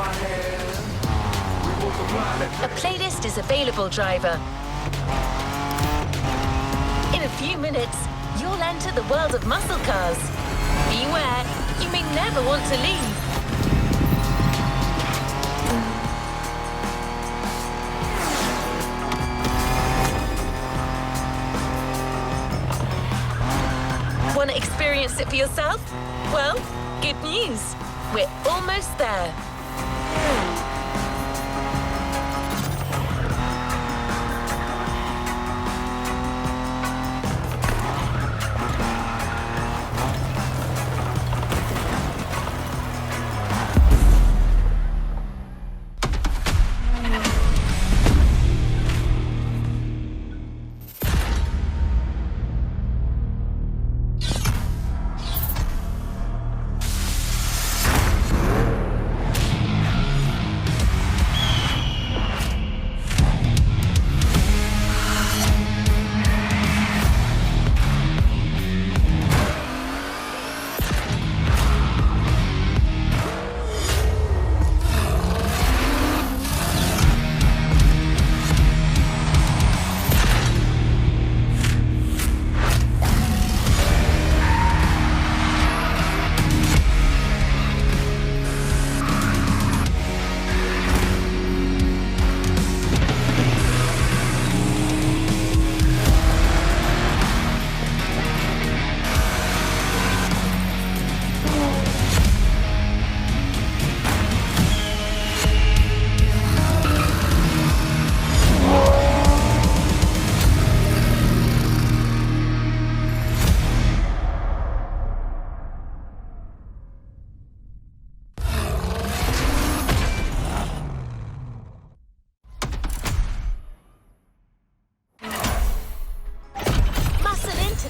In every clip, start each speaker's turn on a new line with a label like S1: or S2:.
S1: A playlist is available, driver. In a few minutes, you'll enter the world of muscle cars. Beware, you may never want to leave. Want to experience it for yourself? Well, good news. We're almost there.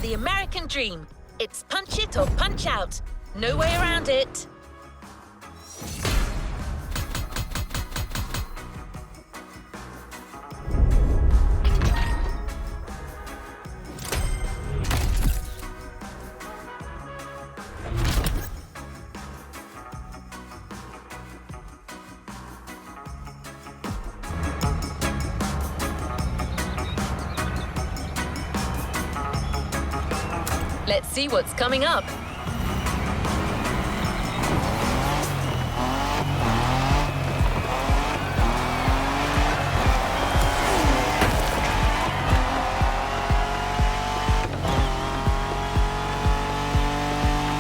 S1: The American dream. It's punch it or punch out. No way around it. Let's see what's coming up.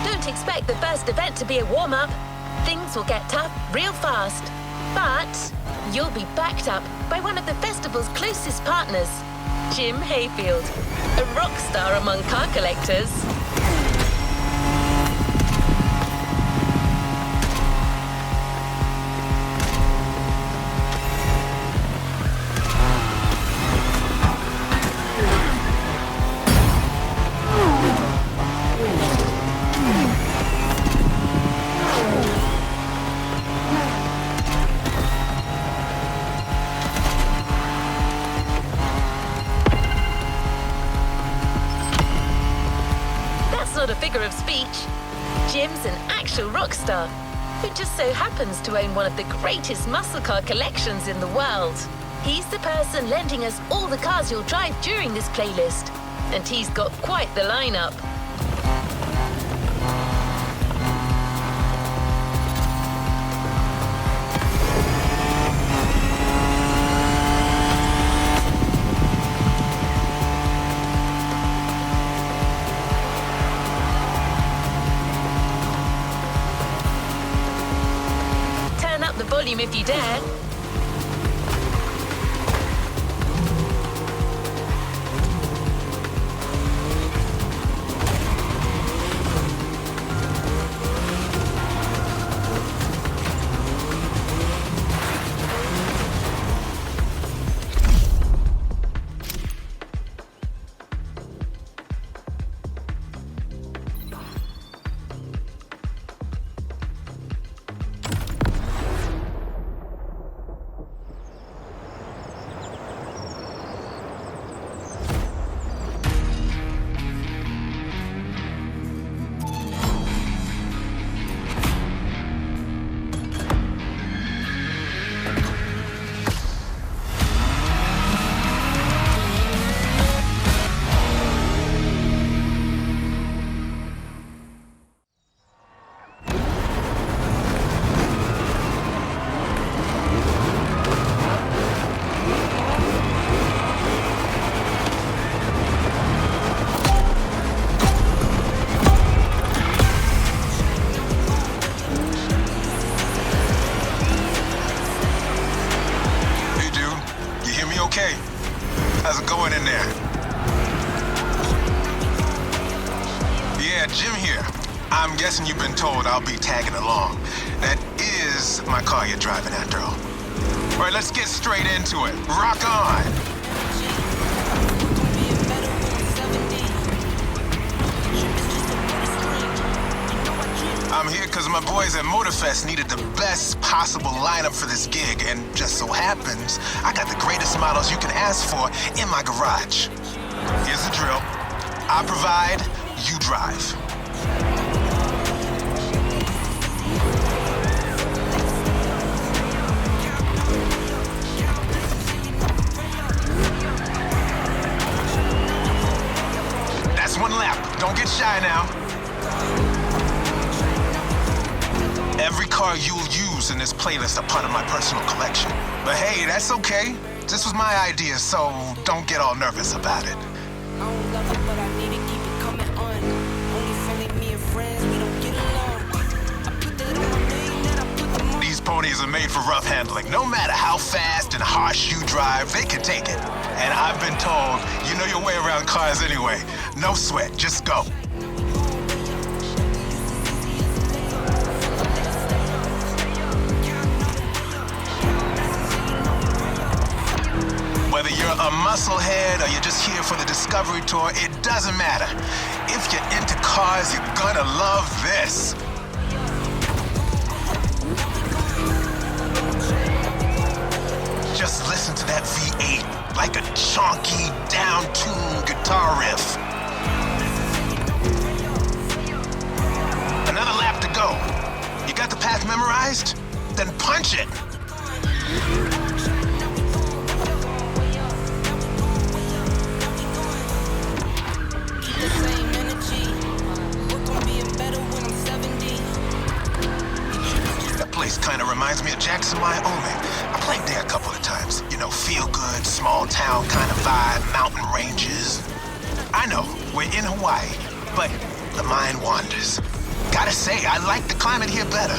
S1: Don't expect the first event to be a warm-up. Things will get tough real fast. But you'll be backed up by one of the festival's closest partners, Jim Hayfield, a rock star among car collectors. Not a figure of speech. Jim's an actual rock star who just so happens to own one of the greatest muscle car collections in the world. He's the person lending us all the cars you'll drive during this playlist, and he's got quite the lineup. Volume if you dare.
S2: Okay. How's it going in there? Yeah, Jim here. I'm guessing you've been told I'll be tagging along. That is my car you're driving after all. All right, let's get straight into it. Rock on! I'm here because my boys at Motorfest needed the best possible lineup for this gig, and just so happens, I got the greatest models you can ask for in my garage. Here's the drill. I provide, you drive. That's one lap. Don't get shy now. Every car you'll use in this playlist are part of my personal collection. But hey, that's okay. This was my idea, so don't get all nervous about it.
S3: I don't love it, but I need to keep it coming on. Only friendly, me and friends, we don't get along. I put that on my name, then I put them on.
S2: These ponies are made for rough handling. No matter how fast and harsh you drive, they can take it. And I've been told, you know your way around cars anyway. No sweat, just go. Whether you're a musclehead or you're just here for the Discovery Tour, it doesn't matter. If you're into cars, you're gonna love this. Just listen to that V8, like a chunky, down-tuned guitar riff. Another lap to go. You got the path memorized? Then punch it. Kind of reminds me of Jackson, Wyoming. I played there a couple of times. You know, feel good, small town kind of vibe, mountain ranges. I know, we're in Hawaii, but the mind wanders. Gotta say, I like the climate here better.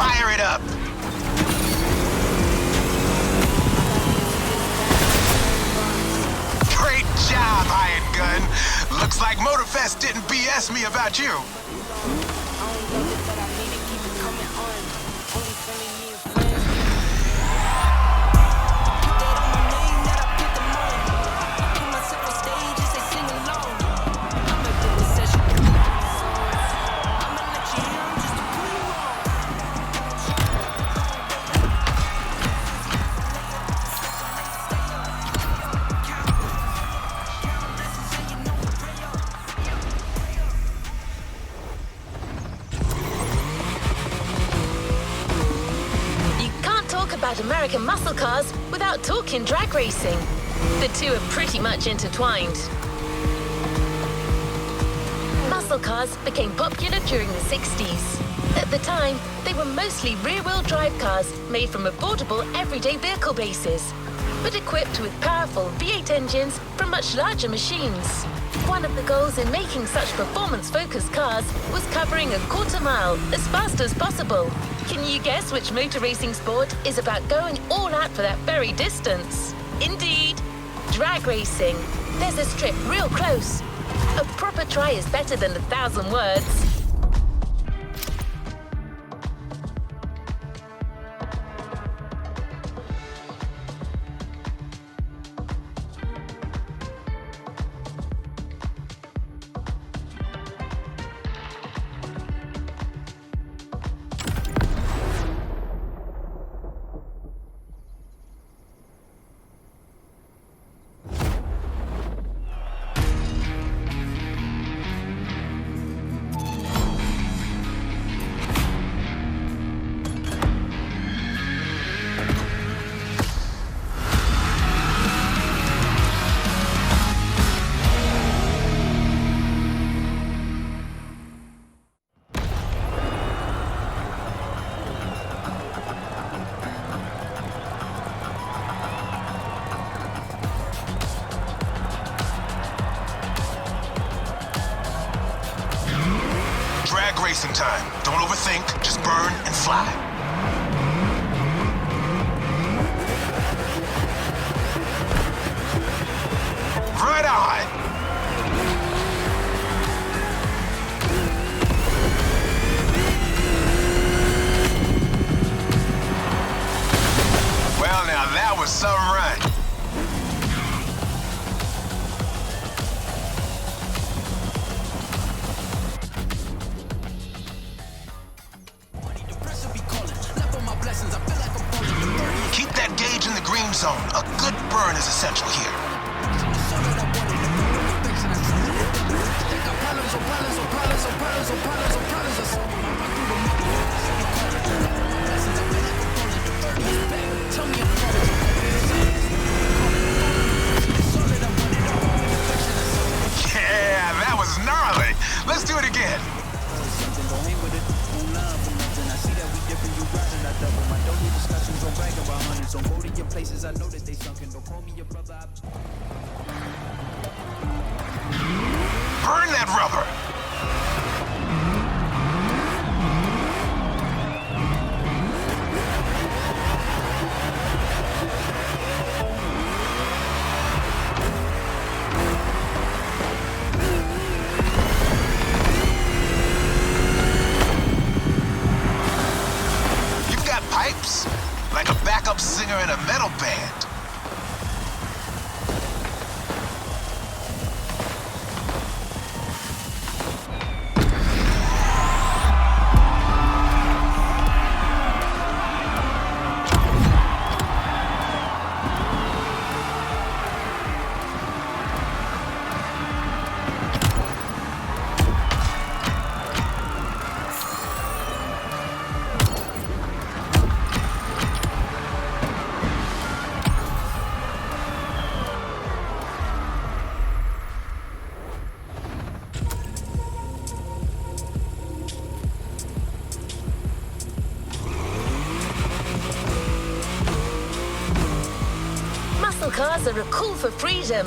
S2: Fire it up! Great job, Hired Gun. Looks like Motorfest didn't BS me about you.
S1: About American muscle cars without talking drag racing. The two are pretty much intertwined. Muscle cars became popular during the 60s. At the time, they were mostly rear-wheel drive cars made from affordable everyday vehicle bases, but equipped with powerful V8 engines from much larger machines. One of the goals in making such performance-focused cars was covering a quarter mile as fast as possible. Can you guess which motor racing sport is about going all out for that very distance? Indeed, drag racing. There's a strip real close. A proper try is better than 1,000 words.
S2: drag racing time. Don't overthink, just burn and fly. Right on! Well, now that was some run. Keep that gauge in the green zone. A good burn is essential here. Yeah, that was gnarly. Let's do it again. Burn that rubber. You've got pipes? Like a backup singer in a metal band.
S1: Muscle cars are a call for freedom.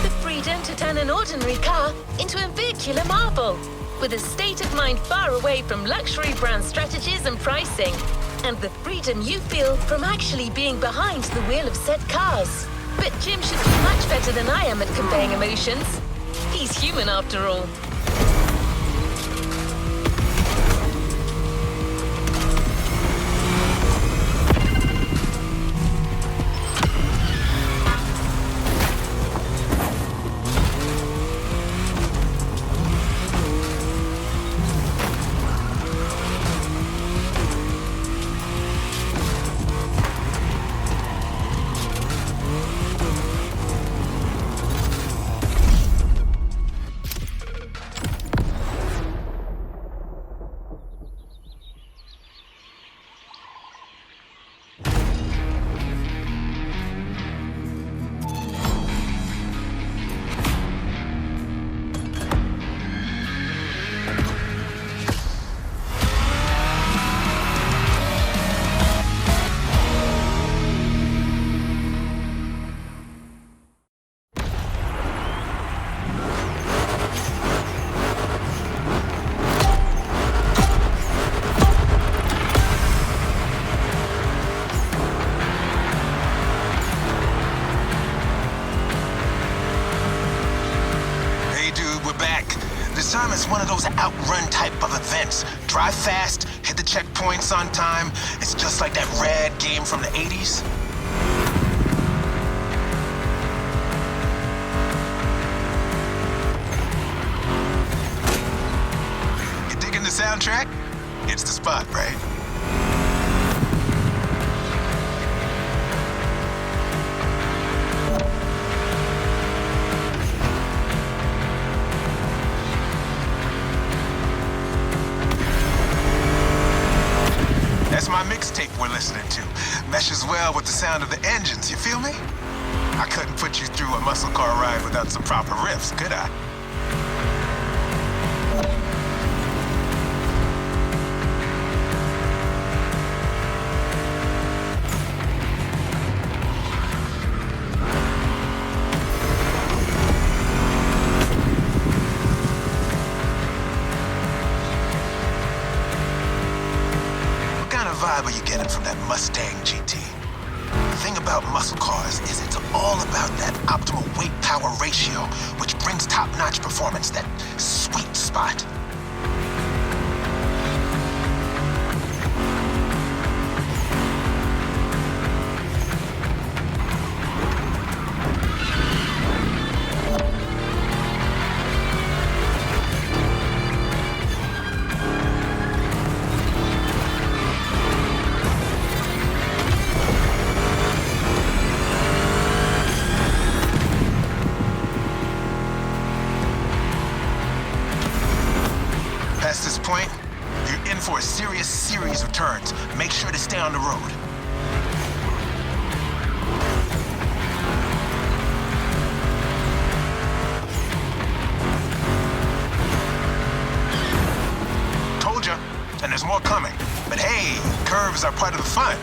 S1: The freedom to turn an ordinary car into a vehicular marvel, with a state of mind far away from luxury brand strategies and pricing, and the freedom you feel from actually being behind the wheel of said cars. But Jim should be much better than I am at conveying emotions. He's human after all.
S2: This time it's one of those outrun type of events. Drive fast, hit the checkpoints on time. It's just like that rad game from the 80s. You digging the soundtrack? It's the spot, right? That's my mixtape we're listening to. Meshes well with the sound of the engines, you feel me? I couldn't put you through a muscle car ride without some proper riffs, could I? vibe are you getting from that Mustang GT? The thing about muscle cars is it's all about that optimal weight-power ratio, which brings top-notch performance, that sweet spot. Past this point, you're in for a serious series of turns. Make sure to stay on the road. Told ya, and there's more coming. But hey, curves are part of the fun.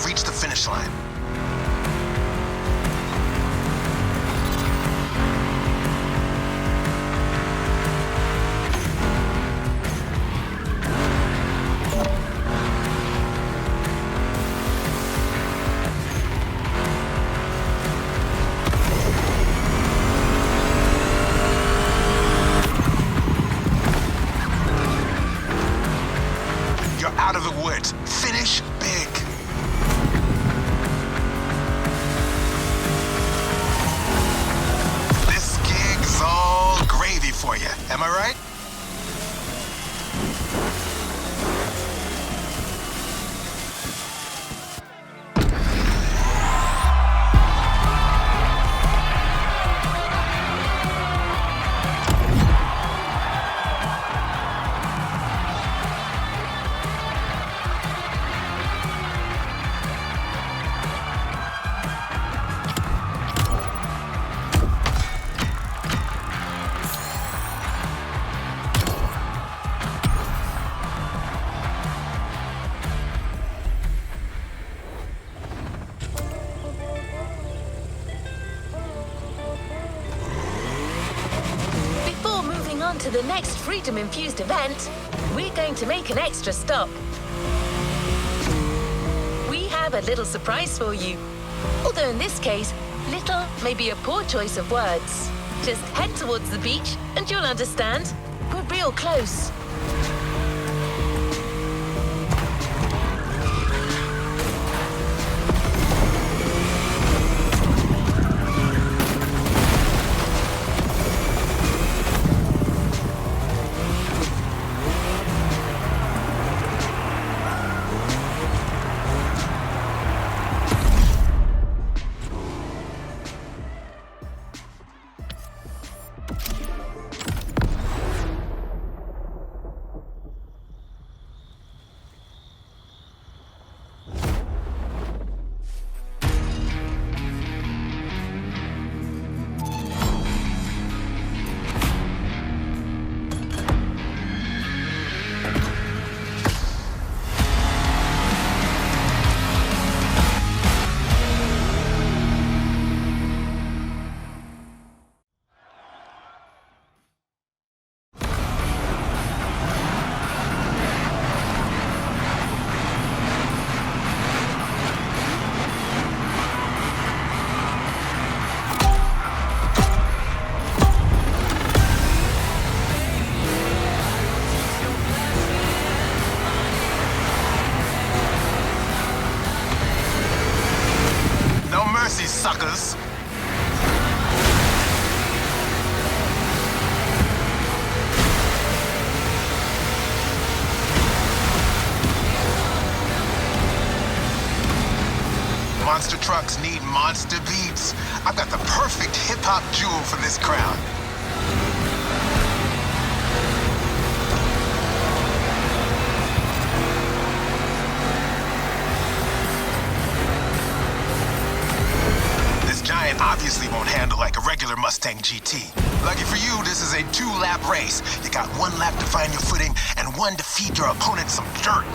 S2: Reach the finish line. You're out of the woods. Finish big. For you. Am I right?
S1: To the next freedom-infused event, we're going to make an extra stop. We have a little surprise for you. Although in this case, little may be a poor choice of words. Just head towards the beach and you'll understand. We're real close.
S2: Suckers. monster trucks need monster beats. I've got the perfect hip-hop jewel for this crowd. This giant obviously won't handle like a regular Mustang GT. Lucky for you, this is a 2-lap race. You got 1 lap to find your footing and 1 to feed your opponent some dirt.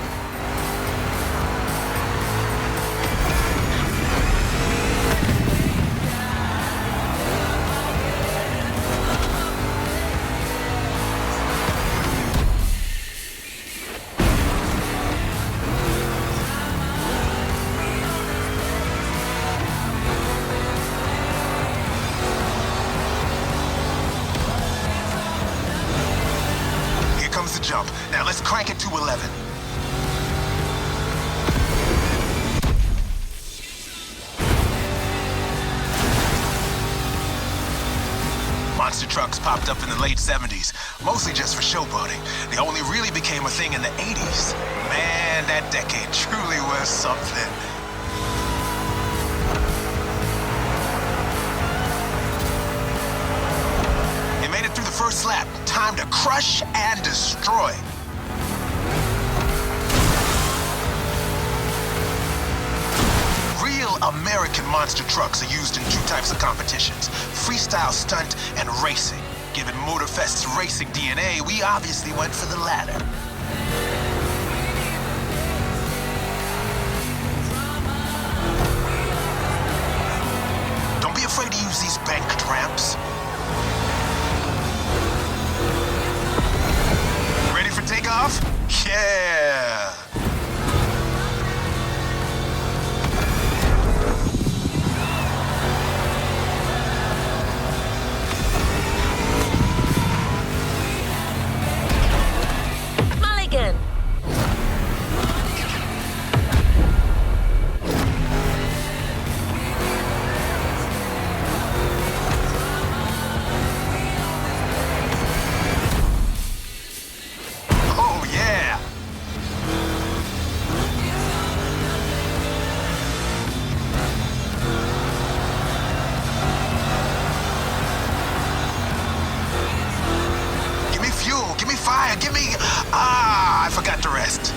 S2: The jump. Now let's crank it to 11. Monster trucks popped up in the late 70s, mostly just for showboating. They only really became a thing in the 80s. Man, that decade truly was something. Through the first lap, time to crush and destroy. Real American monster trucks are used in 2 types of competitions: freestyle stunt and racing. Given Motorfest's racing DNA, we obviously went for the latter. Don't be afraid to use these banked ramps. Take off? Yeah!
S1: Mulligan!
S2: I forgot to rest.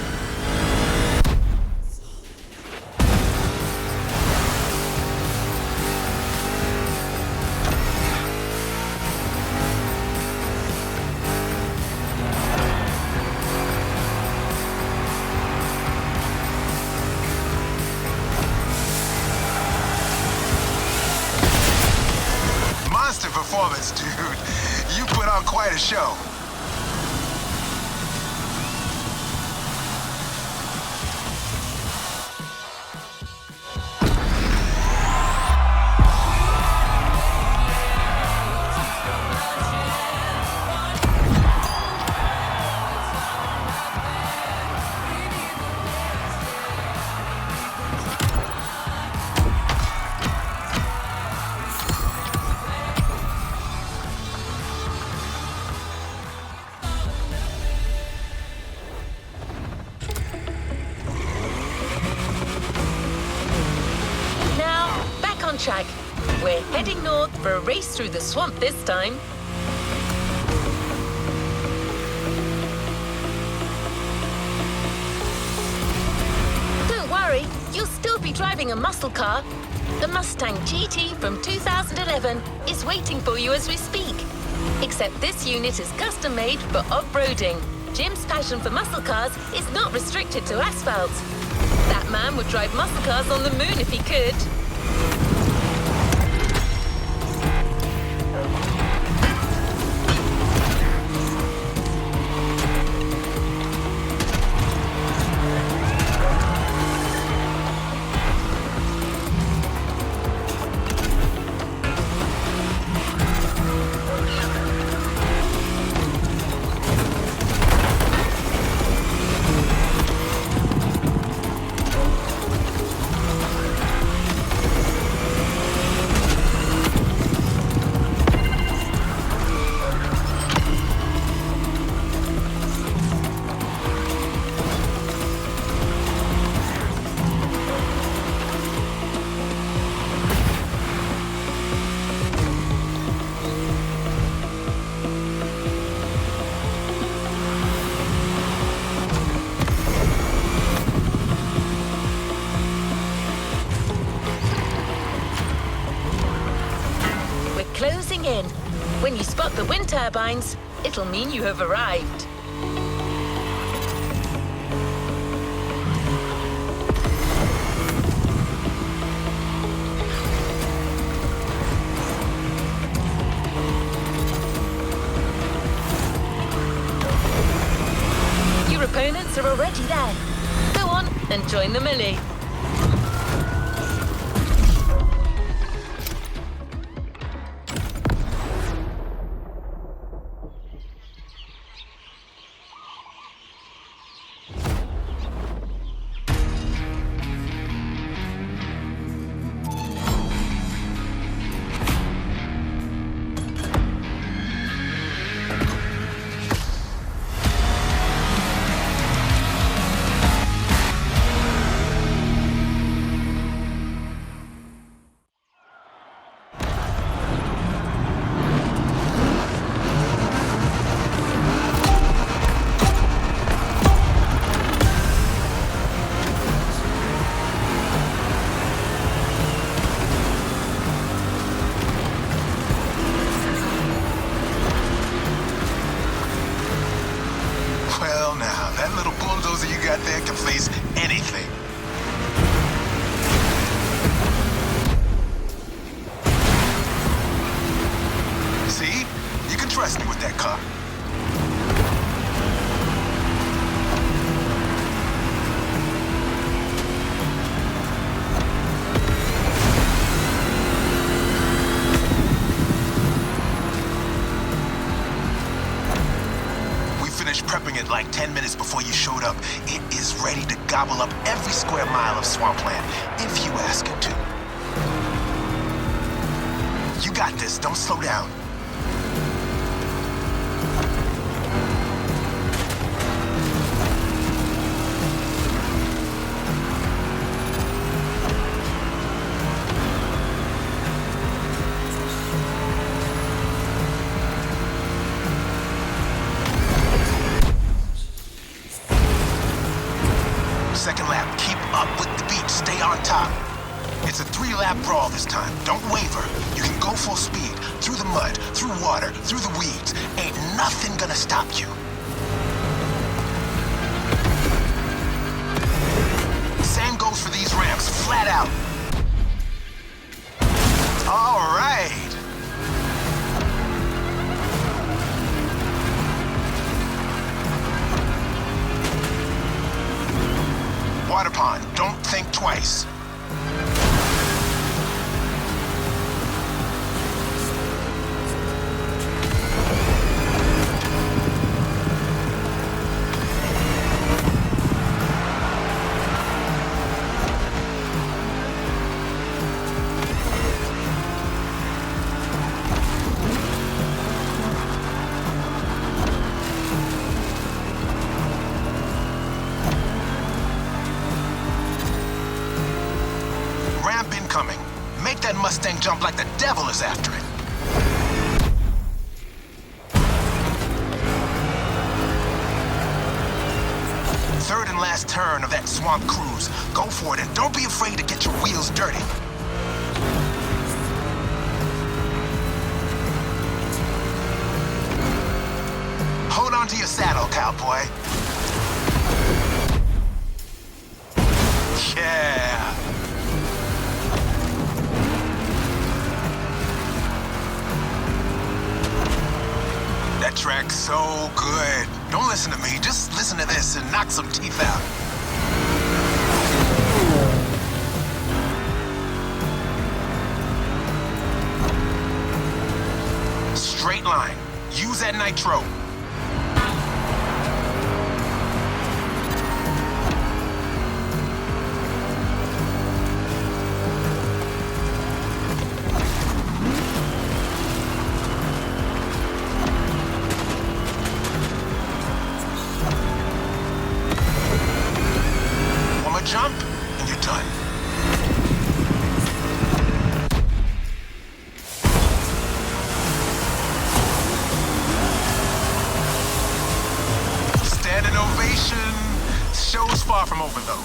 S2: Monster performance, dude. You put on quite a show.
S1: Track. We're heading north for a race through the swamp this time. Don't worry, you'll still be driving a muscle car. The Mustang GT from 2011 is waiting for you as we speak. Except this unit is custom made for off-roading. Jim's passion for muscle cars is not restricted to asphalt. That man would drive muscle cars on the moon if he could. turbines, it'll mean you have arrived. Your opponents are already there. Go on and join the melee.
S2: There can face anything. See? You can trust me with that car. Prepping it like 10 minutes before you showed up. It is ready to gobble up every square mile of swampland, if you ask it to. You got this, don't slow down. Second lap, keep up with the beat, stay on top. It's a 3-lap brawl this time, don't waver. You can go full speed, through the mud, through water, through the weeds. Ain't nothing gonna stop you. Same goes for these ramps, flat out. All right. Water pond, don't think twice. Incoming. Make that Mustang jump like the devil is after it. Third and last turn of that swamp cruise. Go for it and don't be afraid to get your wheels dirty. Hold on to your saddle, cowboy. Yeah. That track's so good. Don't listen to me, just listen to this and knock some teeth out. Straight line. Use that nitro. Jump, and you're done. Standing ovation. Show's far from over, though.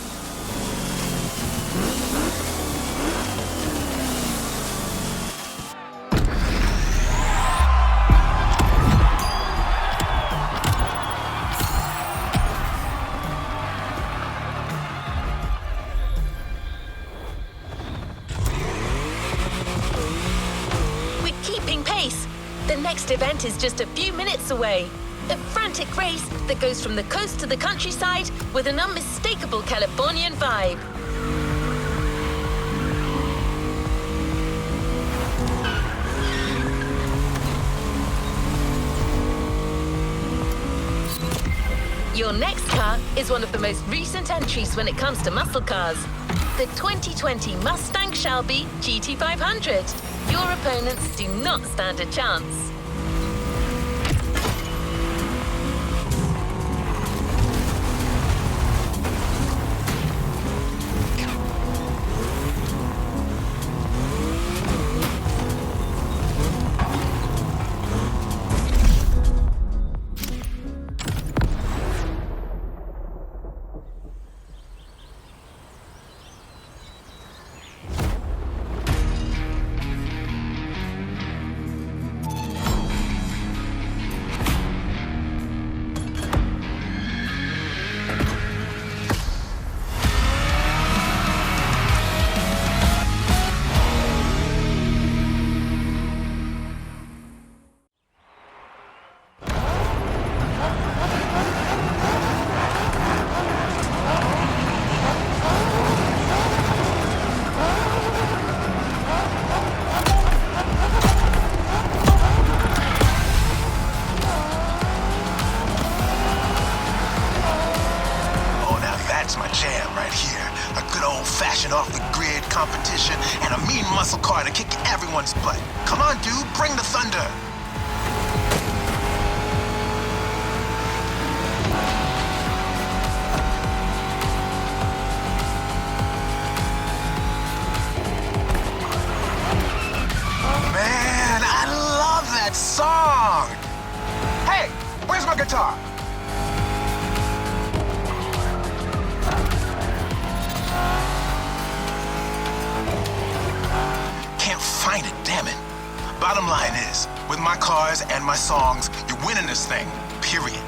S1: next event is just a few minutes away. A frantic race that goes from the coast to the countryside with an unmistakable Californian vibe. Your next car is one of the most recent entries when it comes to muscle cars. The 2020 Mustang Shelby GT500. Your opponents do not stand a chance.
S2: off-the-grid competition and a mean muscle car to kick everyone's butt. Come on, dude, bring the thunder. Man, I love that song. Hey, where's my guitar? Can't find it, damn it. Bottom line is, with my cars and my songs, you're winning this thing, period.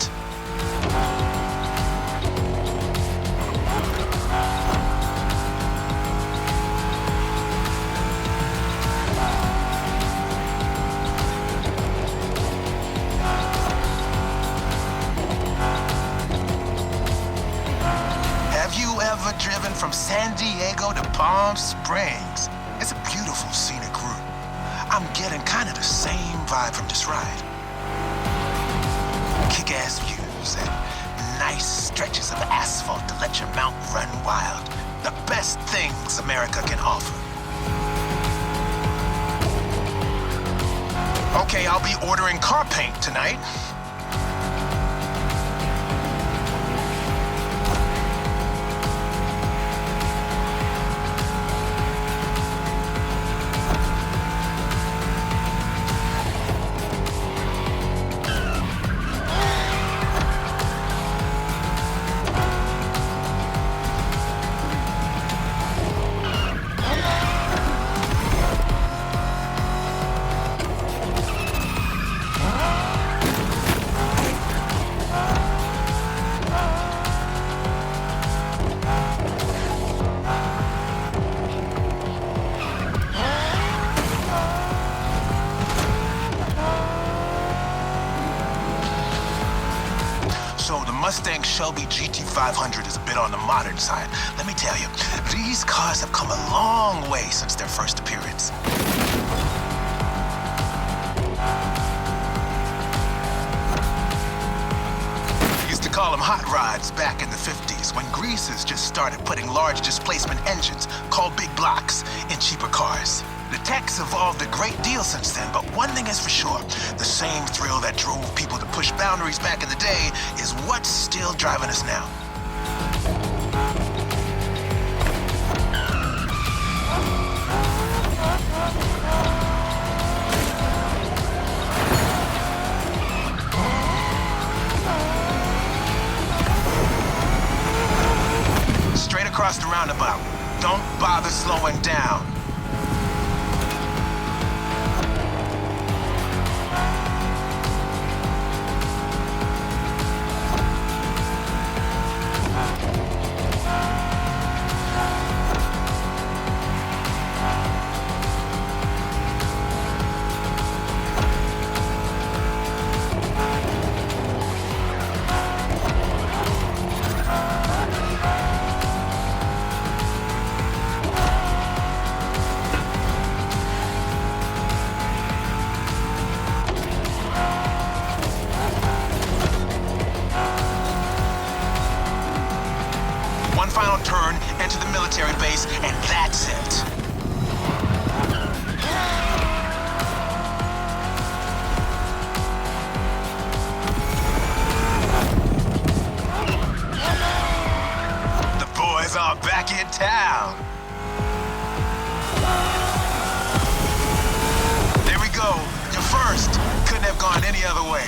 S2: Have you ever driven from San Diego to Palm Springs? It's a beautiful scenic route. I'm getting kind of the same vibe from this ride. Kick-ass views and nice stretches of asphalt to let your mount run wild. The best things America can offer. Okay, I'll be ordering car paint tonight. So the Mustang Shelby GT500 is a bit on the modern side. Let me tell you, these cars have come a long way since their first appearance. Used to call them hot rods back in the 50s when greasers just started putting large displacement engines called big blocks in cheaper cars. The tech's evolved a great deal since then, but one thing is for sure, the same thrill that drove people to push boundaries back in the day is what's still driving us now. Straight across the roundabout. Don't bother slowing down. final turn, enter the military base, and that's it. The boys are back in town. There we go. You're first. Couldn't have gone any other way.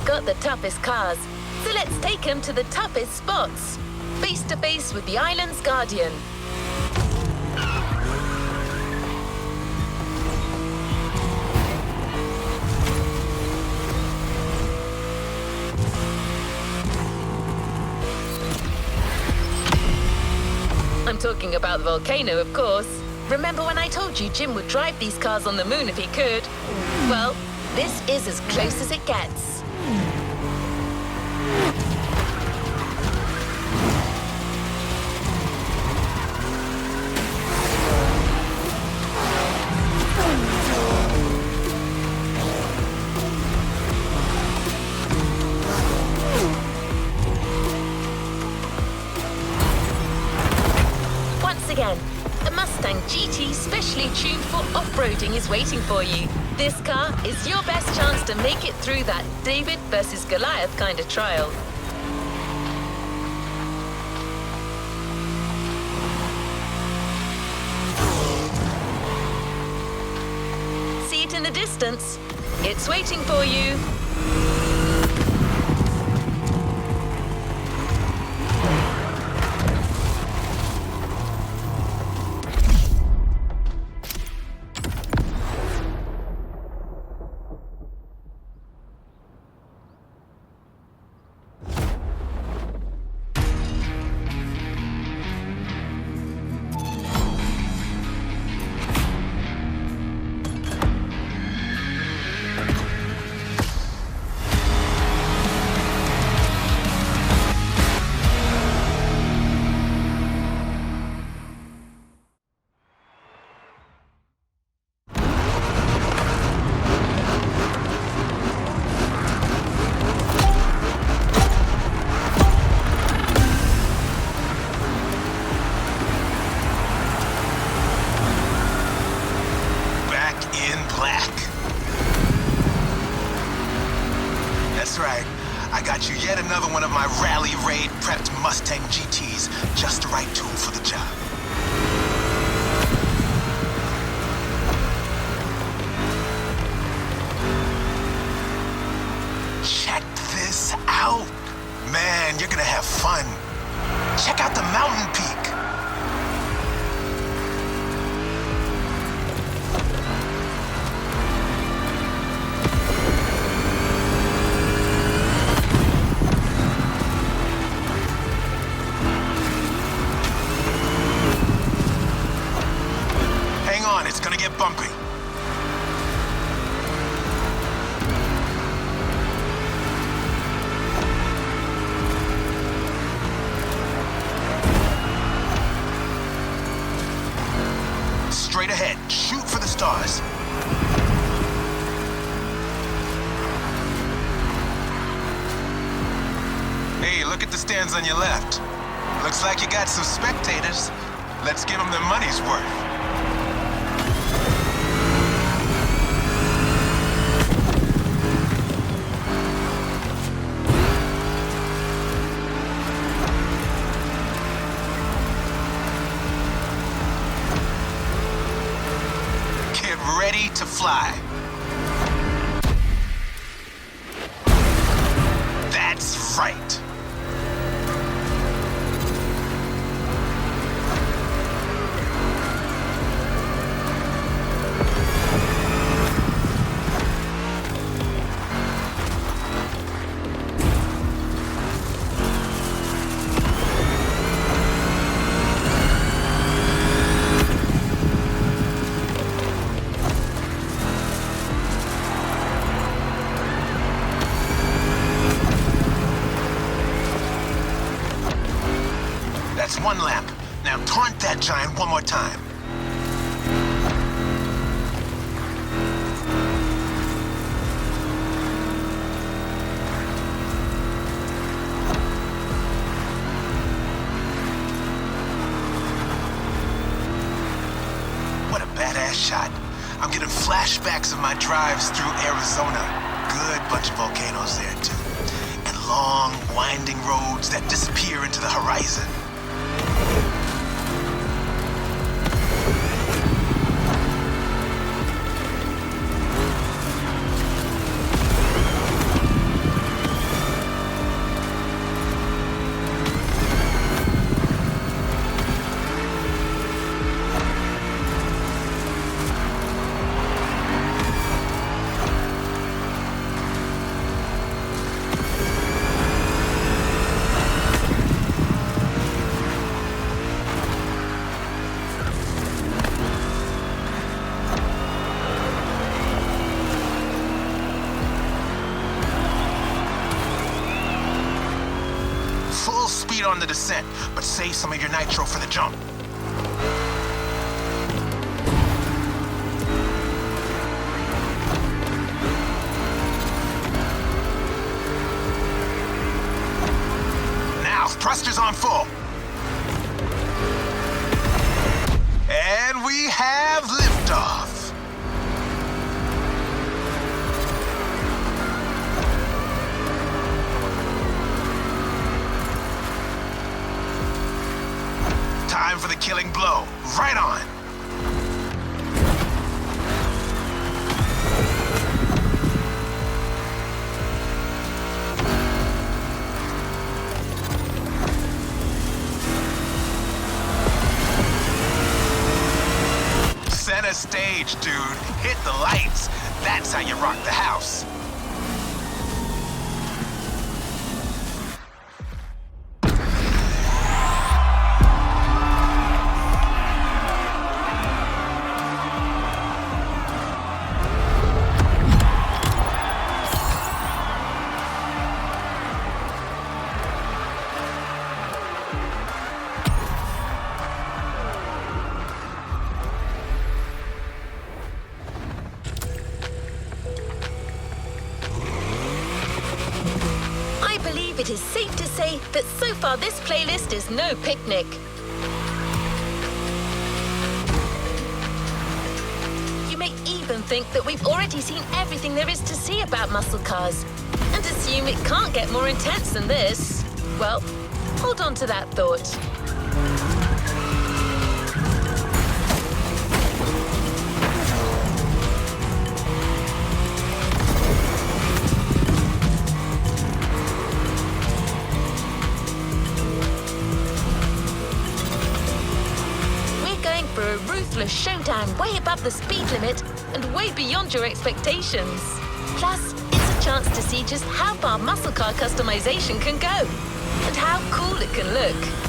S1: Got the toughest cars, so let's take them to the toughest spots. Face to face with the island's guardian. I'm talking about the volcano, of course. Remember when I told you Jim would drive these cars on the moon if he could? Well, this is as close as it gets. Once again, a Mustang GT specially tuned for off-roading is waiting for you. This car is your best chance to make it through that David versus Goliath kind of trial. See it in the distance. It's waiting for you.
S2: I got you yet another one of my rally raid prepped Mustang GTs, just the right tool for the job. Check this out. Man, you're gonna have fun. Check out the mountain peak. It's gonna get bumpy. Straight ahead, shoot for the stars. Hey, look at the stands on your left. Looks like you got some spectators. Let's give them their money's worth. Ready to fly. That's right. That's one lap. Now taunt that giant one more time. What a badass shot. I'm getting flashbacks of my drives through Arizona. Good bunch of volcanoes there, too. And long, winding roads that disappear into the horizon. Full speed on the descent, but save some of your nitro for the jump. Now, thrusters on full. And we have liftoff. Time for the killing blow. Right on. Center stage, dude. Hit the lights. That's how you rock the house.
S1: It is safe to say that so far this playlist is no picnic. You may even think that we've already seen everything there is to see about muscle cars, and assume it can't get more intense than this. Well, hold on to that thought. For a ruthless showdown way above the speed limit and way beyond your expectations. Plus, it's a chance to see just how far muscle car customization can go and how cool it can look.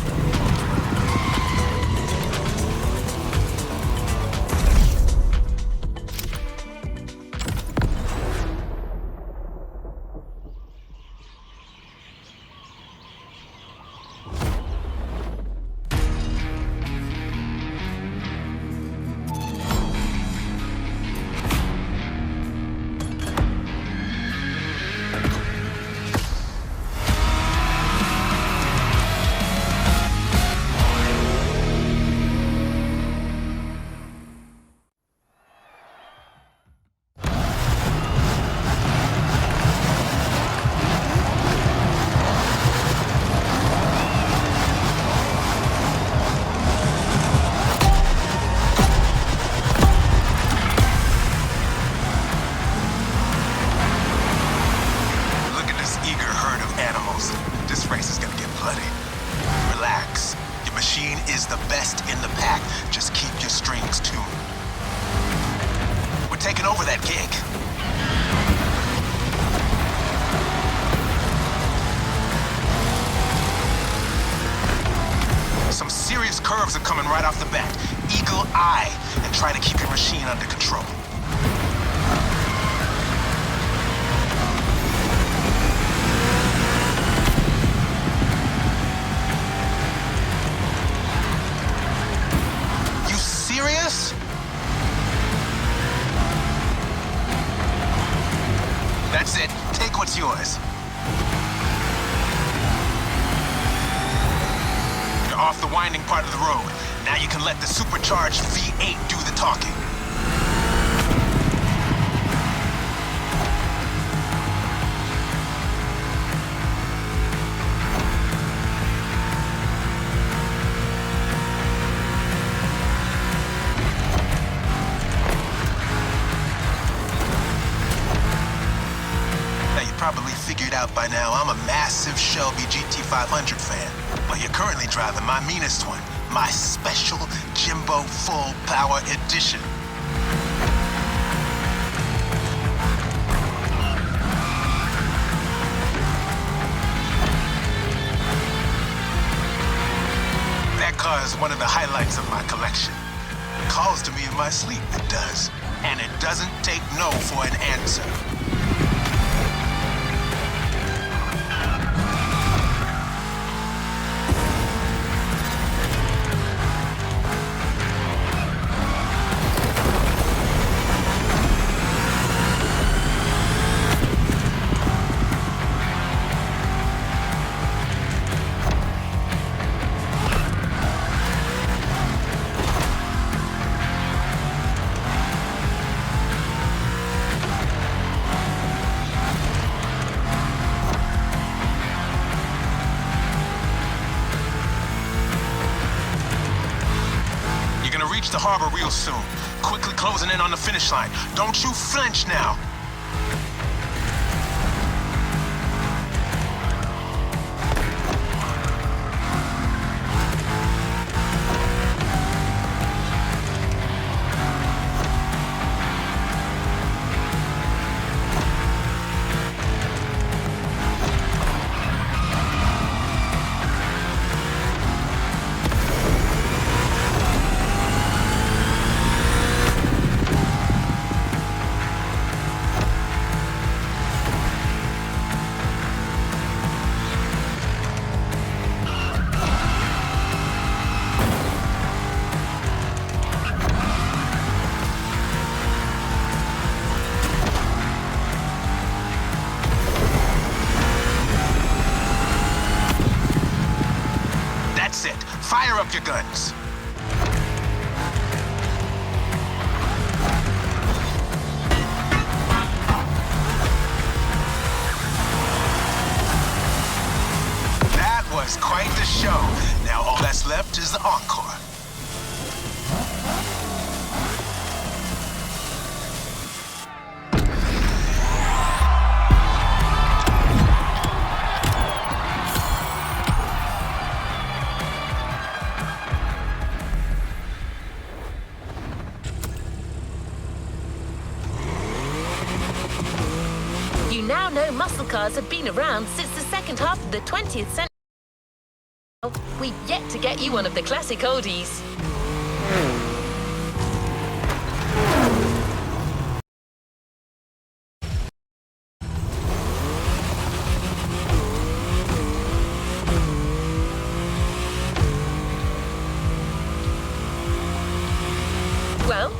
S2: the best in the pack. Just keep your strings tuned. We're taking over that gig. Some serious curves are coming right off the bat. Eagle eye and try to keep your machine under control. what's yours. You're off the winding part of the road. Now you can let the supercharged V8 do the talking. Probably figured out by now I'm a massive Shelby GT500 fan. But you're currently driving my meanest one, my special Jimbo Full Power Edition. That car is one of the highlights of my collection. It calls to me in my sleep, it does. And it doesn't take no for an answer. Reach the harbor real soon. Quickly closing in on the finish line. Don't you flinch now. Fire up your guns. That was quite the show. Now all that's left is the encore.
S1: You now know muscle cars have been around since the second half of the 20th century. We've yet to get you one of the classic oldies. Well,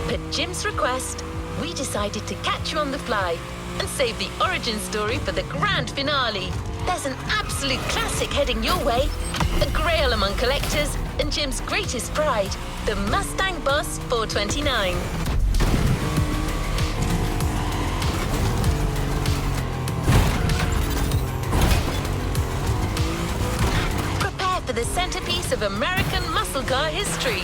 S1: per Jim's request, we decided to catch you on the fly and save the origin story for the grand finale. There's an absolute classic heading your way, a grail among collectors and Jim's greatest pride, the Mustang Boss 429. Prepare for the centerpiece of American muscle car history.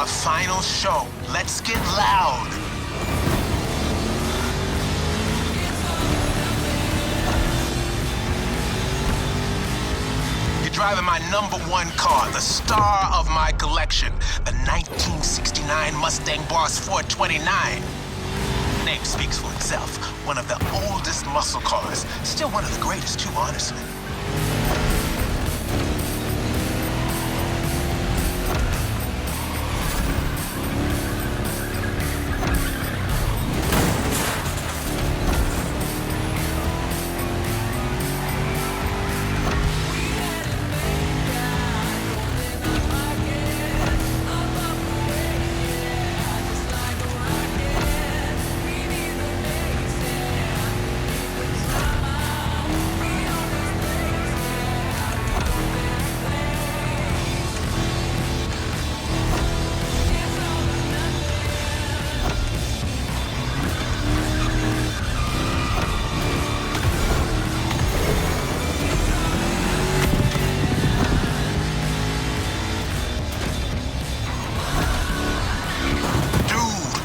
S2: our final show. Let's get loud. You're driving my #1 car, the star of my collection, the 1969 Mustang Boss 429. Name speaks for itself. One of the oldest muscle cars. Still one of the greatest, too, honestly.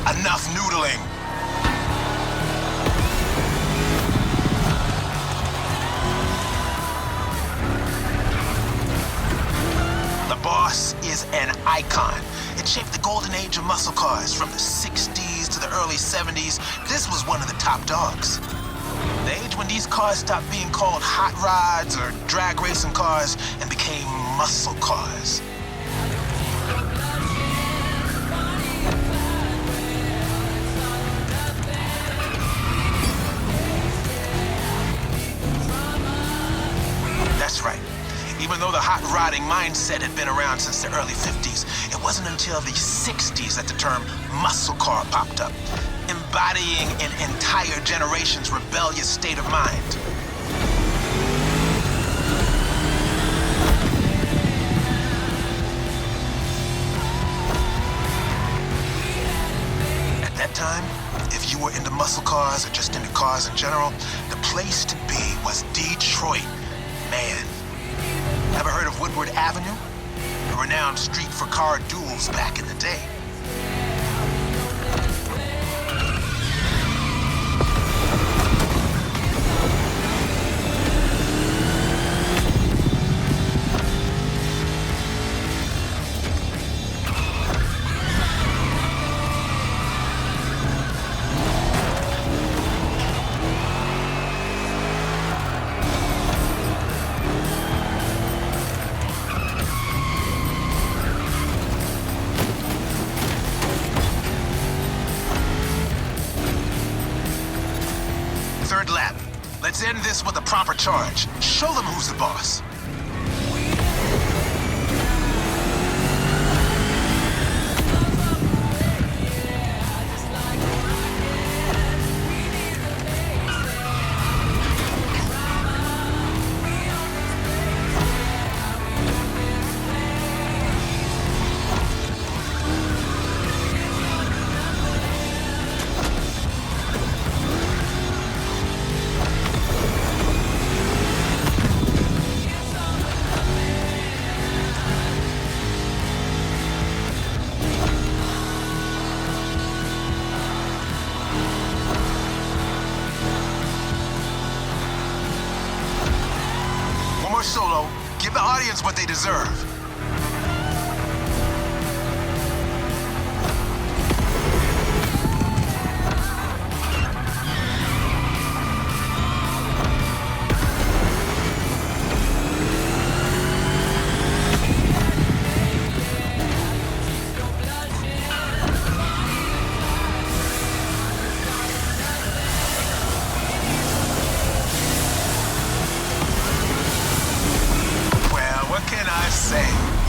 S2: Enough noodling. The Boss is an icon. It shaped the golden age of muscle cars from the 60s to the early 70s. This was one of the top dogs. The age when these cars stopped being called hot rods or drag racing cars and became muscle cars. That's right. Even though the hot rodding mindset had been around since the early 50s, it wasn't until the 60s that the term muscle car popped up, embodying an entire generation's rebellious state of mind. At that time, if you were into muscle cars or just into cars in general, the place to be was Detroit. Man, ever heard of Woodward Avenue? A renowned street for car duels back in the day. Third lap. Let's end this with a proper charge. Show them who's the boss. Solo, give the audience what they deserve.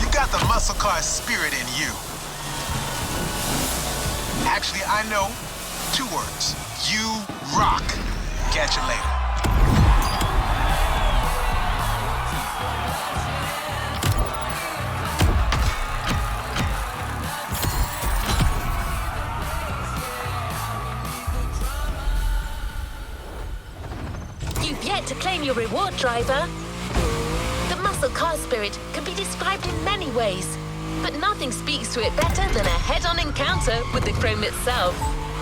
S2: You got the muscle car spirit in you. Actually, I know 2 words. You rock. Catch you later.
S1: You've yet to claim your reward, driver. The muscle car spirit can be described in many ways. but nothing speaks to it better than a head-on encounter with the Chrome itself.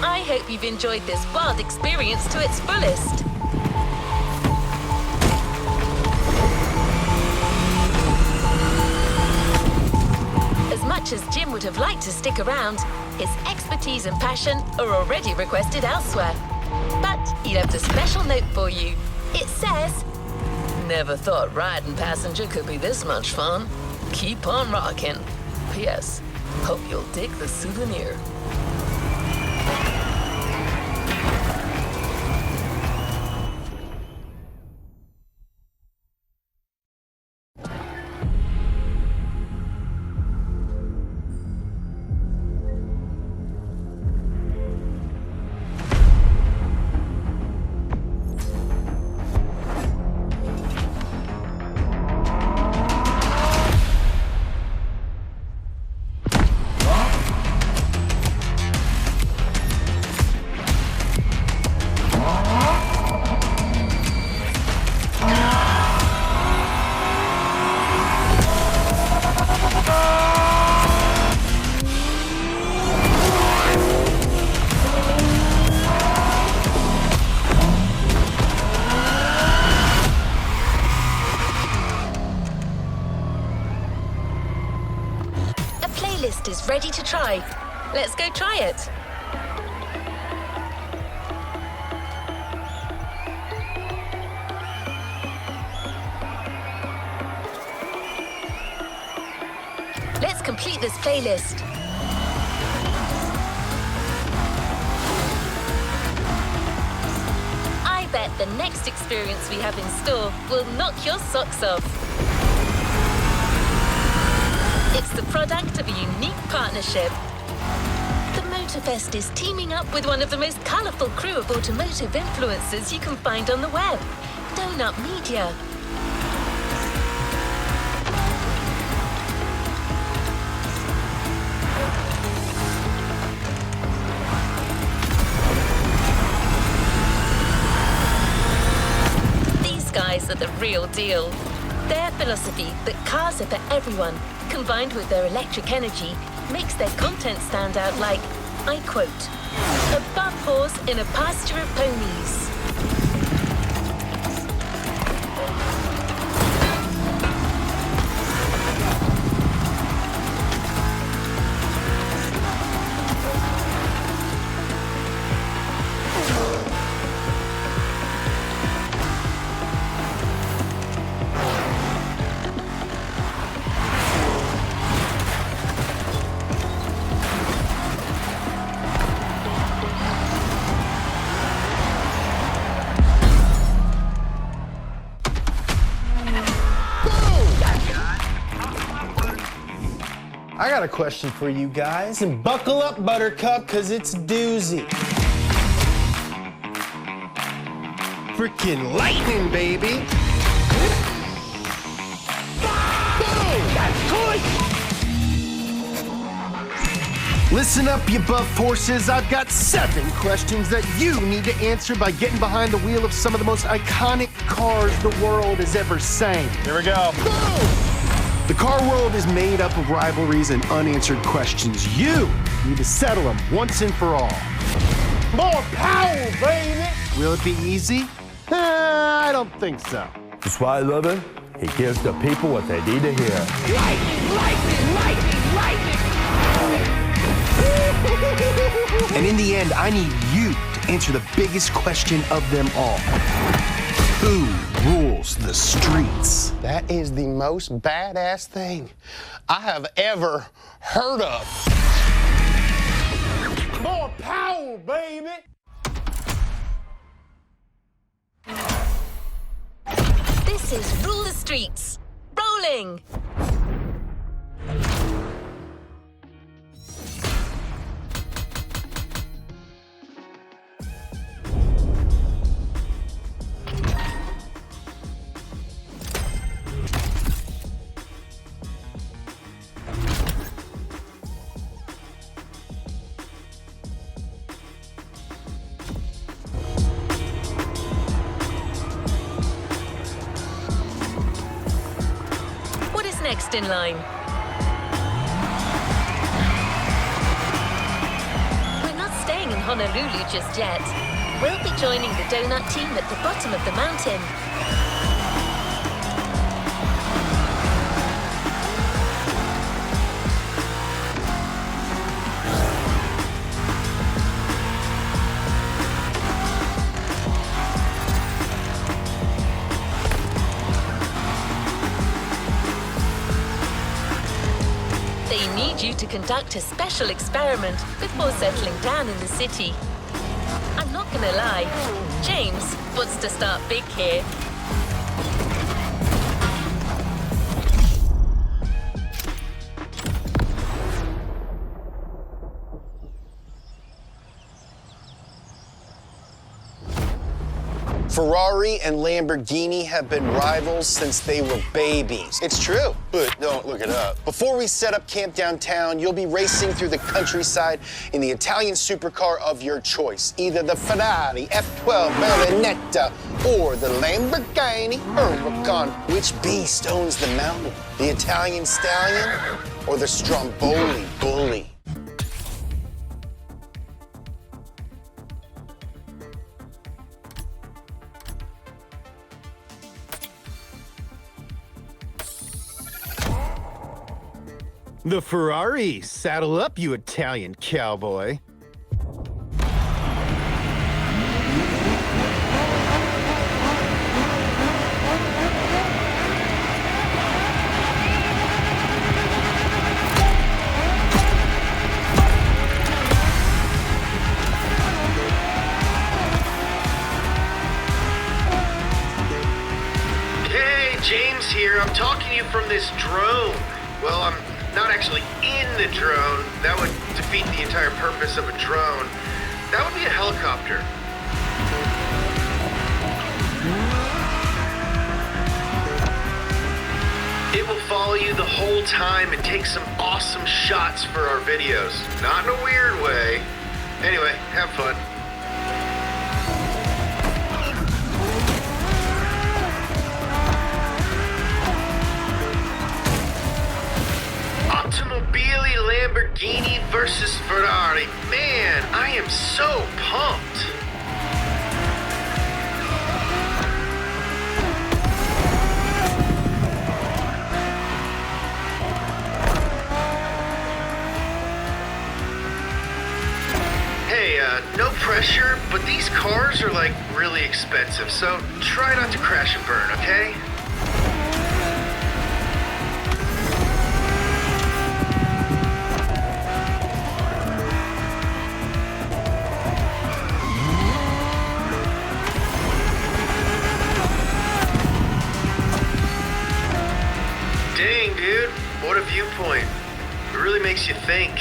S1: I hope you've enjoyed this wild experience to its fullest. As much as Jim would have liked to stick around, his expertise and passion are already requested elsewhere. But he left a special note for you. It says, "Never thought riding passenger could be this much fun. Keep on rocking. P.S. Hope you'll dig the souvenir." Is ready to try. Let's go try it. Let's complete this playlist. I bet the next experience we have in store will knock your socks off. It's the product of a unique partnership. The Motorfest is teaming up with one of the most colourful crew of automotive influencers you can find on the web, Donut Media. These guys are the real deal. Their philosophy that cars are for everyone, combined with their electric energy, makes their content stand out like, I quote, "a buff horse in a pasture of ponies."
S4: I got a question for you guys, and buckle up, Buttercup, because it's a doozy. Freaking lightning, baby! Listen up, you buff horses. I've got 7 questions that you need to answer by getting behind the wheel of some of the most iconic cars the world has ever seen.
S5: Here we go.
S4: The car world is made up of rivalries and unanswered questions. You need to settle them once and for all. More power, baby! Will it be easy? I don't think so.
S5: That's why I love him. He gives the people what they need to hear.
S3: Lightning, lightning, lightning, lightning!
S4: And in the end, I need you to answer the biggest question of them all. Who rules the streets?
S6: That is the most badass thing I have ever heard of.
S4: More power, baby!
S1: This is Rule the Streets. Rolling! Next in line. Honolulu just yet. We'll be joining the donut team at the bottom of the mountain. They need you to conduct a special experiment before settling down in the city. I'm not gonna lie, James wants to start big here.
S6: Ferrari and Lamborghini have been rivals since they were babies. It's true, but don't look it up. Before we set up camp downtown, you'll be racing through the countryside in the Italian supercar of your choice. Either the Ferrari F12 Berlinetta or the Lamborghini Huracan. Which beast owns the mountain? The Italian Stallion or the Stromboli Bully?
S4: The Ferrari. Saddle up, you Italian cowboy.
S7: Hey, James here. I'm talking to you from this drone. Well, I'm not actually in the drone. That would defeat the entire purpose of a drone. That would be a helicopter. It will follow you the whole time and take some awesome shots for our videos. Not in a weird way. Anyway, have fun. Automobili Lamborghini versus Ferrari. Man, I am so pumped. Hey, no pressure, but these cars are like really expensive, so try not to crash and burn, okay? Dang, dude, what a viewpoint. It really makes you think.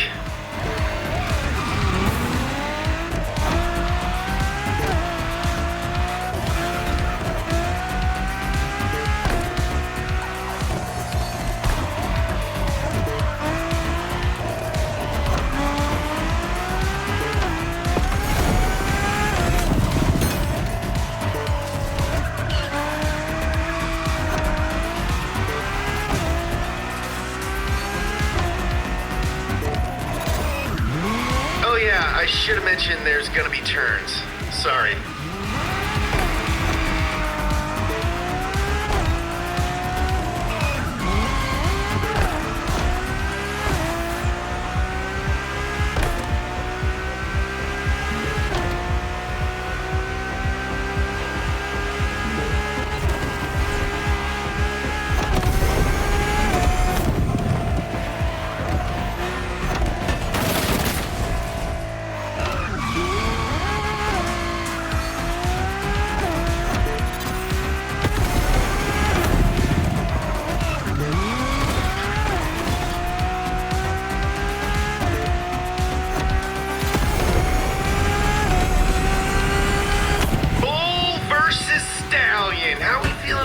S7: Oh yeah, I should have mentioned there's gonna be turns. Sorry.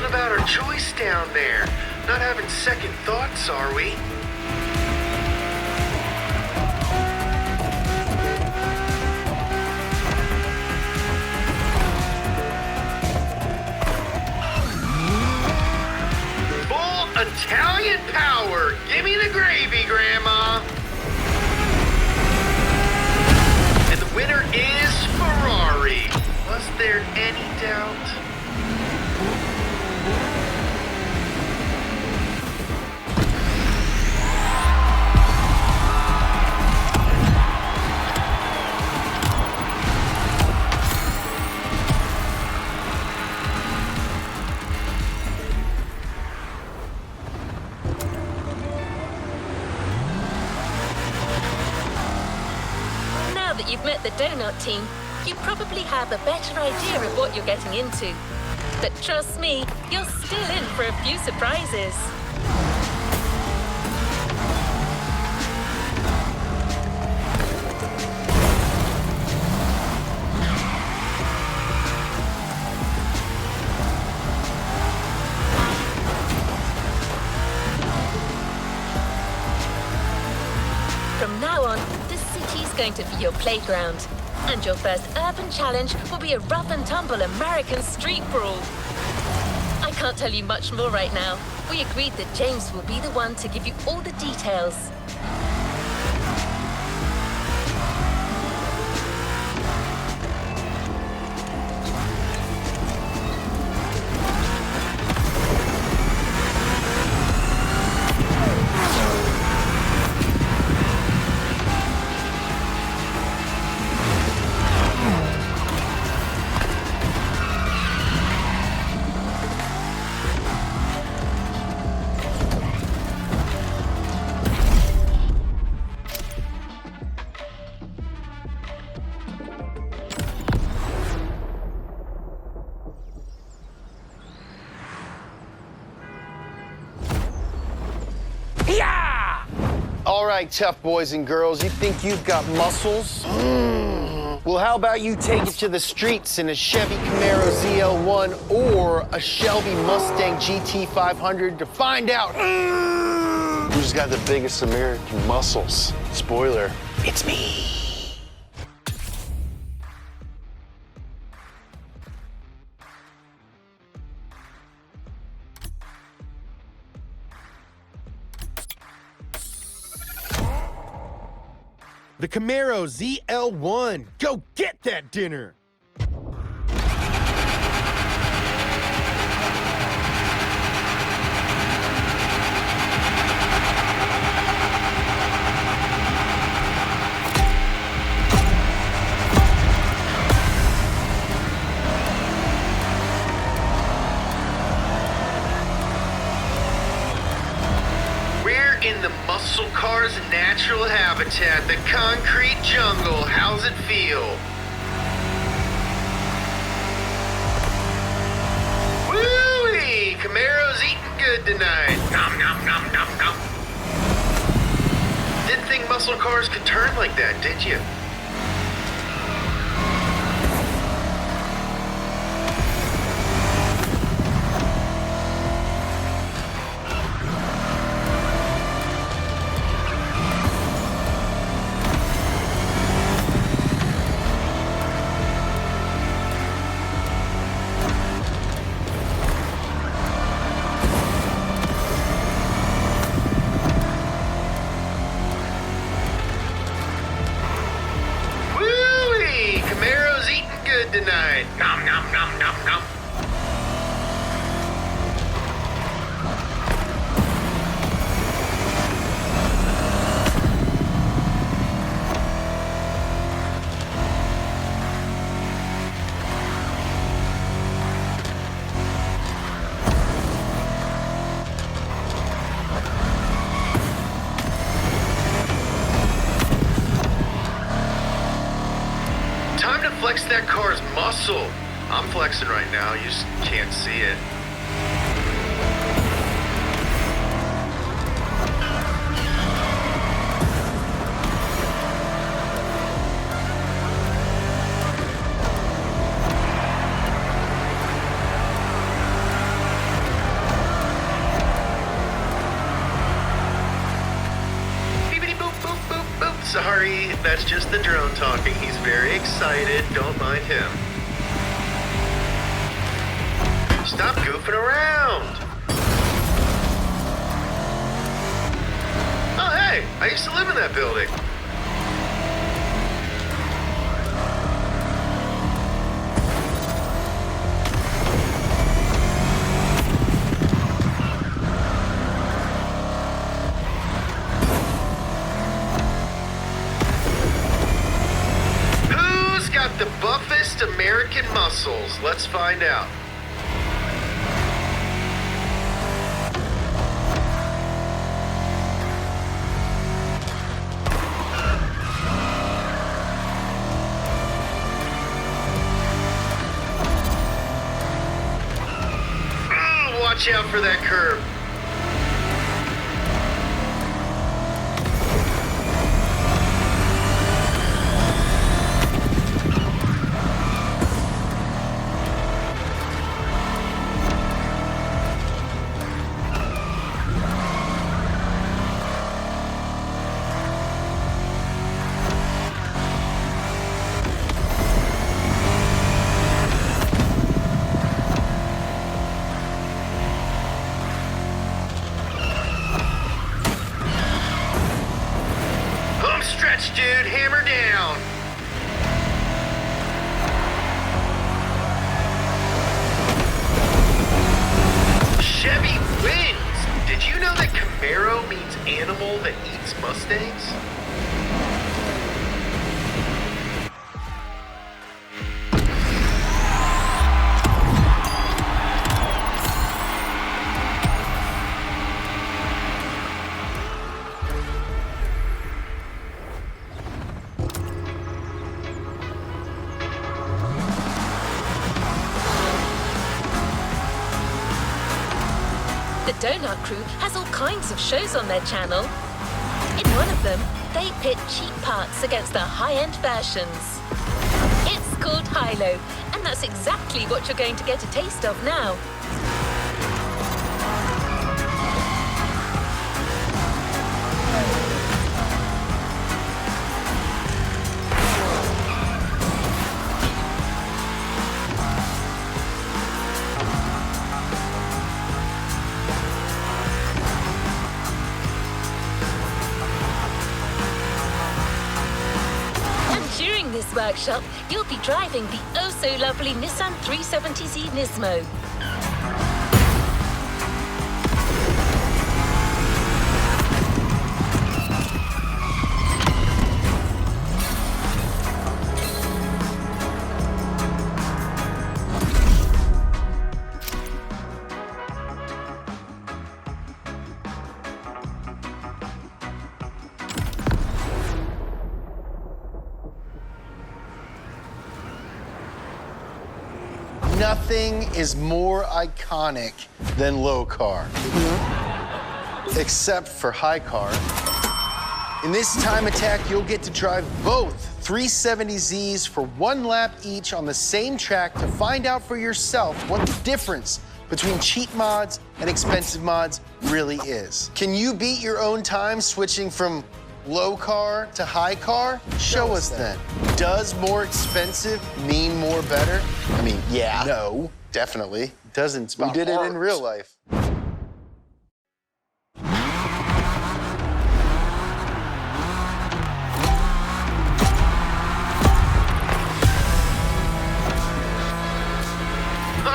S7: About our choice down there. Not having second thoughts, are we? Full Italian power. Give me the gravy, Grandma. And the winner is there any doubt?
S1: Now that you've met the donut team, you probably have a better idea of what you're getting into. But trust me, you're still in for a few surprises. From now on, the city's going to be your playground. And your first urban challenge will be a rough and tumble American street brawl. I can't tell you much more right now. We agreed that James will be the one to give you all the details.
S6: All right, tough boys and girls, you think you've got muscles? Well, how about you take it to the streets in a Chevy Camaro ZL1 or a Shelby Mustang GT500 to find out who's got the biggest American muscles. Spoiler, it's me.
S4: The Camaro ZL1. Go get that dinner.
S7: In the muscle car's natural habitat, the concrete jungle. How's it feel? Woo-wee! Camaro's eating good tonight. Nom, nom, nom, nom, nom. Didn't think muscle cars could turn like that, did you? Tonight. Nom, nom, nom, nom, nom. Time to flex that car's muscle. I'm flexing right now, you just can't see it. Sorry, that's just the drone talking. He's very excited. Don't mind him. Stop goofing around. Oh, hey, I used to live in that building. finest American muscles? Let's find out. Watch out for that curve. Dude, hammer down. Chevy wins. Did you know that Camaro means animal that eats Mustangs?
S1: The Donut Crew has all kinds of shows on their channel. In one of them, they pit cheap parts against the high-end versions. It's called Hilo, and that's exactly what you're going to get a taste of now. During this workshop, you'll be driving the oh-so-lovely Nissan 370Z Nismo.
S6: Nothing is more iconic than low car. Except for high car. In this time attack, you'll get to drive both 370Zs for one lap each on the same track to find out for yourself what the difference between cheap mods and expensive mods really is. Can you beat your own time switching from low car to high car? Show us then. Does more expensive mean more better? I mean, yeah. No, definitely. Doesn't. We did it in real life.
S7: All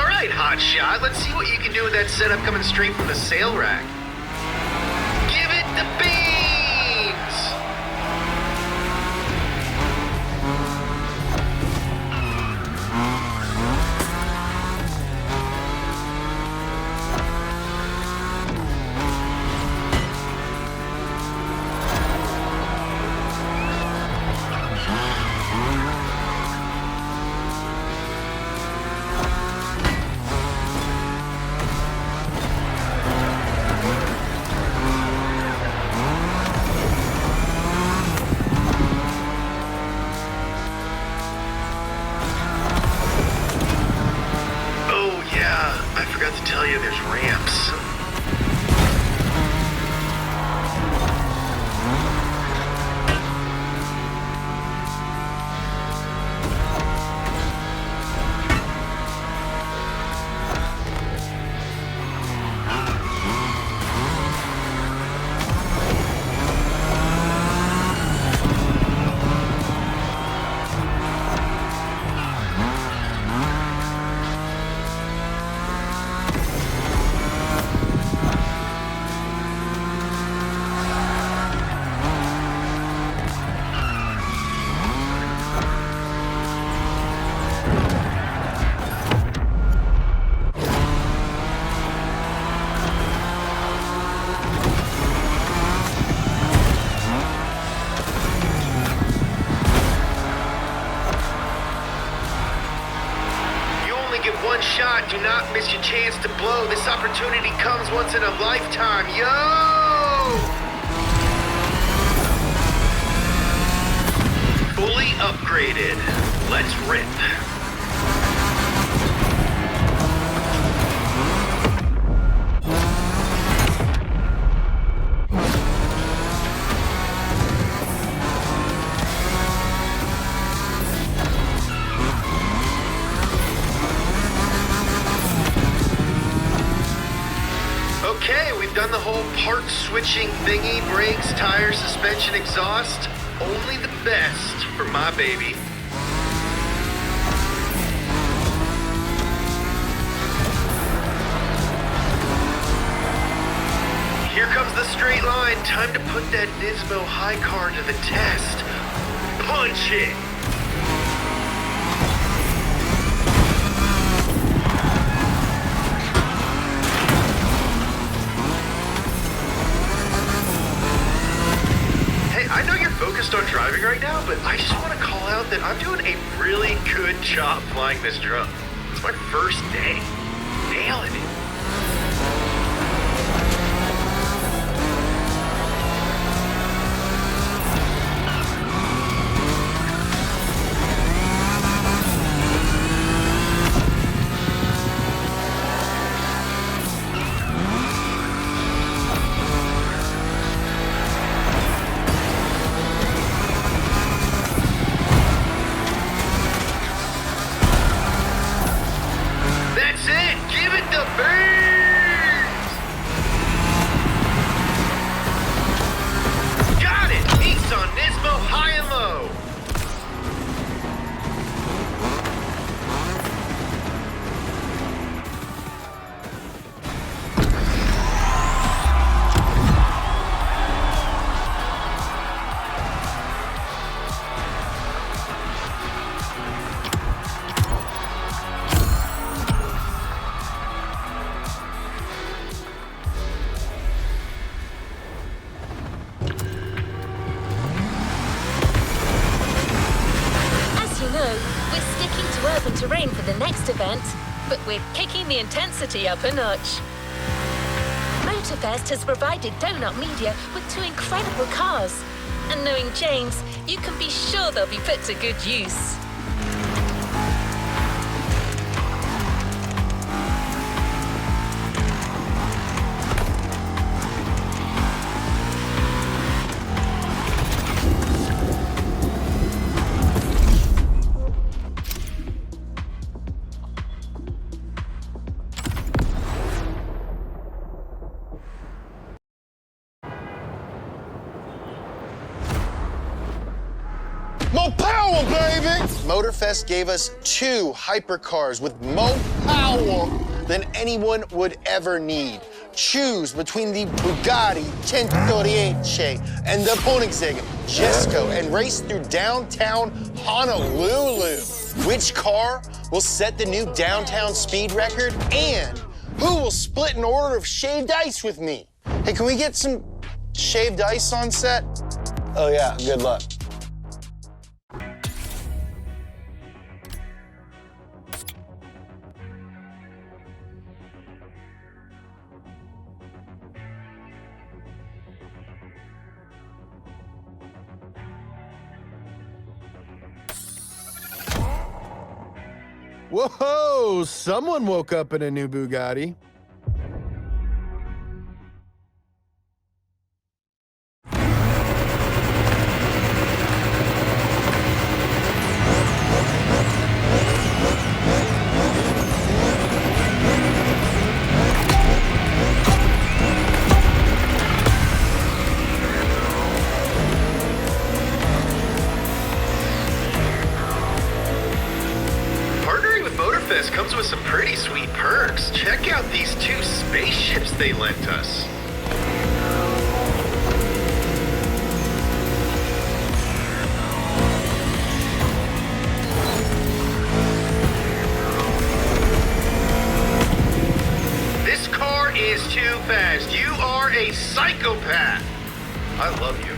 S7: right, hotshot. Let's see what you can do with that setup coming straight from the sale rack. Give it the beans! Do not miss your chance to blow. This opportunity comes once in a lifetime. Yo! Fully upgraded. Let's rip. Okay, we've done the whole part switching thingy, brakes, tires, suspension, exhaust. Only the best for my baby. Here comes the straight line. Time to put that Nismo high car to the test. Punch it! I know you're focused on driving right now, but I just want to call out that I'm doing a really good job flying this drone. It's my first day. Nailing it.
S1: Terrain for the next event, but we're kicking the intensity up a notch. Motorfest has provided Donut Media with 2 incredible cars, and knowing James, you can be sure they'll be put to good use.
S6: More power, baby! Motorfest gave us 2 hypercars with more power than anyone would ever need. Choose between the Bugatti 1038 and the Koenigsegg Jesko and race through downtown Honolulu. Which car will set the new downtown speed record? And who will split an order of shaved ice with me? Hey, can we get some shaved ice on set? Oh yeah, good luck.
S4: Whoa, someone woke up in a new Bugatti.
S7: Comes with some pretty sweet perks. Check out these 2 spaceships they lent us. This car is too fast. You are a psychopath. I love you.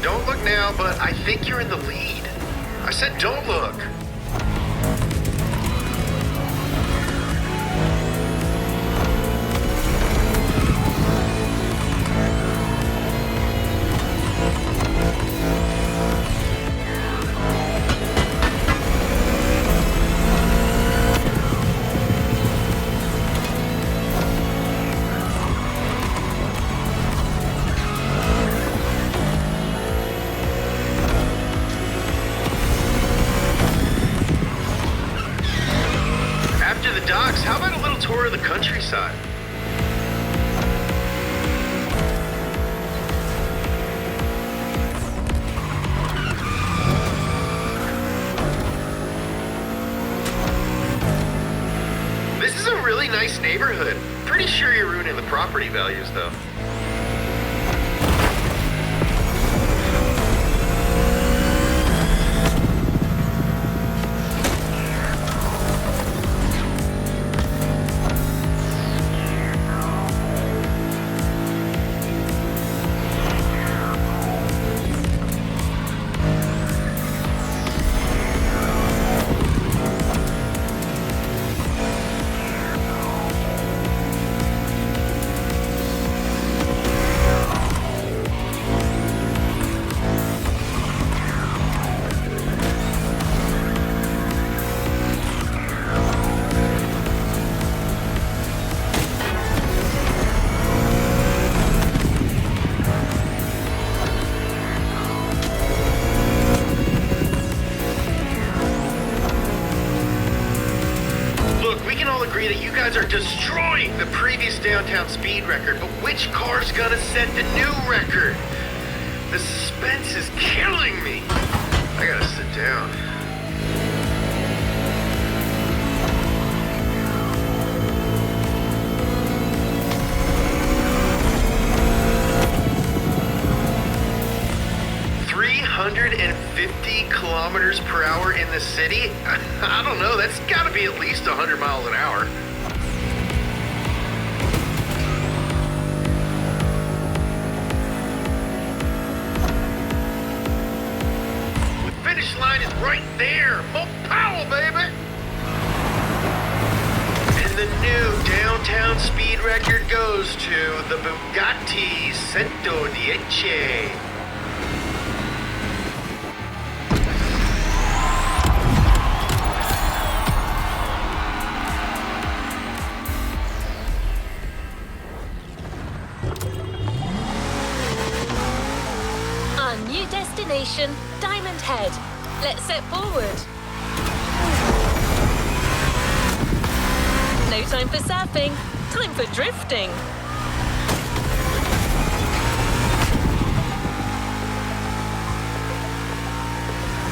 S7: Don't look now, but I think you're in the lead. I said don't look. How about a little tour of the countryside? This is a really nice neighborhood. Pretty sure you're ruining the property values, though. That you guys are destroying the previous downtown speed record, but which car's gonna set the new record? The suspense is killing me. I gotta sit down. ...350 kilometers per hour in the city? I don't know, that's gotta be at least 100 miles an hour. The finish line is right there! More power, baby! And the new downtown speed record goes to the Bugatti 110.
S1: New destination, Diamond Head. Let's set forward. No time for surfing, time for drifting.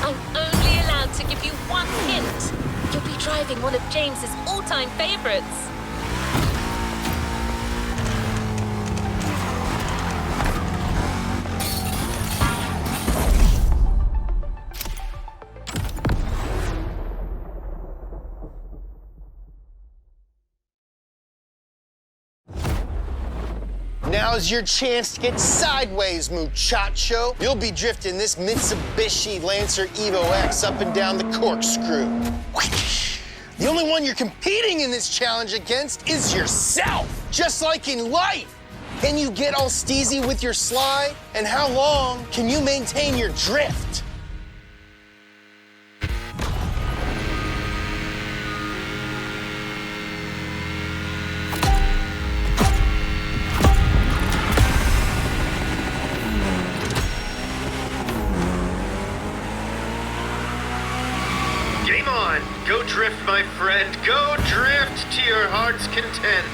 S1: I'm only allowed to give you one hint. You'll be driving one of James's all-time favorites.
S6: Now's your chance to get sideways, muchacho. You'll be drifting this Mitsubishi Lancer Evo X up and down the corkscrew. The only one you're competing in this challenge against is yourself. Just like in life. Can you get all steezy with your slide? And how long can you maintain your drift?
S7: Go drift, my friend. Go drift to your heart's content.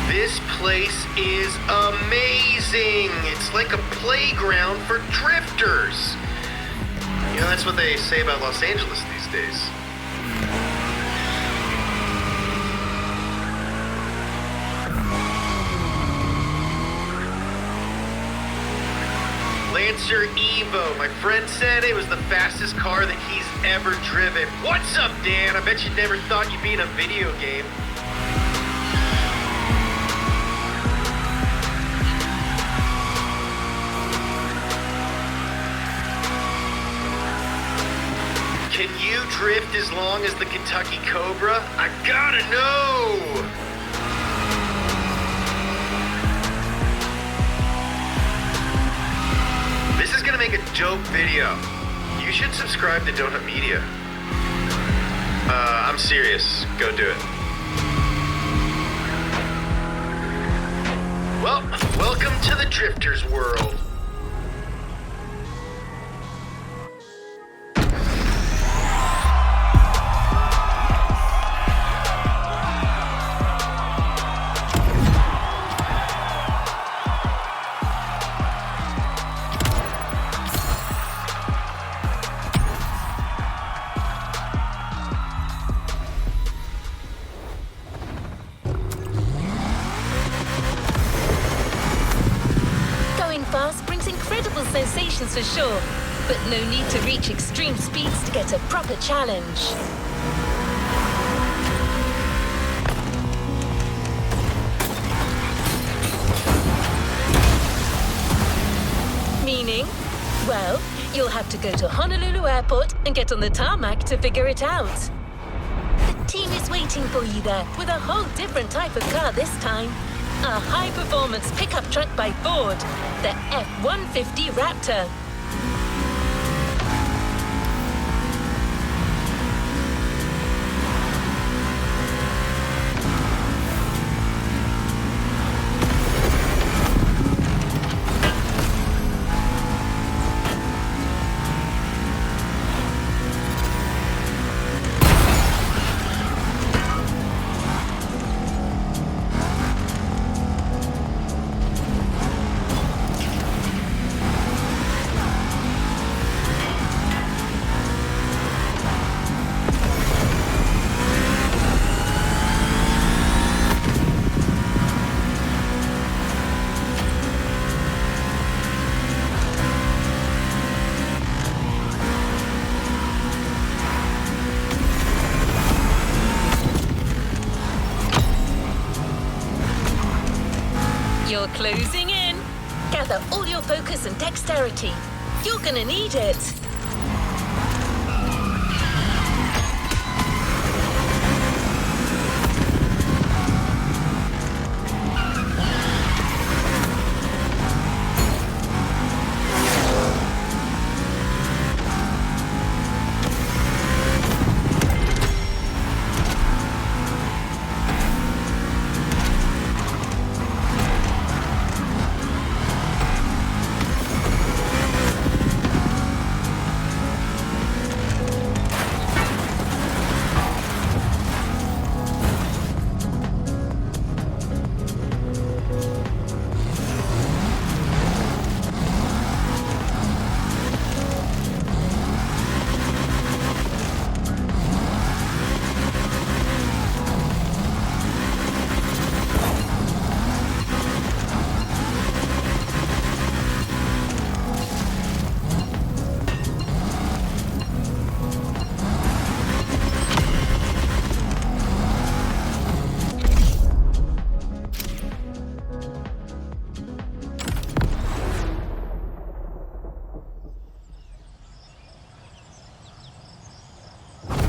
S7: This place is amazing. It's like a playground for drifters. You know, that's what they say about Los Angeles these days. Lancer Evo. My friend said it was the fastest car that he's ever driven. What's up, Dan? I bet you never thought you'd be in a video game. Can you drift as long as the Kentucky Cobra? I gotta know! This is gonna make a dope video. You should subscribe to Donut Media. I'm serious. Go do it. Well, welcome to the Drifter's world.
S1: Fast brings incredible sensations for sure, but no need to reach extreme speeds to get a proper challenge. Meaning? Well, you'll have to go to Honolulu Airport and get on the tarmac to figure it out. The team is waiting for you there with a whole different type of car this time. A high-performance pickup truck by Ford, the F-150 Raptor. You're closing in. Gather all your focus and dexterity. You're gonna need it.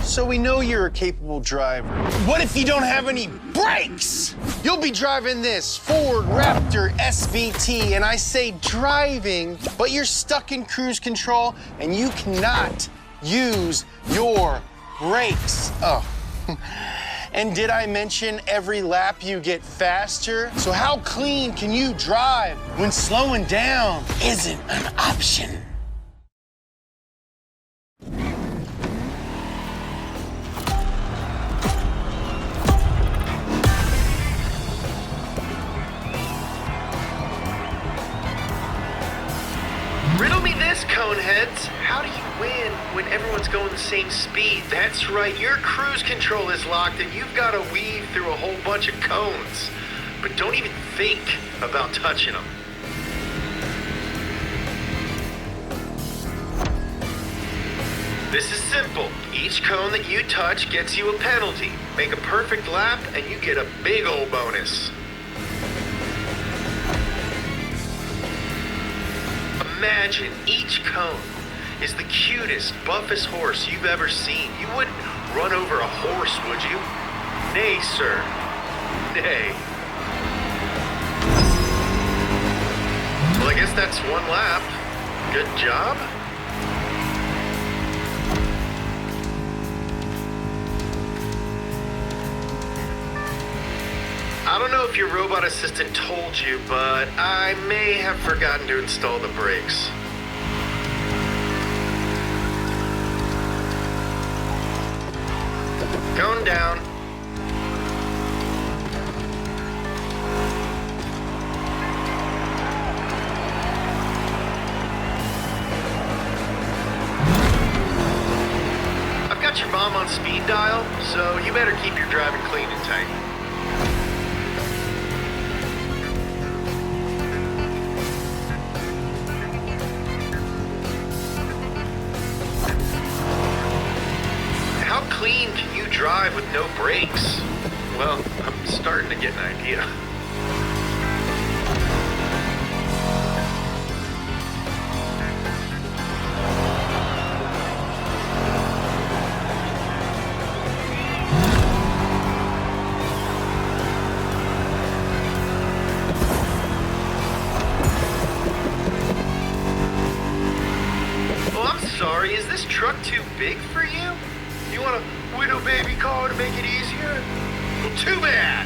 S6: So we know you're a capable driver. What if you don't have any brakes? You'll be driving this Ford Raptor SVT, and I say driving, but you're stuck in cruise control and you cannot use your brakes. Oh. And did I mention every lap you get faster? So how clean can you drive when slowing down isn't an option?
S7: Riddle me this, coneheads. How do you win when everyone's going the same speed? That's right, your cruise control is locked and you've got to weave through a whole bunch of cones. But don't even think about touching them. This is simple. Each cone that you touch gets you a penalty. Make a perfect lap and you get a big ol' bonus. Imagine each cone is the cutest, buffest horse you've ever seen. You wouldn't run over a horse, would you? Nay, sir. Nay. Well, I guess that's one lap. Good job. I don't know if your robot assistant told you, but I may have forgotten to install the brakes. Going down. I've got your mom on speed dial, so you better keep your driving clean and tight. How clean can you drive with no brakes? Well, I'm starting to get an idea. Oh, I'm sorry. Is this truck too big for you? You want a widow baby car to make it easier? Well, too bad.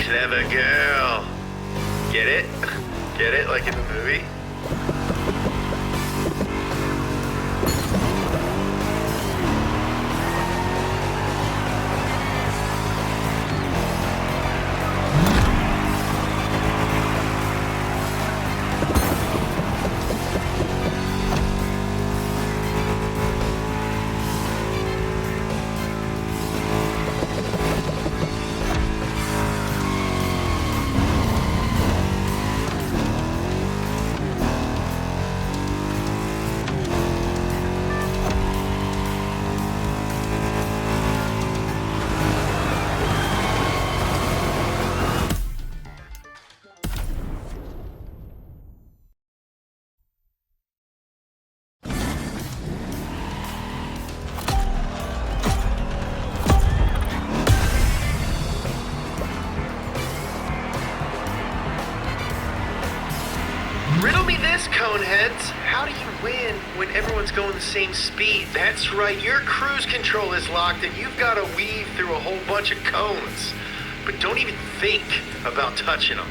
S7: Clever girl. Get it? Get it like in the movie? Riddle me this, coneheads. How do you win when everyone's going the same speed? That's right, your cruise control is locked and you've got to weave through a whole bunch of cones. But don't even think about touching them.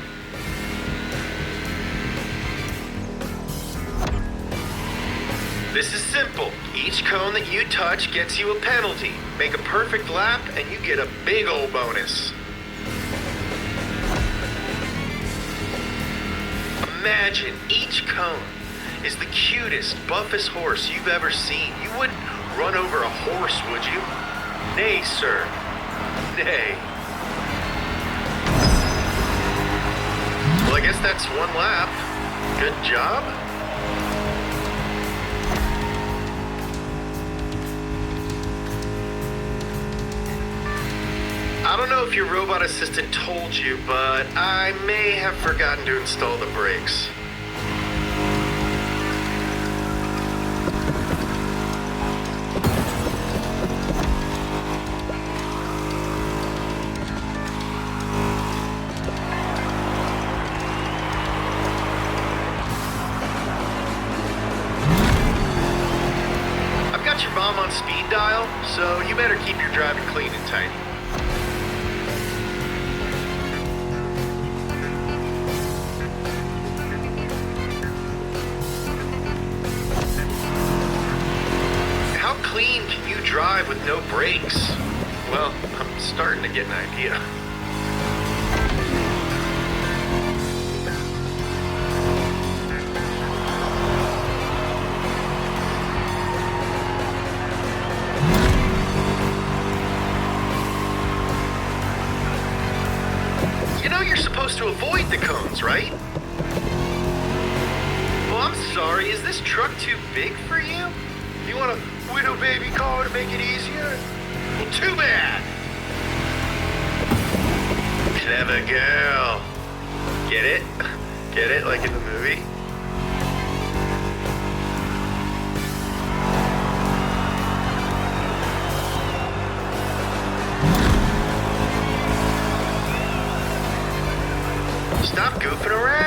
S7: This is simple. Each cone that you touch gets you a penalty. Make a perfect lap and you get a big ol' bonus. Imagine each cone is the cutest, buffest horse you've ever seen. You wouldn't run over a horse, would you? Nay, sir. Nay. Well, I guess that's one lap. Good job. I don't know if your robot assistant told you, but I may have forgotten to install the brakes. I've got your mom on speed dial, so you better keep your driving clean and tight. How clean can you drive with no brakes? Well, I'm starting to get an idea. You know you're supposed to avoid the cones, right? Well, I'm sorry. Is this truck too big for you? You want a widow baby car to make it easier? Well, too bad. Clever girl. Get it? Get it like in the movie? Stop goofing around.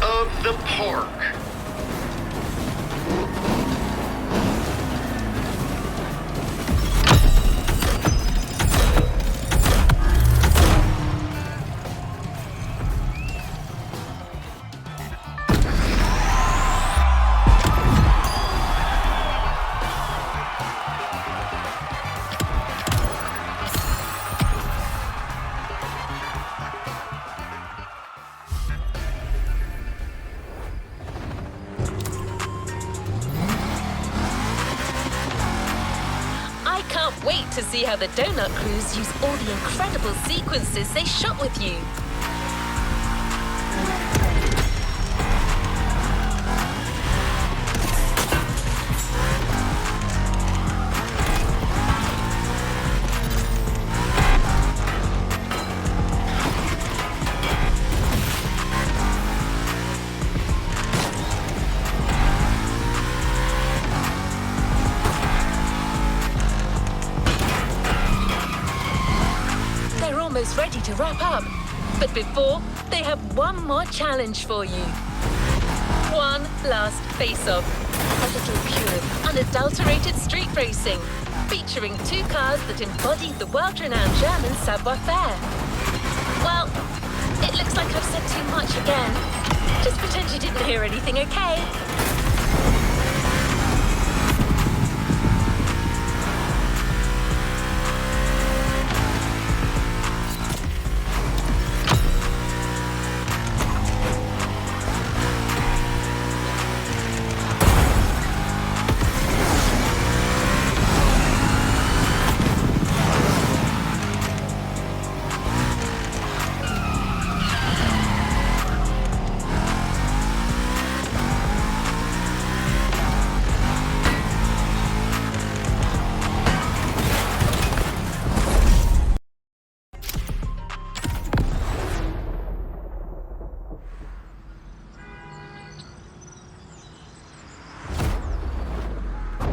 S7: Of the park.
S1: Wait to see how the Donut Crews use all the incredible sequences they shot with you. Almost ready to wrap up. But before, they have one more challenge for you. One last face-off. A little pure, unadulterated street racing, featuring two cars that embody the world-renowned German savoir-faire. Well, it looks like I've said too much again. Just pretend you didn't hear anything, okay?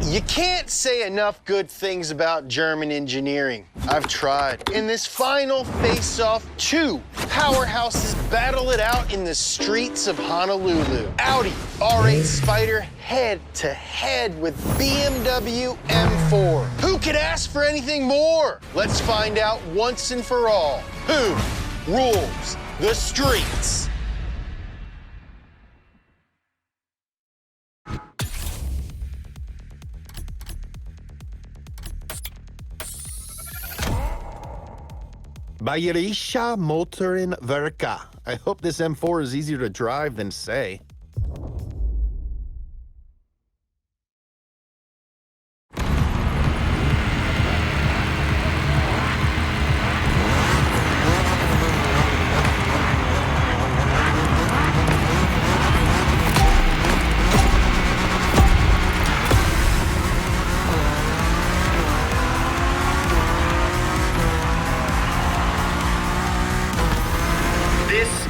S6: You can't say enough good things about German engineering. I've tried. In this final face-off, two powerhouses battle it out in the streets of Honolulu. Audi R8 Spider head-to-head with BMW M4. Who could ask for anything more? Let's find out once and for all. Who rules the streets?
S4: Bayerische Motoren Werke. I hope this M4 is easier to drive than say.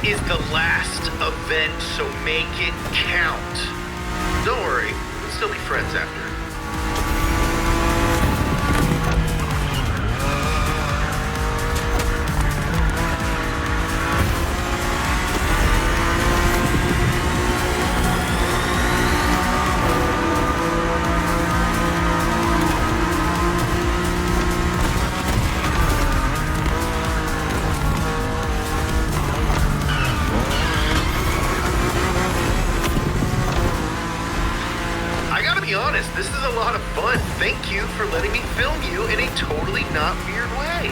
S7: Is the last event, so make it count. Don't worry, we'll still be friends after. This for letting me film you in a totally not weird way.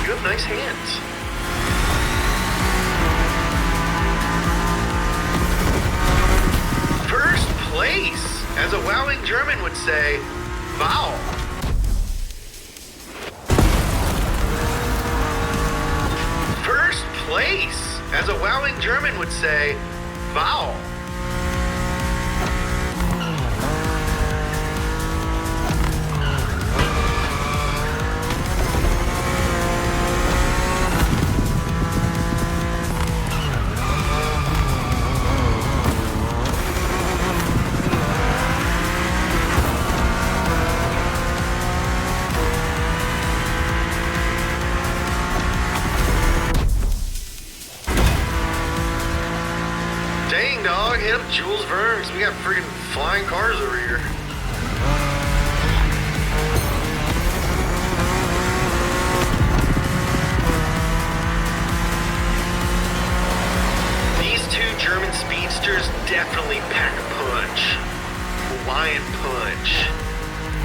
S7: You have nice hands. First place, as a wowing German would say, wow. First place, as a wowing German would say, wow. Dang, dog, hit up Jules Verne, 'cause we got friggin' flying cars over here. These two German speedsters definitely pack a punch. Hawaiian punch.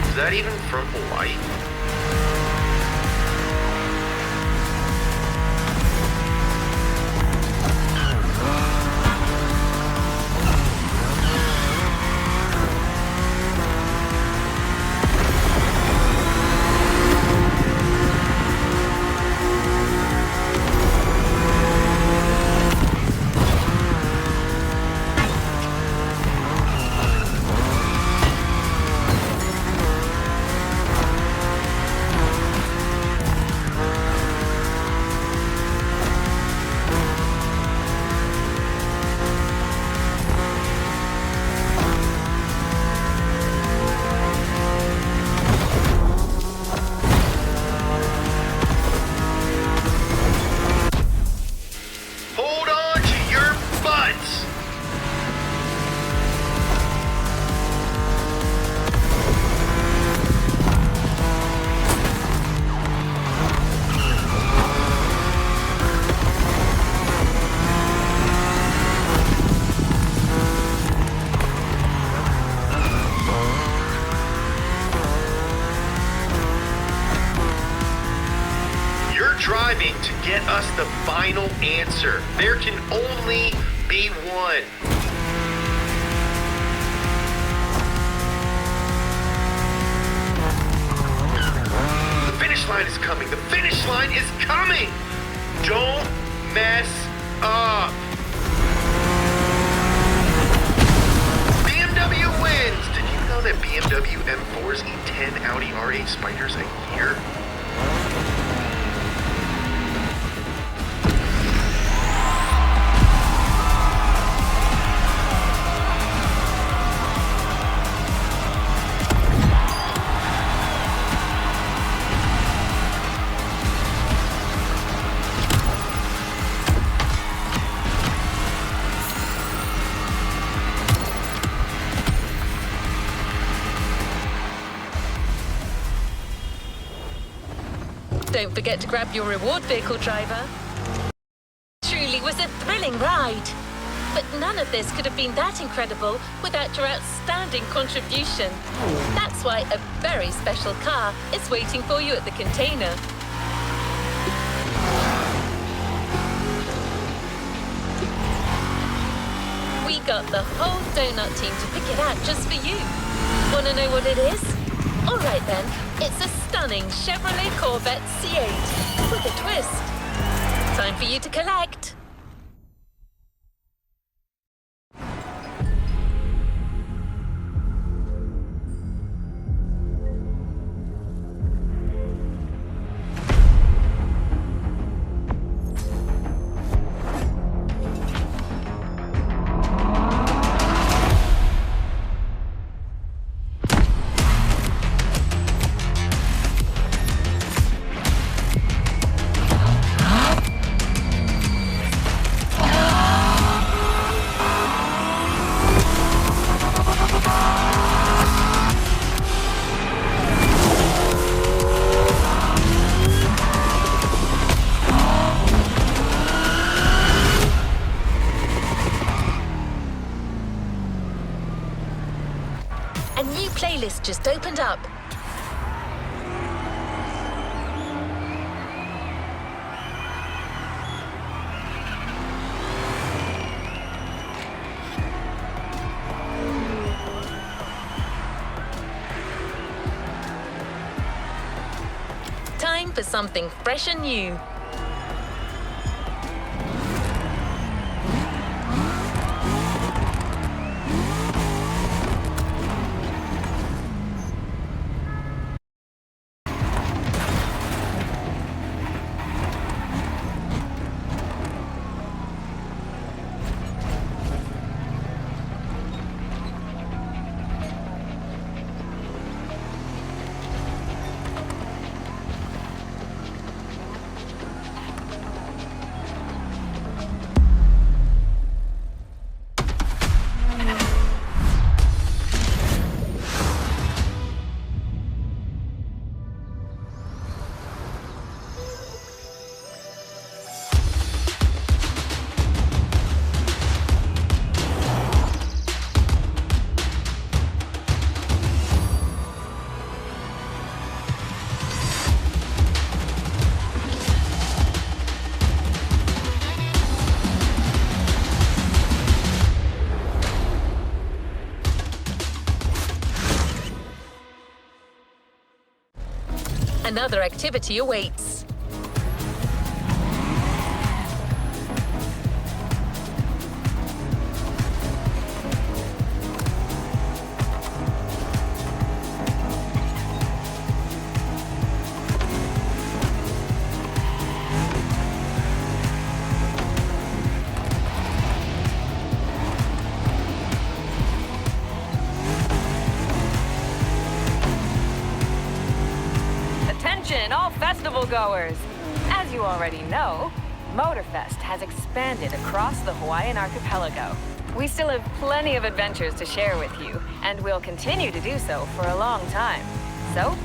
S7: Is that even from Hawaii? Hold on to your butts! You're driving to get us the final answer. There can only be one. The finish line is coming. The finish line is coming. Don't mess up. BMW wins. Did you know that BMW M4s eat 10 Audi R8 Spiders a year?
S1: Don't forget to grab your reward vehicle, driver. Truly was a thrilling ride. But none of this could have been that incredible without your outstanding contribution. That's why a very special car is waiting for you at the container. We got the whole donut team to pick it out just for you. Want to know what it is? All right then, it's a stunning Chevrolet Corvette C8 with a twist. Time for you to collect. A new playlist just opened up. time for something fresh and new. Another activity awaits.
S8: All festival goers! As you already know, Motorfest has expanded across the Hawaiian archipelago. We still have plenty of adventures to share with you, and we'll continue to do so for a long time. So,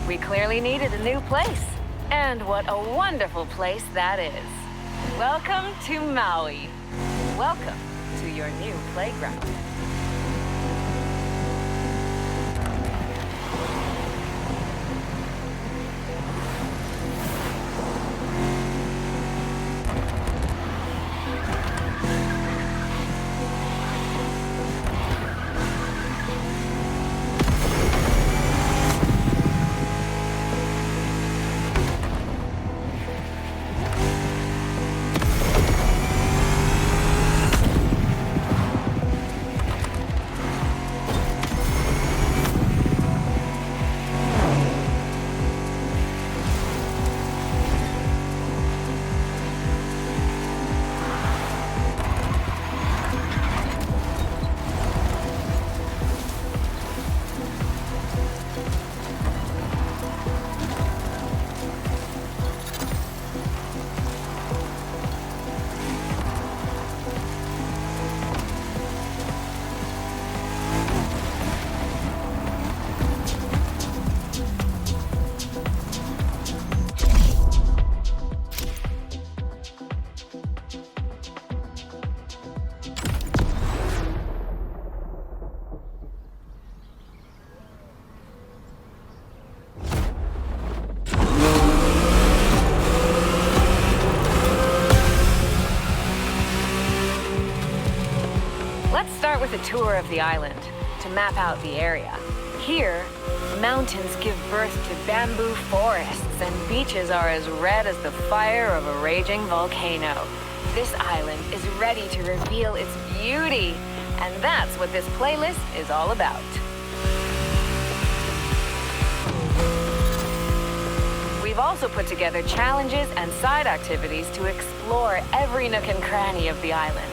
S8: we clearly needed a new place. And what a wonderful place that is. Welcome to Maui. Welcome to your new playground. With a tour of the island to map out the area. Here, mountains give birth to bamboo forests and beaches are as red as the fire of a raging volcano. This island is ready to reveal its beauty, and that's what this playlist is all about. We've also put together challenges and side activities to explore every nook and cranny of the island.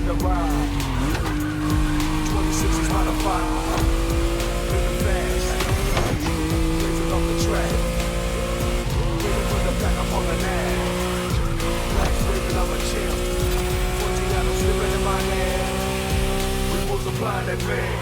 S9: in the ride. 26 is modified. Living fast. Blazing off the track. Waiting for the back up on the nag. Black waving, I'm a champ. 40 items slipping in my hand. We multiply that bag.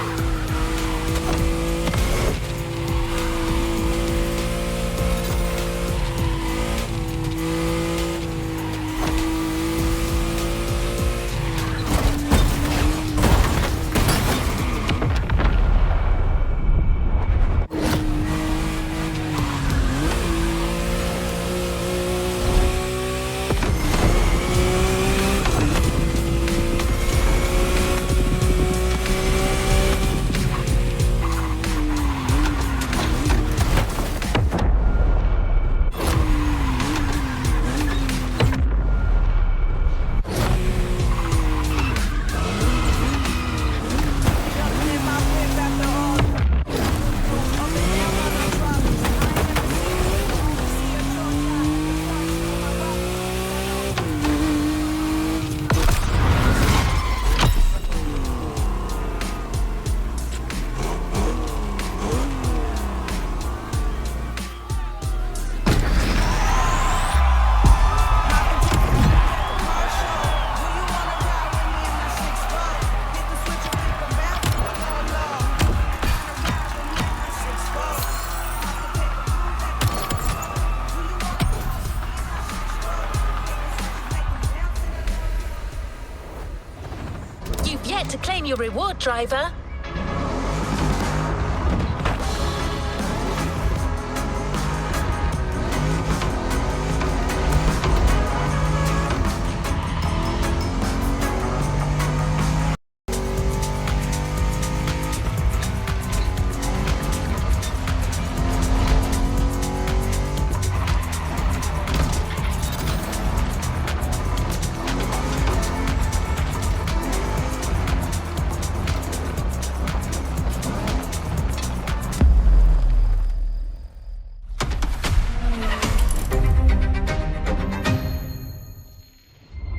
S1: You've yet to claim your reward, driver.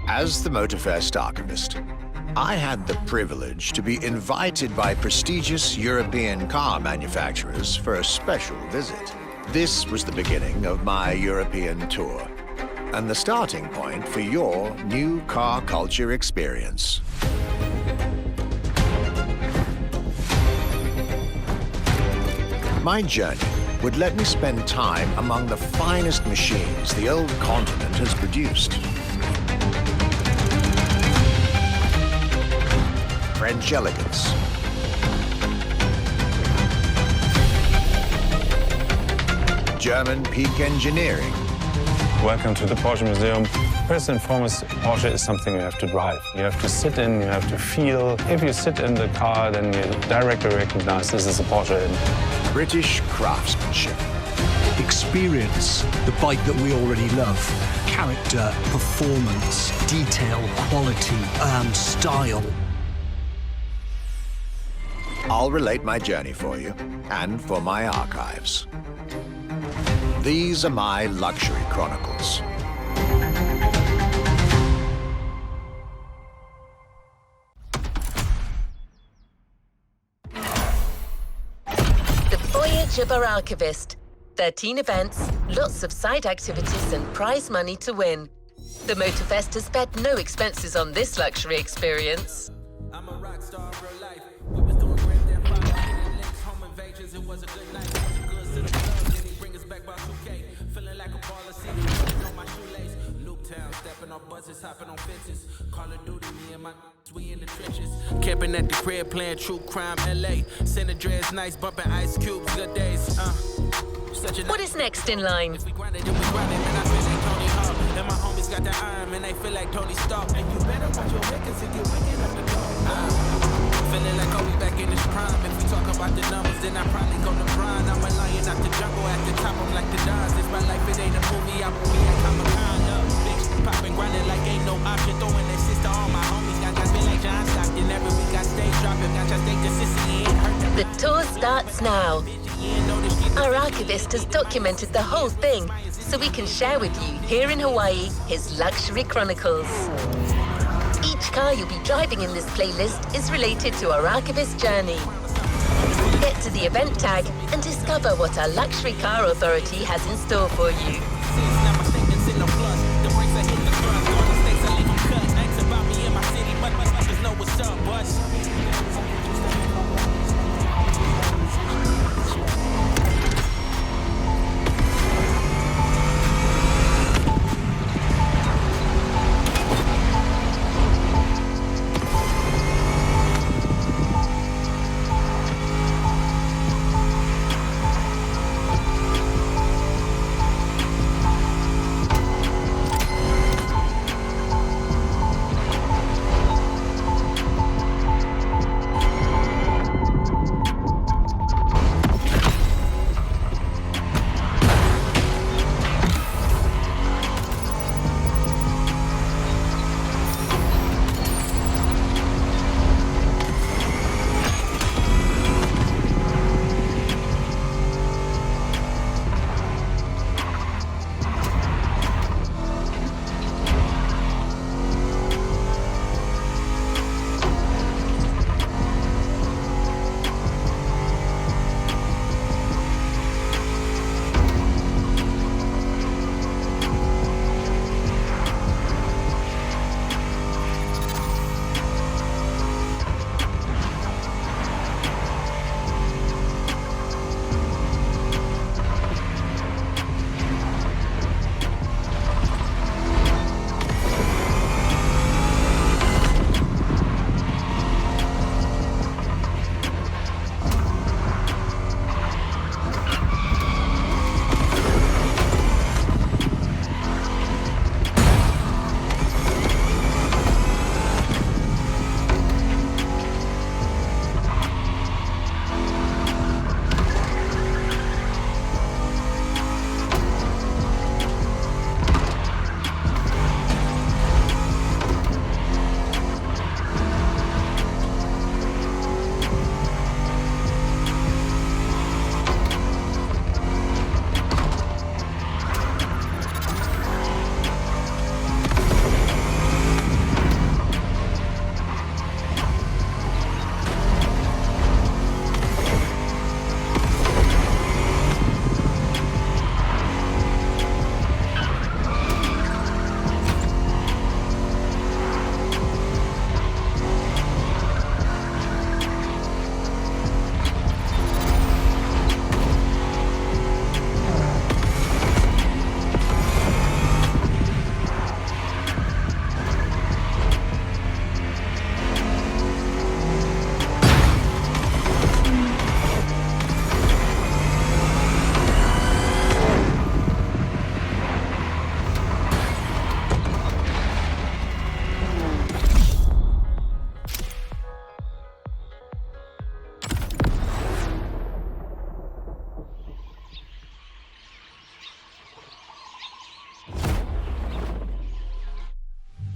S10: As the Motorfest archivist, I had the privilege to be invited by prestigious European car manufacturers for a special visit. This was the beginning of my European tour, and the starting point for your new car culture experience. My journey would let me spend time among the finest machines the old continent has produced. French elegance, German peak engineering.
S11: Welcome to the Porsche Museum. First and foremost, Porsche is something you have to drive. You have to sit in, you have to feel. If you sit in the car, then you directly recognize this is a Porsche.
S10: British craftsmanship.
S12: Experience the bike that we already love. Character, performance, detail, quality, style.
S10: I'll relate my journey for you and for my archives. These are my luxury chronicles.
S1: The Voyage of our Archivist. 13 events, lots of side activities and prize money to win. The Motorfest has spared no expenses on this luxury experience.
S3: I'm a rock star, real life. We was doing great there, 5 links, home invasions. It was a good night. Good to the club, then he bring us back by 2K. Feeling like a baller, see me on my shoelace. Nuketown, stepping on buses, hopping on fences. Call of Duty, me and my we in the trenches. Camping at the crib, playing true crime, LA. Santa Dre's nice, bumping Ice Cubes, good days.
S1: What is next in line?
S3: If we grind it, then we grind it. Man, I feel like Tony Hawk. And my homies got the iron, man, they feel like Tony Stark. And you better watch your records if you're wicked up the door. Feeling like Kobe back in his prime. If we talk about the numbers, then I probably go to Brian. I'm a lion out the jungle, at the top, I'm like the Dons. It's my life, it ain't a movie, I'm a Comic-Con. Bitch, popping, grinding like ain't no option. Throwing that shit to all my homies. Got feel like John Stockton. Every week I stay dropping. Got your steak to sissy and
S1: The tour starts now. Our archivist has documented the whole thing, so we can share with you here in Hawaii his luxury chronicles. Each Each car you'll be driving in this playlist is related to our archivist journey. Get to the event tag and discover what our luxury car authority has in store for you.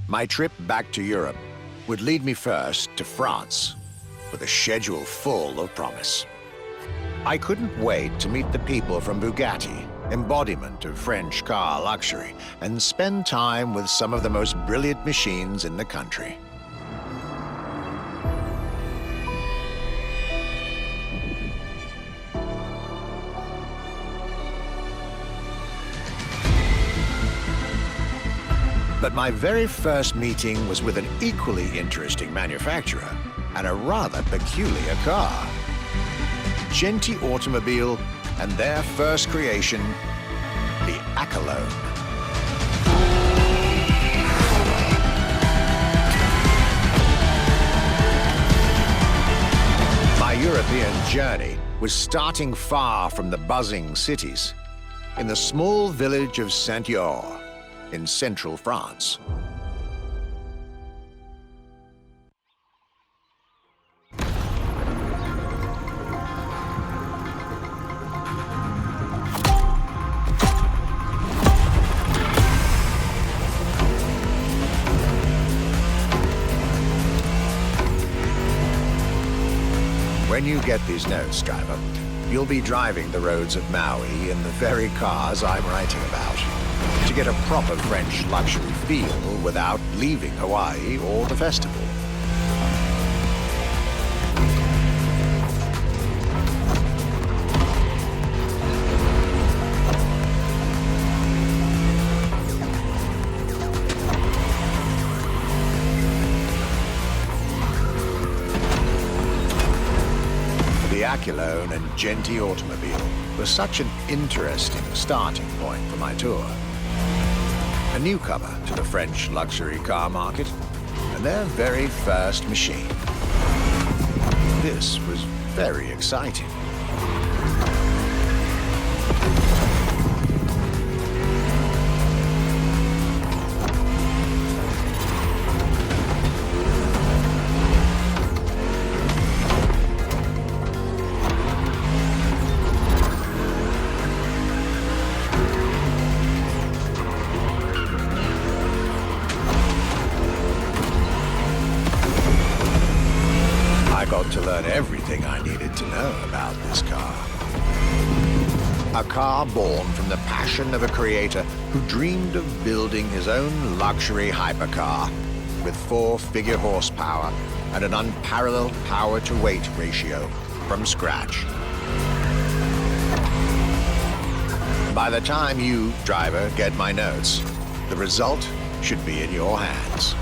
S10: My trip back to Europe would lead me first to France, with a schedule full of promise. I couldn't wait to meet the people from Bugatti, embodiment of French car luxury, and spend time with some of the most brilliant machines in the country. But my very first meeting was with an equally interesting manufacturer and a rather peculiar car. Gente Automobile and their first creation, the Ocasión. My European journey was starting far from the buzzing cities, in the small village of Saint-Ouen, in central France. When you get these notes, driver, you'll be driving the roads of Maui in the very cars I'm writing about. to get a proper French luxury feel without leaving Hawaii or the festival. The Aquilone and Gente automobile was such an interesting starting point for my tour. A newcomer to the French luxury car market, and their very first machine. This was very exciting. I got to learn everything I needed to know about this car. A car born from the passion of a creator who dreamed of building his own luxury hypercar with 4-figure horsepower and an unparalleled power-to-weight ratio from scratch. By the time you, driver, get my notes, the result should be in your hands.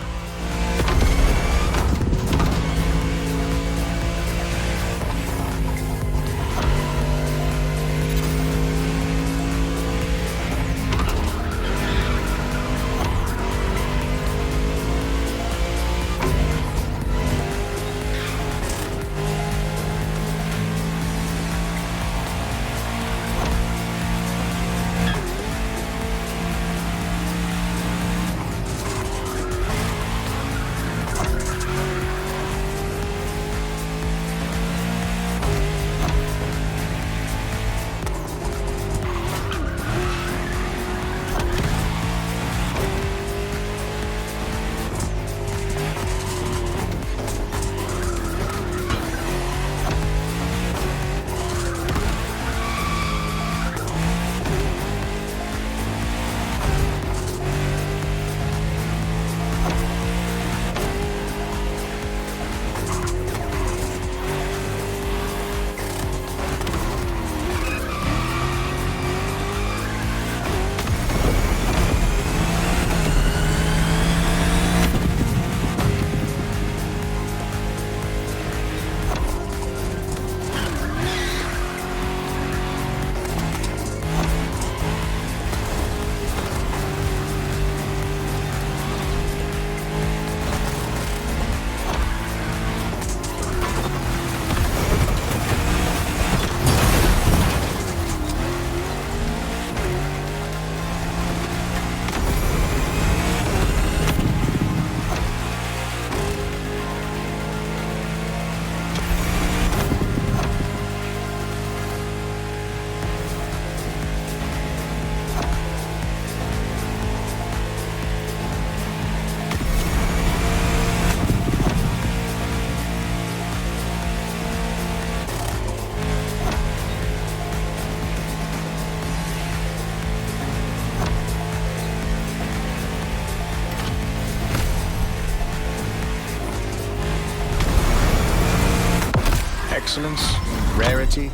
S10: Excellence, rarity,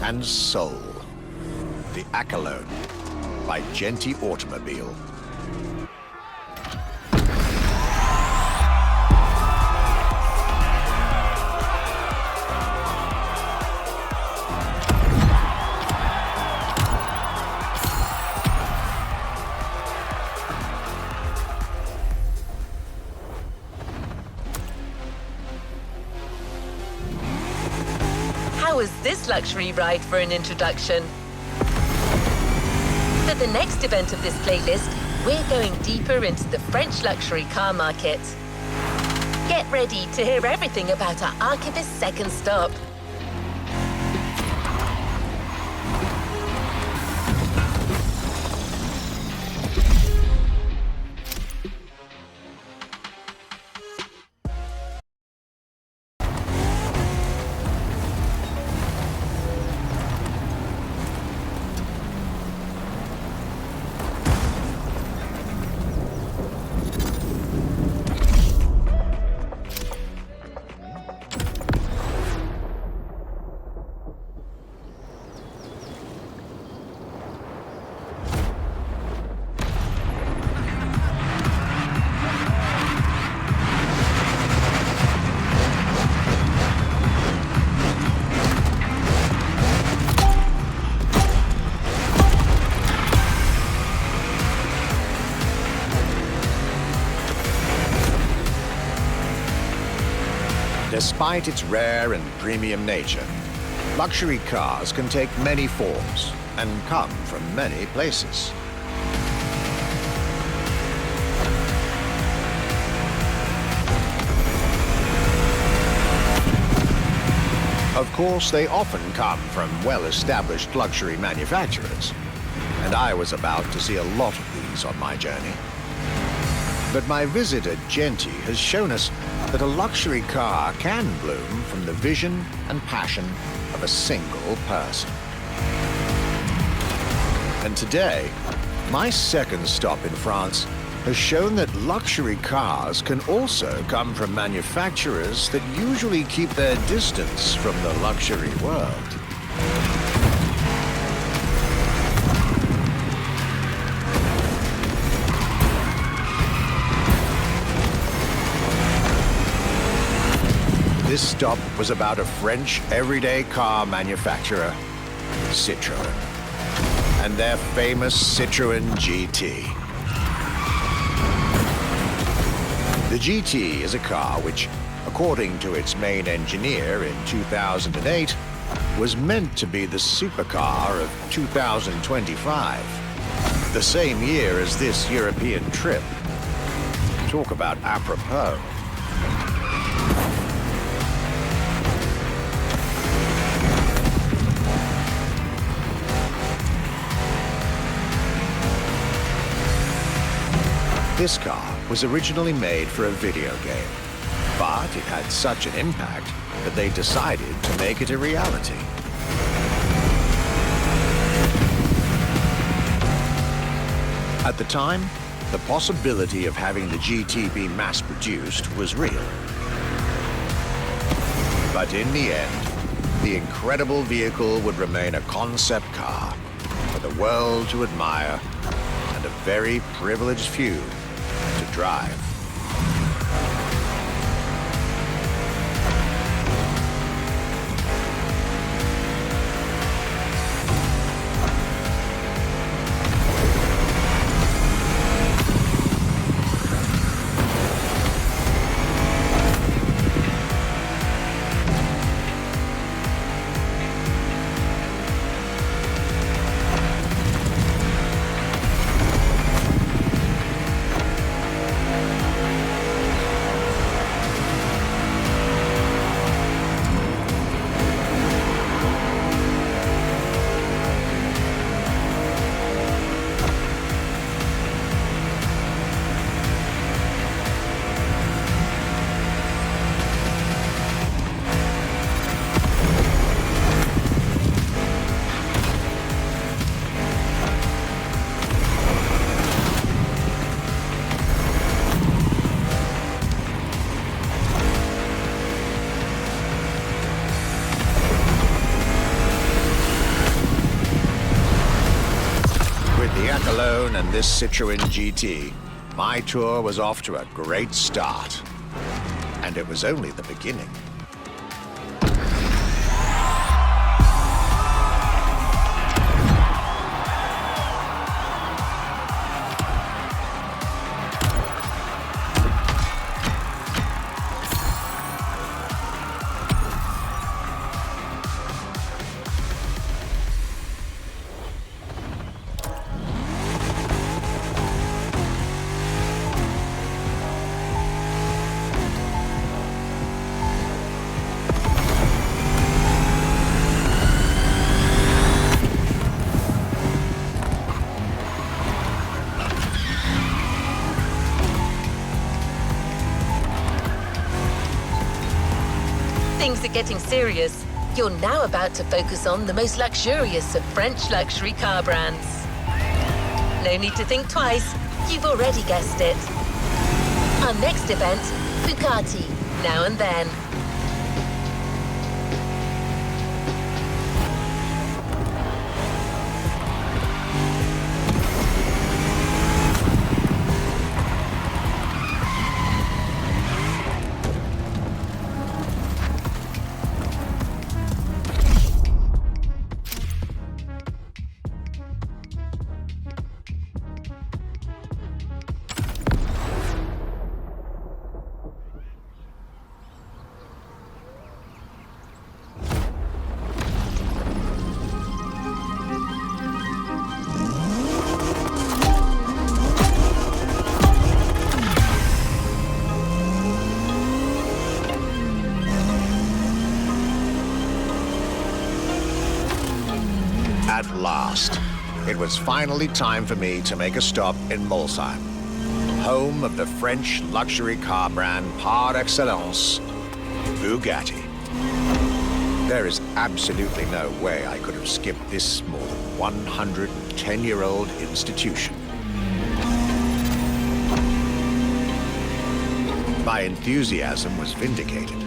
S10: and soul. The Aquilone by Gente Automobile.
S1: How was this luxury ride for an introduction? For the next event of this playlist, we're going deeper into the French luxury car market. Get ready to hear everything about our archivist's second stop.
S10: Despite its rare and premium nature, luxury cars can take many forms and come from many places. Of course, they often come from well-established luxury manufacturers, and I was about to see a lot of these on my journey. But my visit at Gente has shown us that a luxury car can bloom from the vision and passion of a single person. And today, my second stop in France has shown that luxury cars can also come from manufacturers that usually keep their distance from the luxury world. This stop was about a French everyday car manufacturer, Citroën, and their famous Citroën GT. The GT is a car which, according to its main engineer in 2008, was meant to be the supercar of 2025, the same year as this European trip. Talk about apropos. This car was originally made for a video game, but it had such an impact that they decided to make it a reality. At the time, the possibility of having the GT be mass-produced was real. But in the end, the incredible vehicle would remain a concept car for the world to admire and a very privileged few to drive. Alone and this Citroën GT, my tour was off to a great start. And it was only the beginning.
S1: Things are getting serious. You're now about to focus on the most luxurious of French luxury car brands. No need to think twice. You've already guessed it. Our next event, Bugatti, Now and Then.
S10: At last, it was finally time for me to make a stop in Molsheim, home of the French luxury car brand par excellence, Bugatti. There is absolutely no way I could have skipped this more than 110-year-old institution. My enthusiasm was vindicated,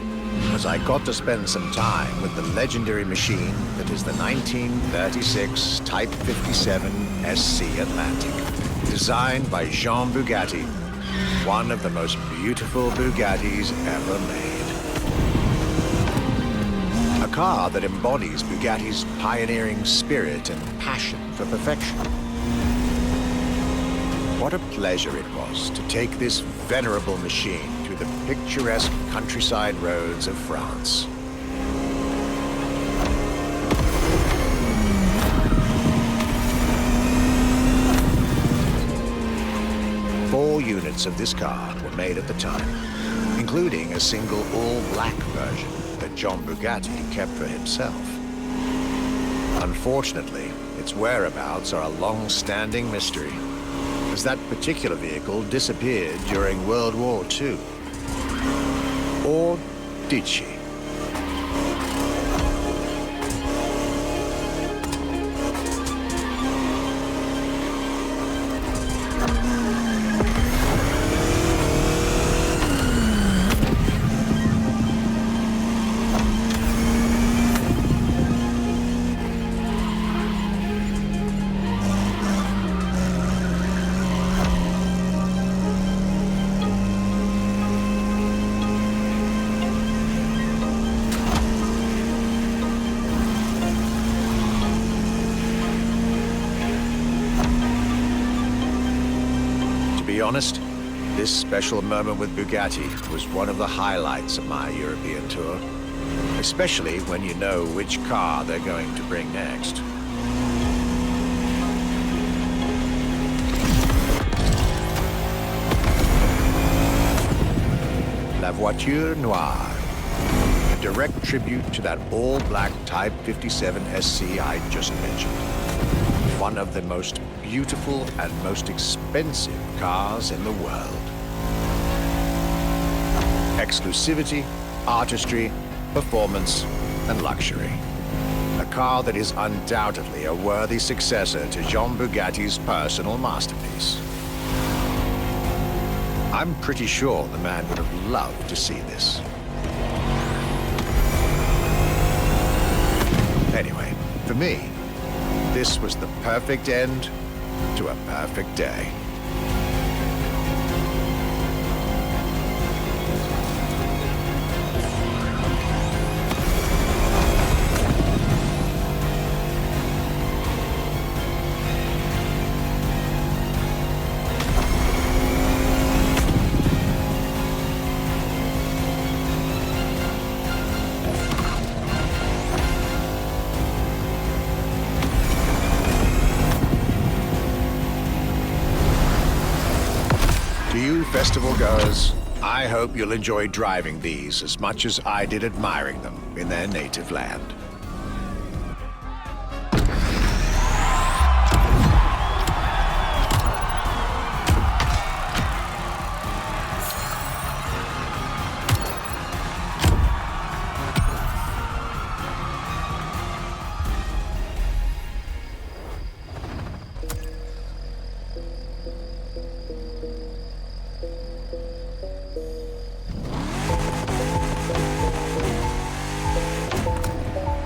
S10: as I got to spend some time with the legendary machine that is the 1936 Type 57 SC Atlantic, designed by Jean Bugatti, one of the most beautiful Bugattis ever made. A car that embodies Bugatti's pioneering spirit and passion for perfection. What a pleasure it was to take this venerable machine through the picturesque countryside roads of France. Four units of this car were made at the time, including a single all-black version that John Bugatti kept for himself. Unfortunately, its whereabouts are a long-standing mystery, as that particular vehicle disappeared during World War II. Or did she? To be honest, this special moment with Bugatti was one of the highlights of my European tour, especially when you know which car they're going to bring next. La Voiture Noire, a direct tribute to that all-black Type 57 SC I just mentioned. One of the most beautiful and most expensive cars in the world. Exclusivity, artistry, performance, and luxury. A car that is undoubtedly a worthy successor to Jean Bugatti's personal masterpiece. I'm pretty sure the man would have loved to see this. Anyway, for me, this was the perfect end to a perfect day. To you festival goers, I hope you'll enjoy driving these as much as I did admiring them in their native land.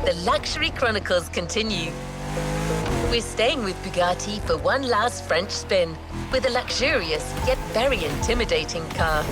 S1: The Luxury Chronicles continue. We're staying with Bugatti for one last French spin with a luxurious yet very intimidating car.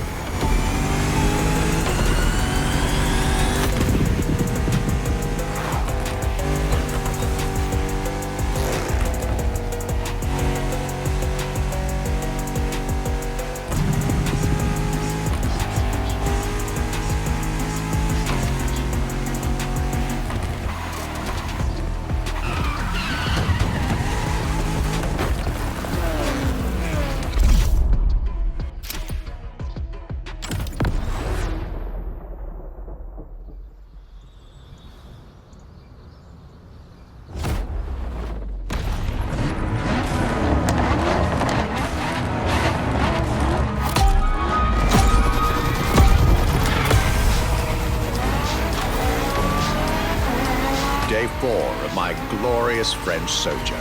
S10: day 4 of my glorious French sojourn.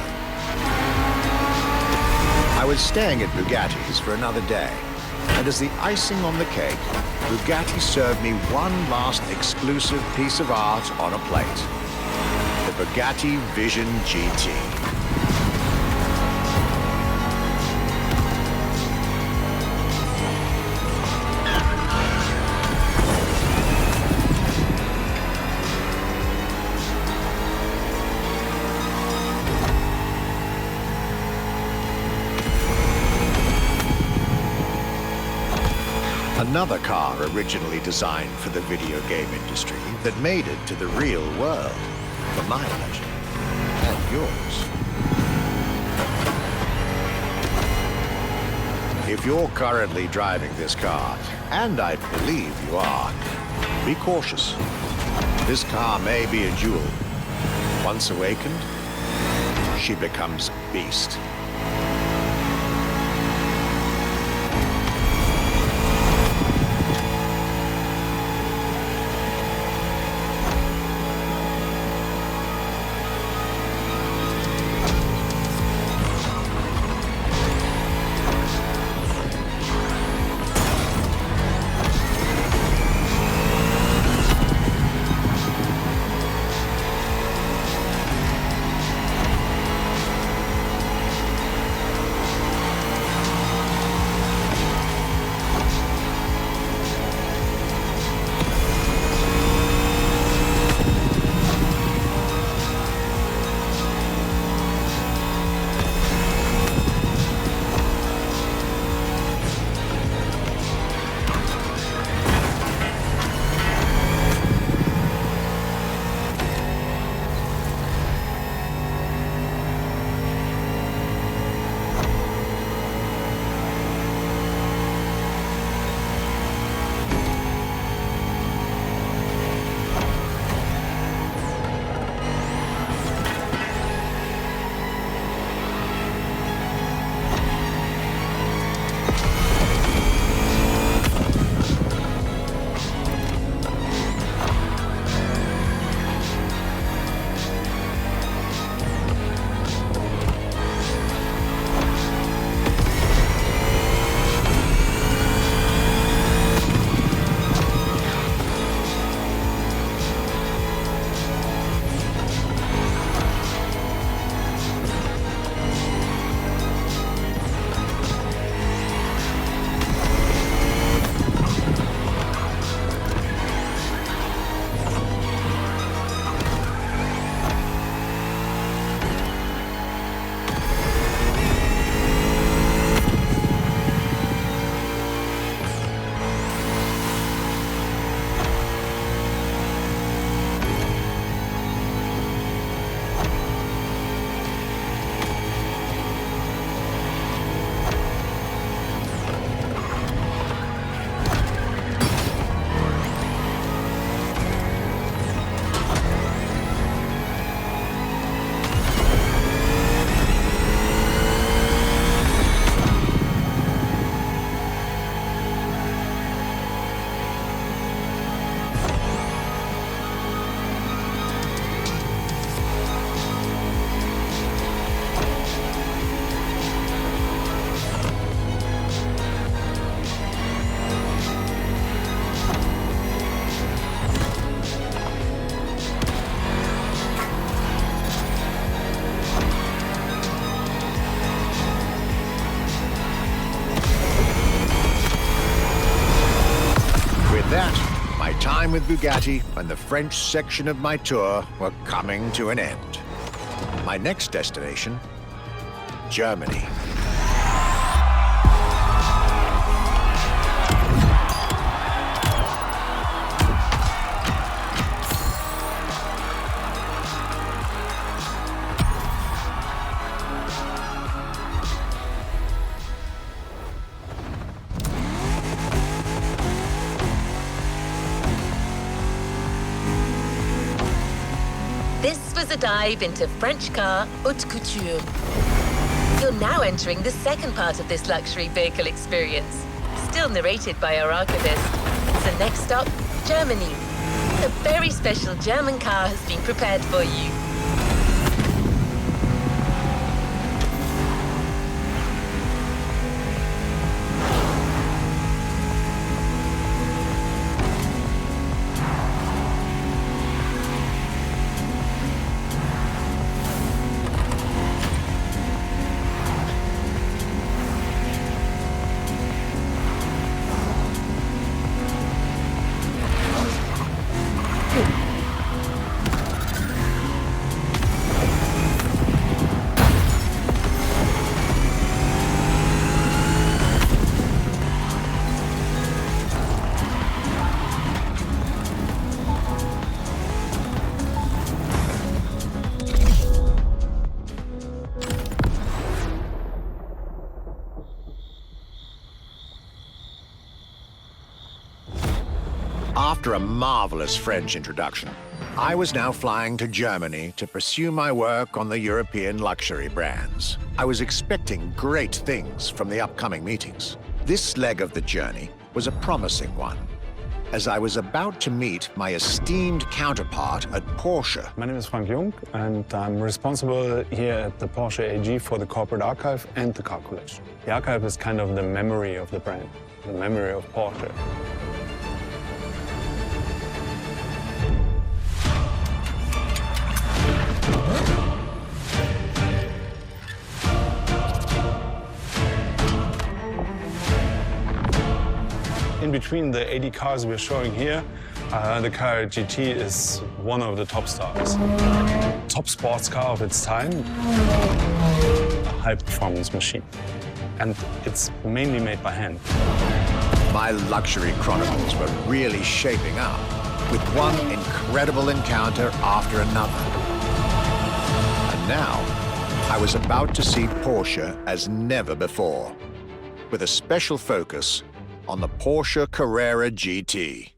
S10: I was staying at Bugatti's for another day, and as the icing on the cake, Bugatti served me one last exclusive piece of art on a plate. The Bugatti Vision GT. Another car originally designed for the video game industry that made it to the real world, for my pleasure and yours. If you're currently driving this car, and I believe you are, be cautious. This car may be a jewel. Once awakened, she becomes a beast. Time with Bugatti and the French section of my tour were coming to an end. My next destination, Germany.
S1: This was a dive into French car haute couture. You're now entering the second part of this luxury vehicle experience, still narrated by our archivist. So next stop, Germany. A very special German car has been prepared for you.
S10: After a marvelous French introduction, I was now flying to Germany to pursue my work on the European luxury brands. I was expecting great things from the upcoming meetings. This leg of the journey was a promising one, as I was about to meet my esteemed counterpart at Porsche.
S11: My name is Frank Jung, and I'm responsible here at the Porsche AG for the corporate archive and the car collection. The archive is kind of the memory of the brand, the memory of Porsche. In between the 80 cars we're showing here, the car GT is one of the top stars. Top sports car of its time, a high-performance machine. And it's mainly made by hand.
S10: My luxury chronicles were really shaping up, with one incredible encounter after another. And now, I was about to see Porsche as never before, with a special focus on the Porsche Carrera GT.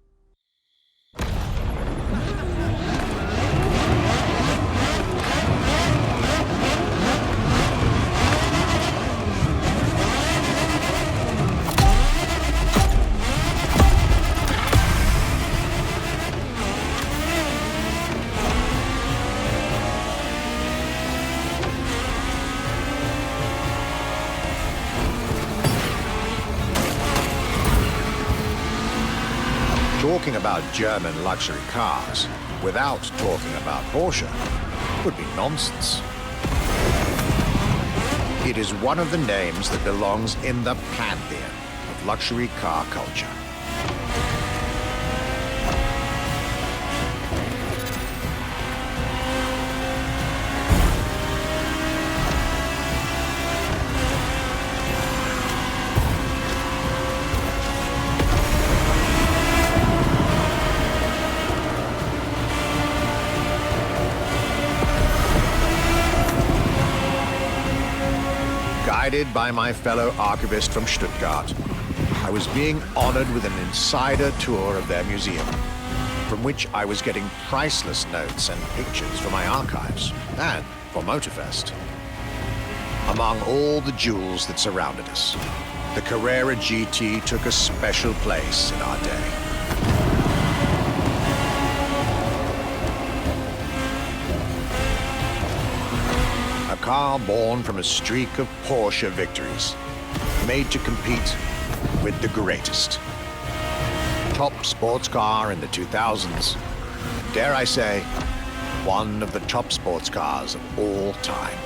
S10: Talking about German luxury cars without talking about Porsche would be nonsense. It is one of the names that belongs in the pantheon of luxury car culture. Guided by my fellow archivist from Stuttgart, I was being honored with an insider tour of their museum, from which I was getting priceless notes and pictures for my archives and for Motorfest. Among all the jewels that surrounded us, the Carrera GT took a special place in our day. A car born from a streak of Porsche victories, made to compete with the greatest. Top sports car in the 2000s, dare I say, one of the top sports cars of all time.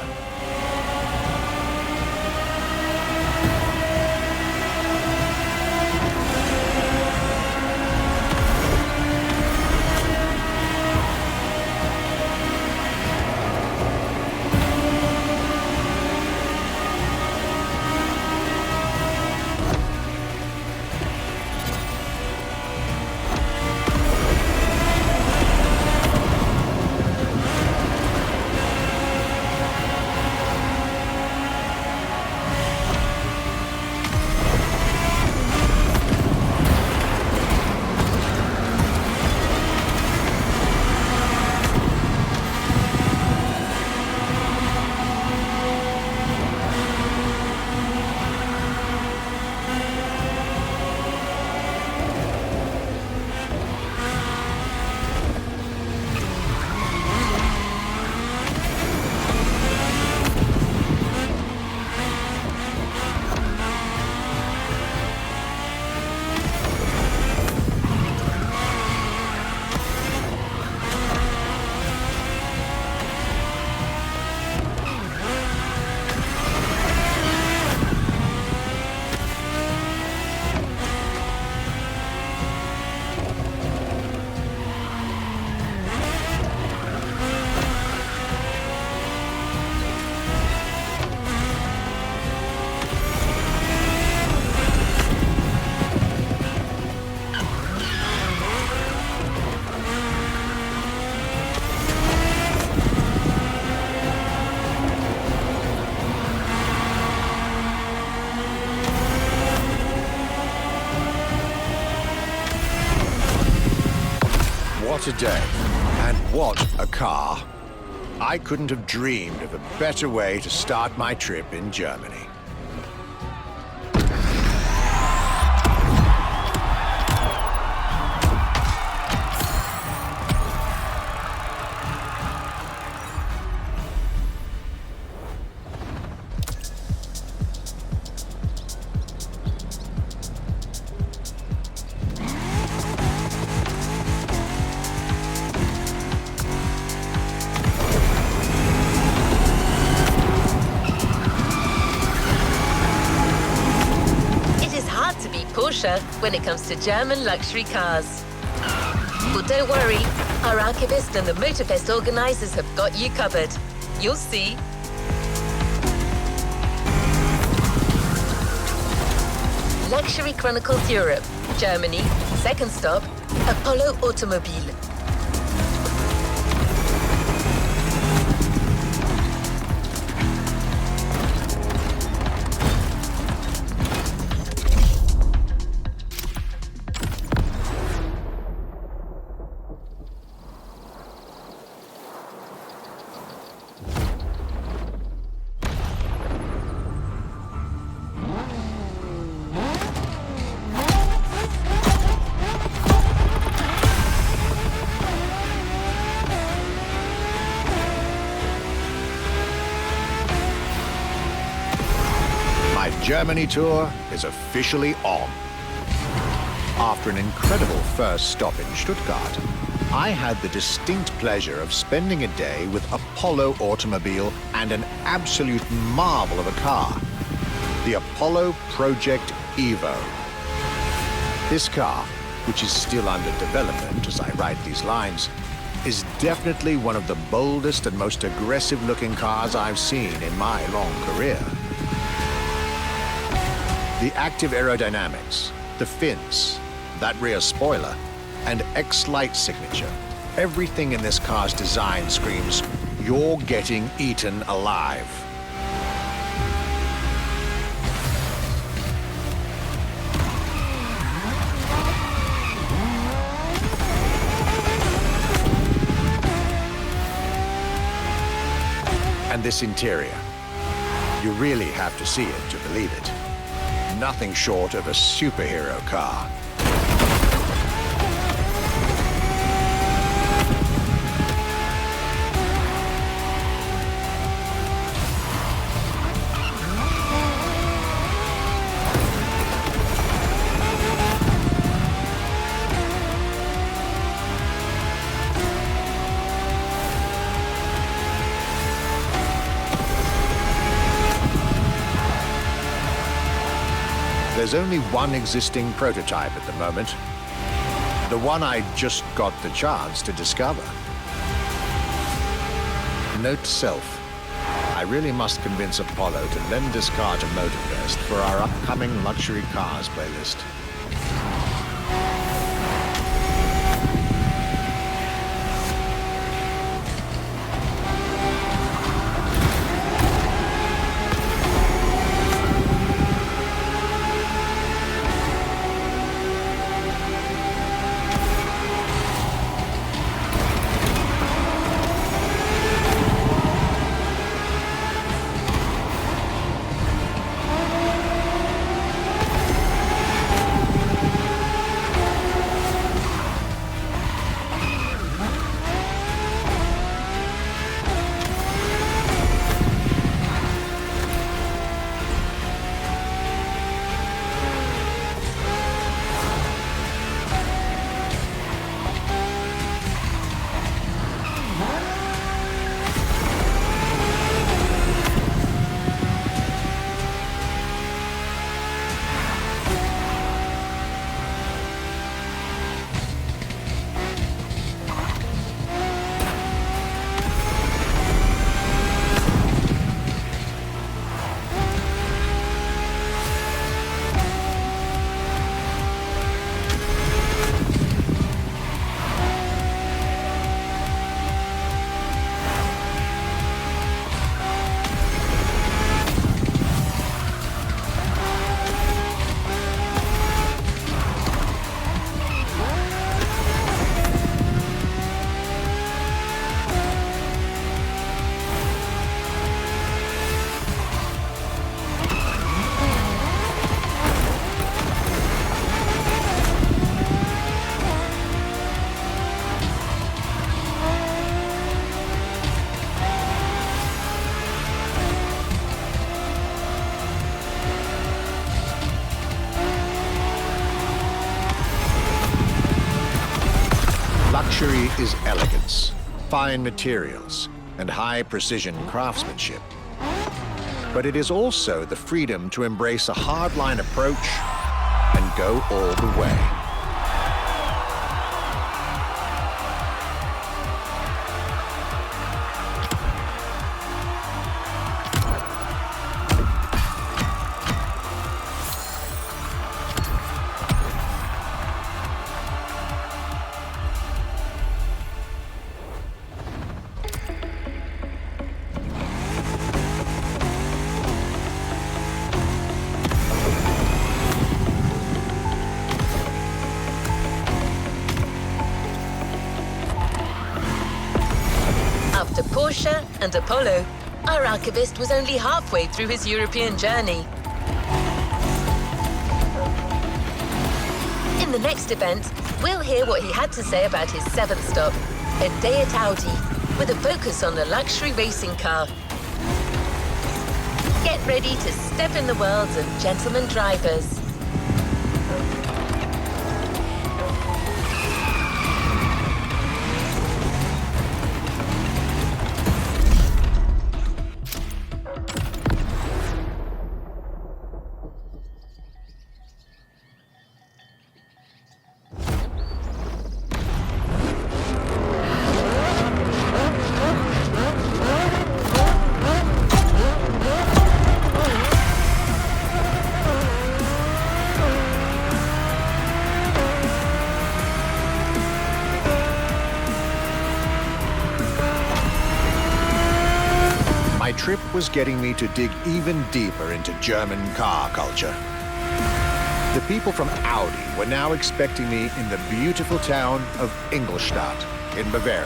S10: What a day, and what a car. I couldn't have dreamed of a better way to start my trip in Germany.
S1: When it comes to German luxury cars. But don't worry, our archivist and the Motorfest organizers have got you covered. You'll see. Luxury Chronicles Europe, Germany, second stop, Apollo Automobile.
S10: Germany tour is officially on. After an incredible first stop in Stuttgart, I had the distinct pleasure of spending a day with Apollo Automobile and an absolute marvel of a car, the Apollo Project Evo. This car, which is still under development as I write these lines, is definitely one of the boldest and most aggressive-looking cars I've seen in my long career. The active aerodynamics, the fins, that rear spoiler, and X-Light signature. Everything in this car's design screams, you're getting eaten alive. And this interior, you really have to see it to believe it. Nothing short of a superhero car. There's only one existing prototype at the moment, the one I just got the chance to discover. Note to self, I really must convince Apollo to lend this car to Motorfest for our upcoming luxury cars playlist. is elegance, fine materials, and high-precision craftsmanship. But it is also the freedom to embrace a hardline approach and go all the way.
S1: After Porsche and Apollo, our archivist was only halfway through his European journey. In the next event, we'll hear what he had to say about his seventh stop, a day at Audi, with a focus on the luxury racing car. Get ready to step in the worlds of gentlemen drivers.
S10: My trip was getting me to dig even deeper into German car culture. The people from Audi were now expecting me in the beautiful town of Ingolstadt in Bavaria.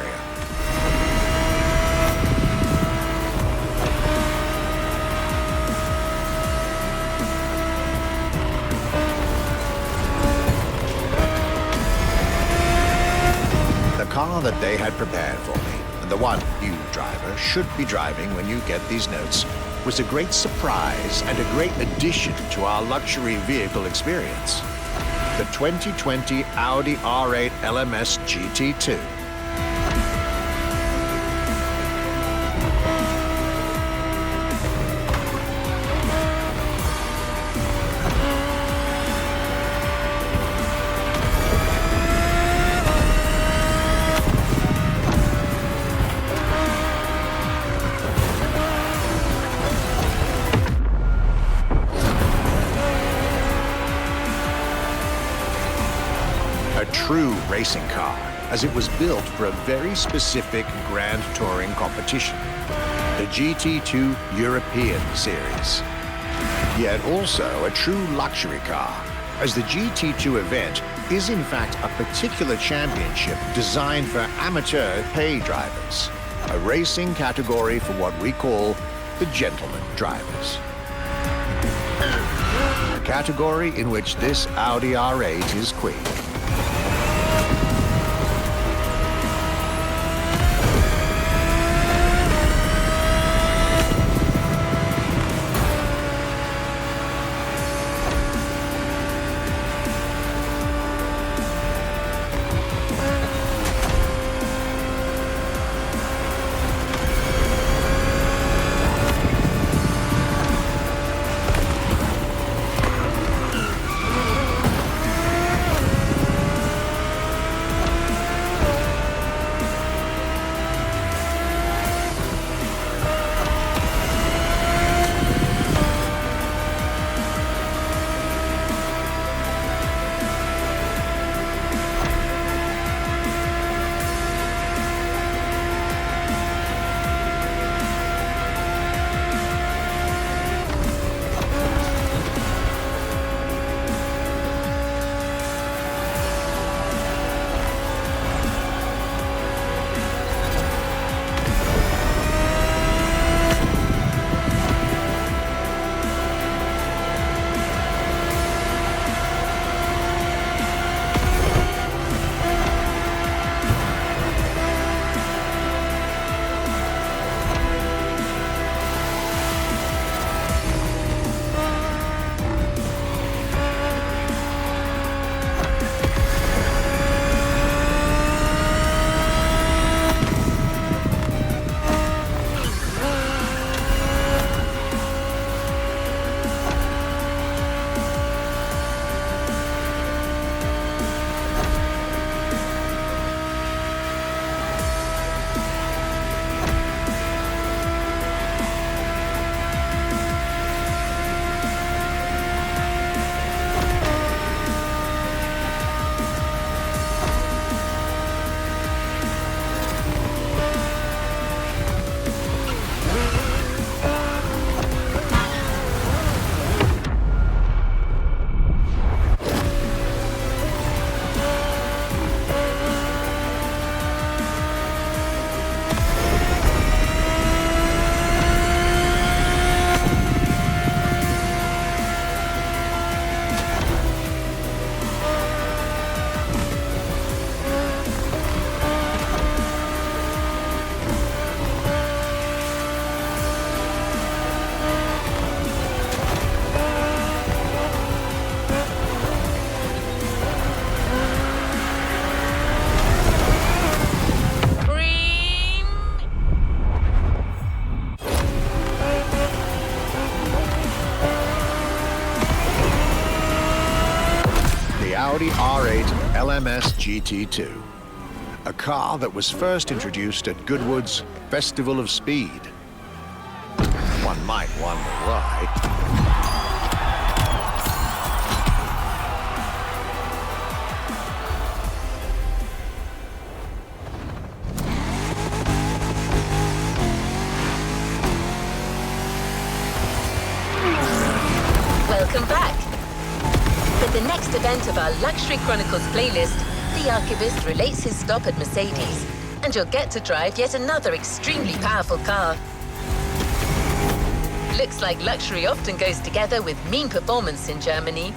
S10: The car that they had prepared for me, and the one you, driver, should be driving when you get these notes, was a great surprise and a great addition to our luxury vehicle experience. The 2020 Audi R8 LMS GT2. A true racing car, as it was built for a very specific Grand Touring competition, the GT2 European Series. Yet also a true luxury car, as the GT2 event is in fact a particular championship designed for amateur pay drivers, a racing category for what we call the gentleman drivers. A category in which this Audi R8 is queen. MS GT2, a car that was first introduced at Goodwood's Festival of Speed. One might wonder why.
S1: Welcome back. For the next event of our Luxury Chronicles playlist, the Archivist relates his stop at Mercedes, and you'll get to drive yet another extremely powerful car. Looks like luxury often goes together with mean performance in Germany.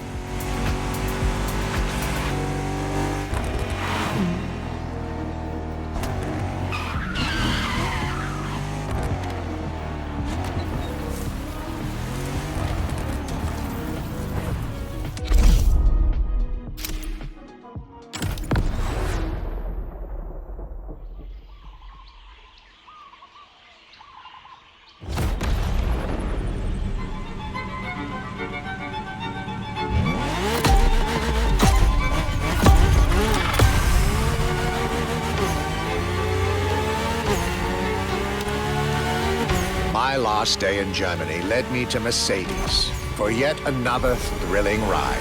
S10: My last day in Germany led me to Mercedes for yet another thrilling ride.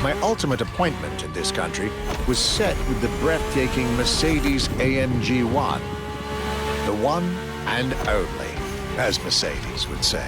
S10: My ultimate appointment in this country was set with the breathtaking Mercedes AMG 1. The one and only, as Mercedes would say.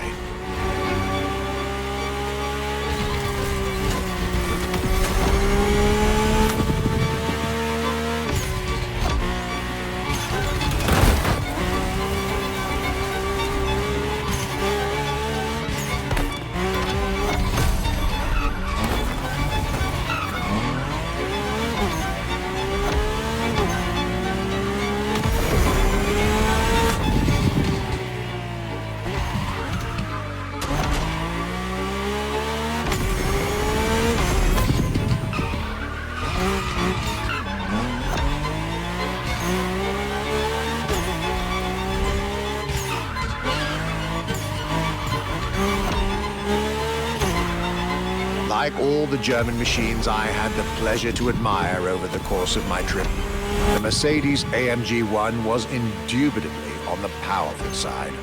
S10: Like all the German machines I had the pleasure to admire over the course of my trip, the Mercedes AMG 1 was indubitably on the powerful side.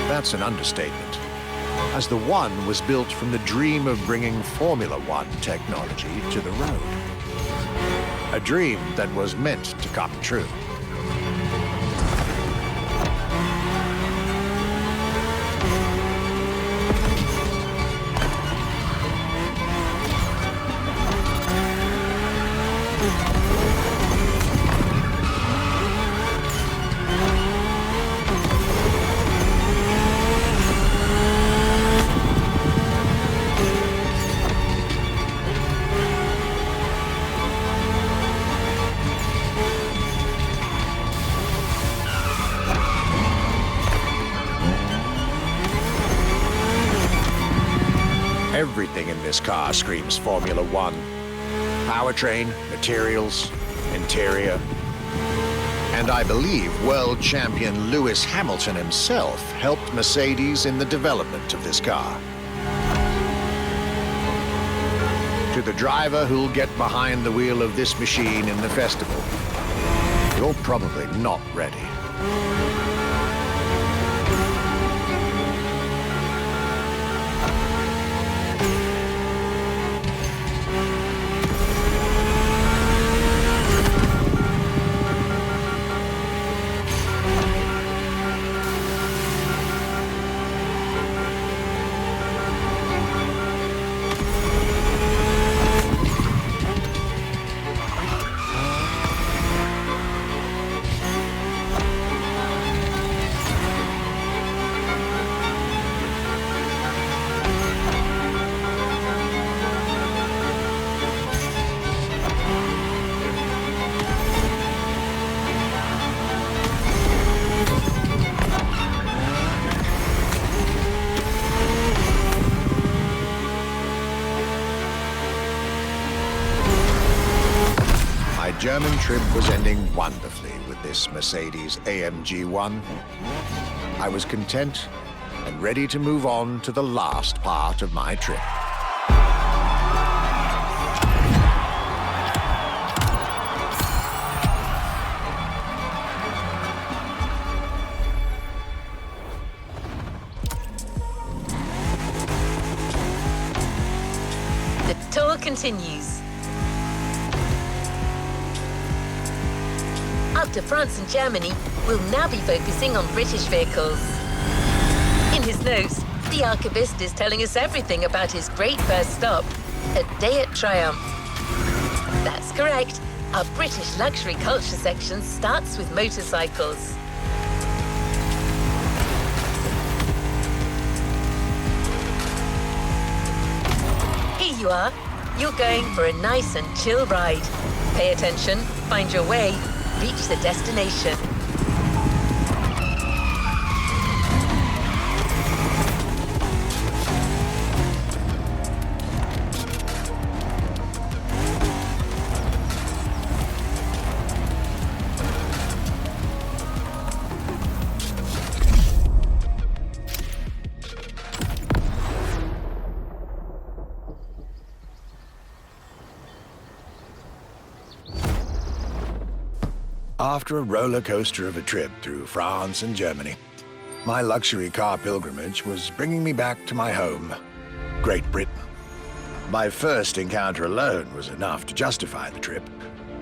S10: That's an understatement, as the 1 was built from the dream of bringing Formula One technology to the road. A dream that was meant to come true. Everything in this car screams Formula One. Powertrain, materials, interior. And I believe world champion Lewis Hamilton himself helped Mercedes in the development of this car. To the driver who'll get behind the wheel of this machine in the festival, you're probably not ready. German trip was ending wonderfully with this Mercedes AMG 1. I was content and ready to move on to the last part of my trip.
S1: The tour continues. After France and Germany, we'll now be focusing on British vehicles. In his notes, the archivist is telling us everything about his great first stop, a day at Triumph. That's correct. Our British luxury culture section starts with motorcycles. Here you are. You're going for a nice and chill ride. Pay attention, find your way, reach the destination.
S10: After a roller coaster of a trip through France and Germany, my luxury car pilgrimage was bringing me back to my home, Great Britain. My first encounter alone was enough to justify the trip,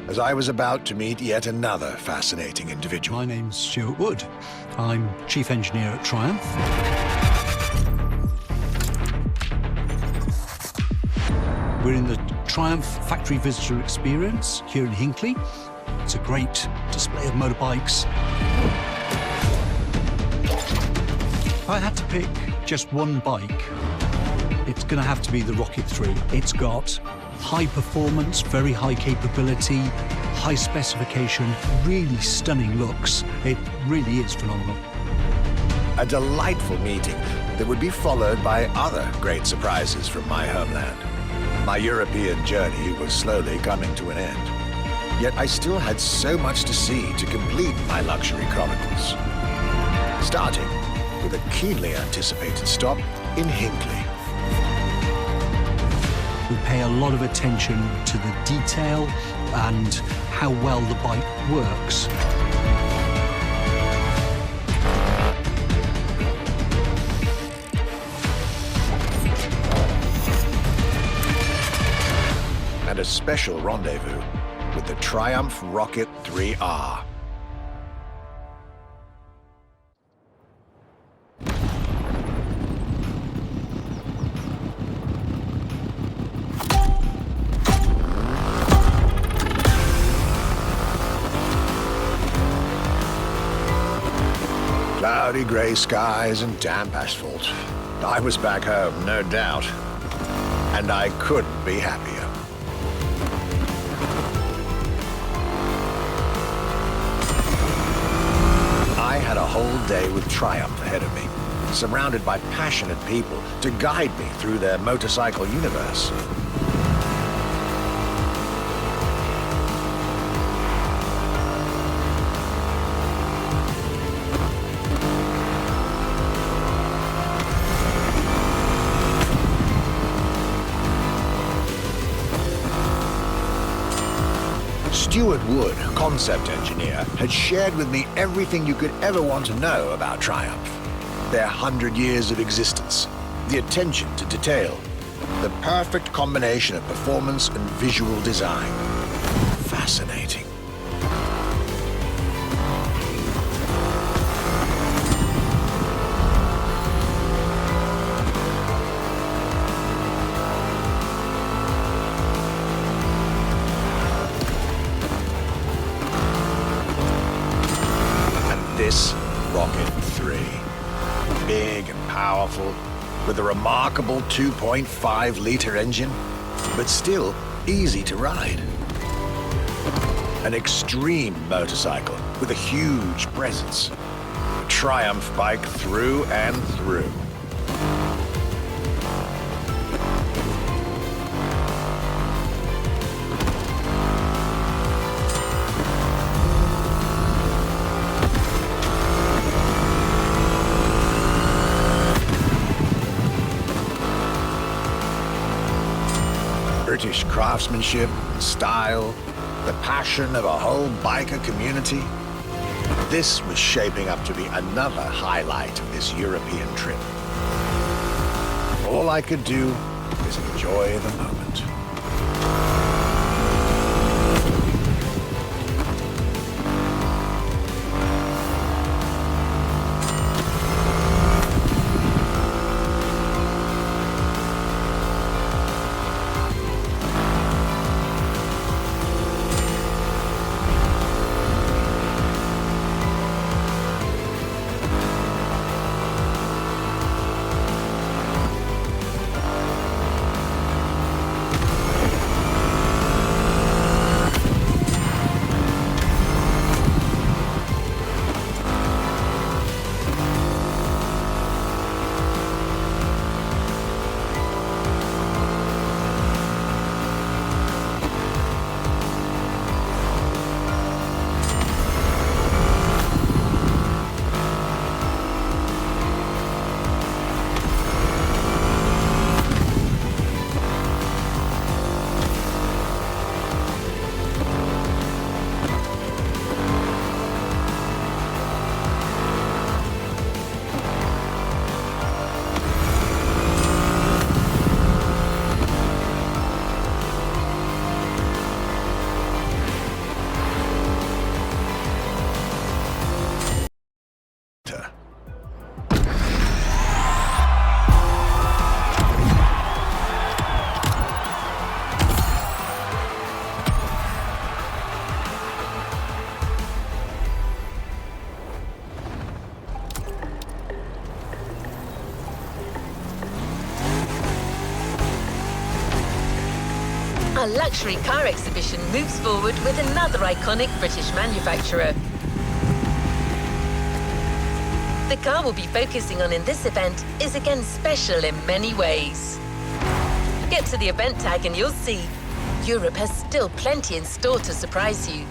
S10: as I was about to meet yet another fascinating individual.
S12: My name's Stuart Wood. I'm Chief Engineer at Triumph. We're in the Triumph Factory Visitor Experience here in Hinckley. It's a great display of motorbikes. If I had to pick just one bike, it's going to have to be the Rocket 3. It's got high performance, very high capability, high specification, really stunning looks. It really is phenomenal.
S10: A delightful meeting that would be followed by other great surprises from my homeland. My European journey was slowly coming to an end. Yet I still had so much to see to complete my luxury chronicles. Starting with a keenly anticipated stop in Hinckley.
S12: We pay a lot of attention to the detail and how well the bike works.
S10: And a special rendezvous with the Triumph Rocket 3R. Cloudy grey skies and damp asphalt. I was back home, no doubt. And I couldn't be happier. I had a whole day with Triumph ahead of me, surrounded by passionate people to guide me through their motorcycle universe. Stuart Wood, concept engineer, had shared with me everything you could ever want to know about Triumph. Their 100 years of existence, the attention to detail, the perfect combination of performance and visual design. Fascinating. This Rocket 3. Big and powerful, with a remarkable 2.5-liter engine, but still easy to ride. An extreme motorcycle with a huge presence. A Triumph bike through and through. British craftsmanship and style, the passion of a whole biker community. This was shaping up to be another highlight of this European trip. All I could do is enjoy the moment.
S1: Our luxury car exhibition moves forward with another iconic British manufacturer. The car we'll be focusing on in this event is again special in many ways. Get to the event tag and you'll see Europe has still plenty in store to surprise you.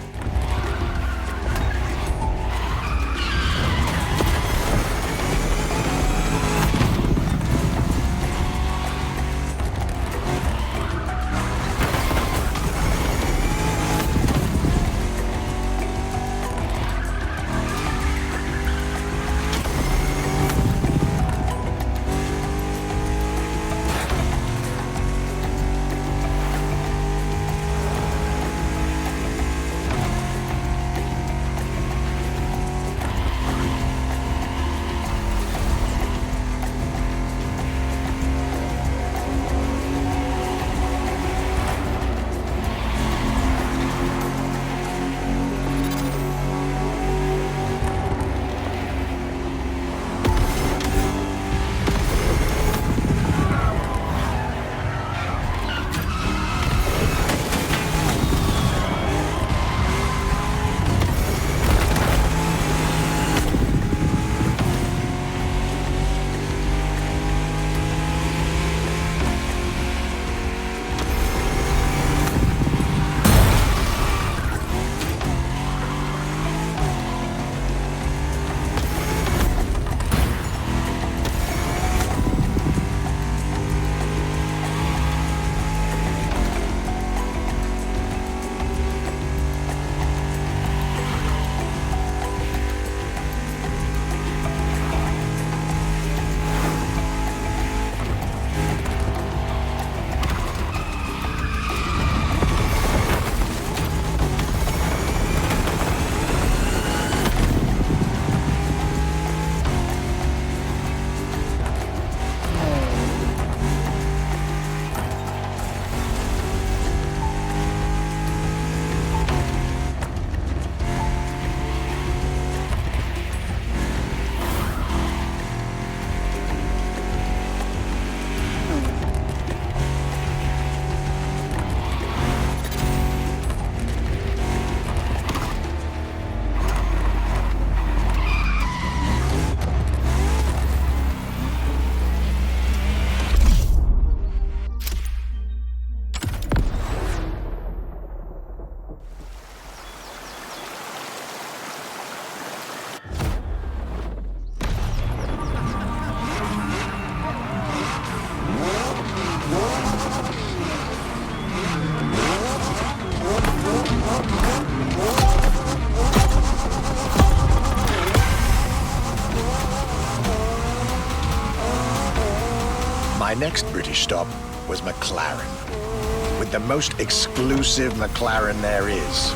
S10: My next British stop was McLaren, with the most exclusive McLaren there is,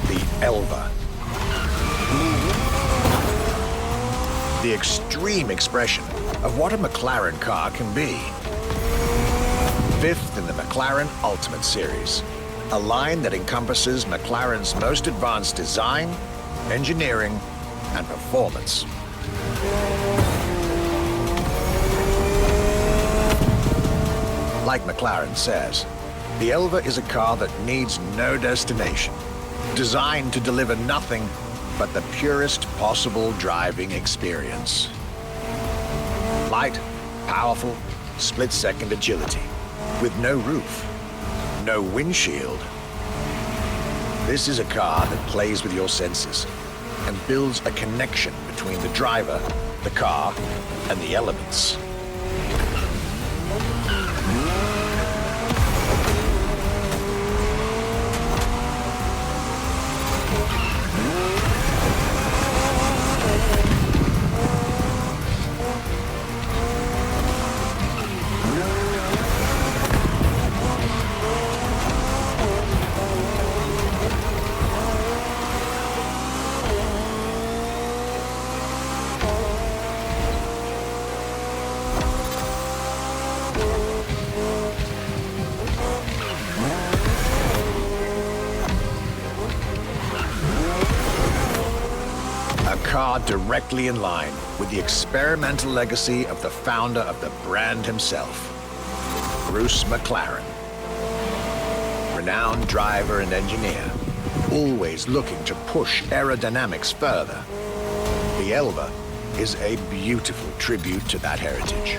S10: the Elva. The extreme expression of what a McLaren car can be. Fifth in the McLaren Ultimate Series, a line that encompasses McLaren's most advanced design, engineering, and performance. Like McLaren says, the Elva is a car that needs no destination, designed to deliver nothing but the purest possible driving experience. Light, powerful, split-second agility, with no roof, no windshield. This is a car that plays with your senses and builds a connection between the driver, the car, and the elements. Directly in line with the experimental legacy of the founder of the brand himself, Bruce McLaren. Renowned driver and engineer, always looking to push aerodynamics further. The Elva is a beautiful tribute to that heritage.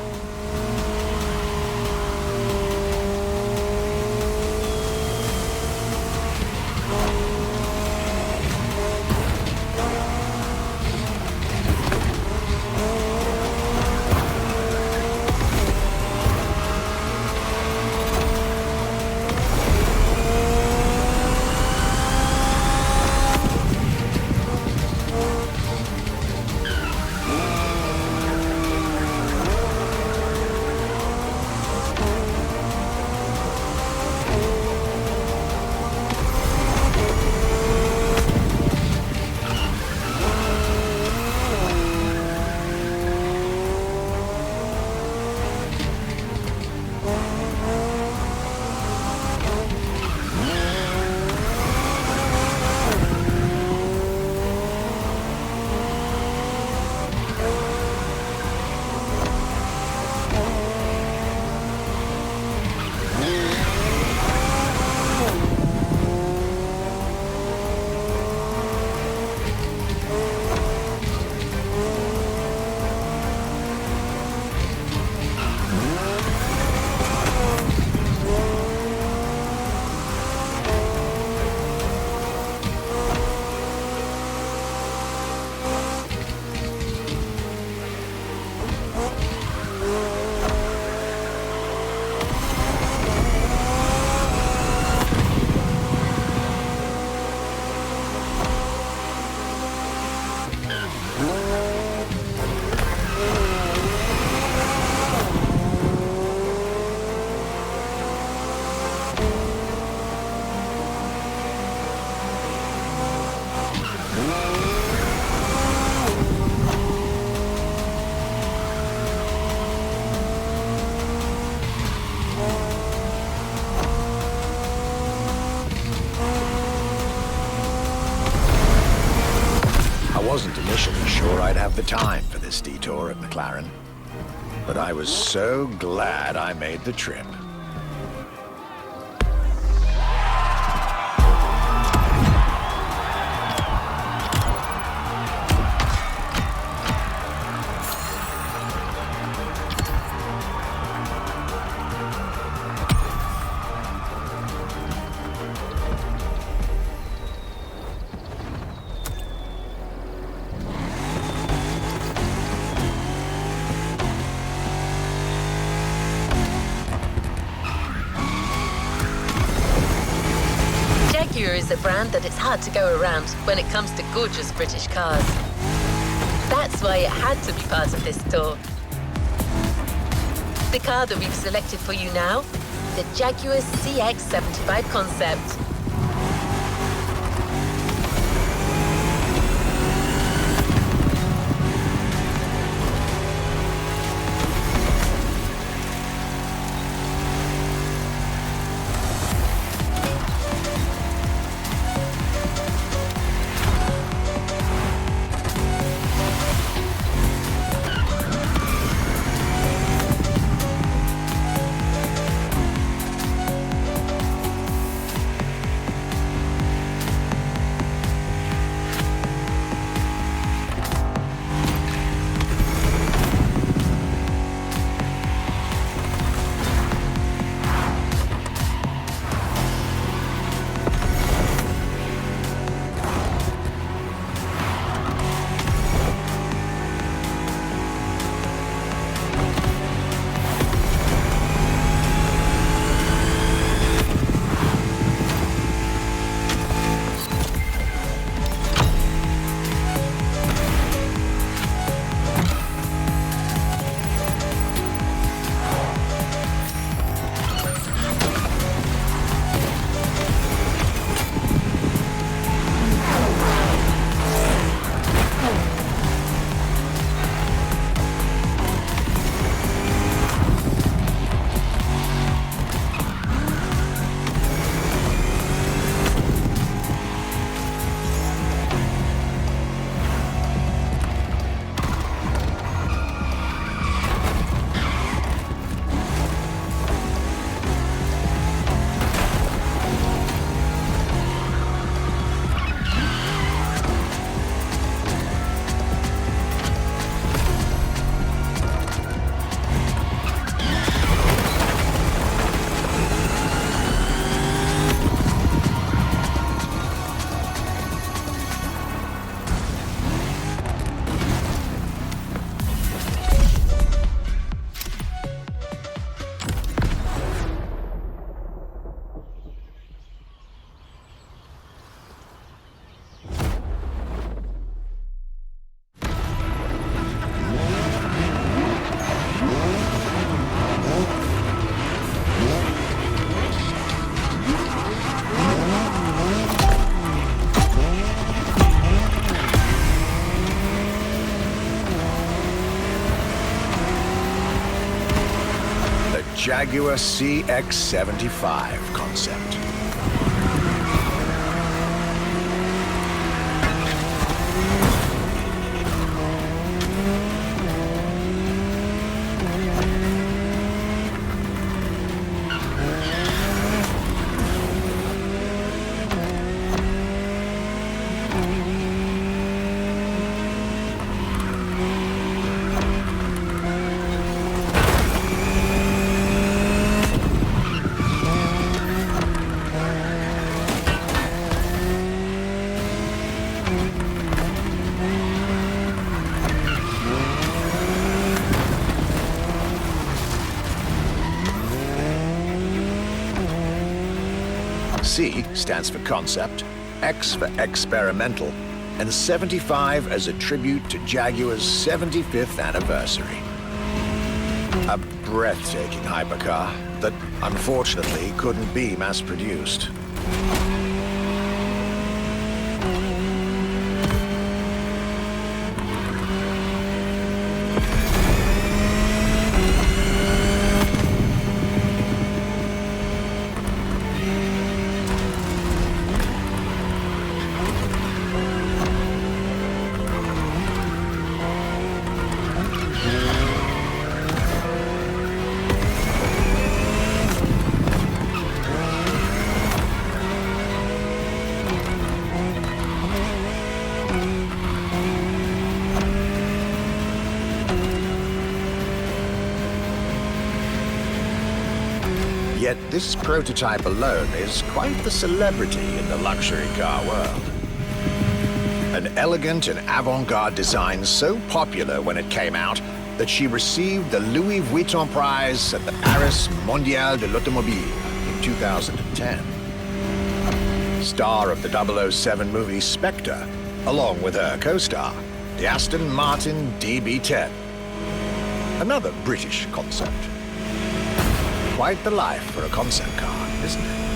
S10: I wasn't initially sure I'd have the time for this detour at McLaren, but I was so glad I made the trip.
S1: Is a brand that it's hard to go around when it comes to gorgeous British cars. That's why it had to be part of this tour. the car that we've selected for you now, the Jaguar CX-75 concept.
S10: Jaguar CX-75 concept. C stands for concept, X for experimental, and 75 as a tribute to Jaguar's 75th anniversary. A breathtaking hypercar that unfortunately couldn't be mass-produced. Yet this prototype alone is quite the celebrity in the luxury car world. An elegant and avant-garde design so popular when it came out that she received the Louis Vuitton Prize at the Paris Mondial de l'Automobile in 2010. Star of the 007 movie Spectre, along with her co-star, the Aston Martin DB10. Another British concept. Quite the life for a concept car, isn't it?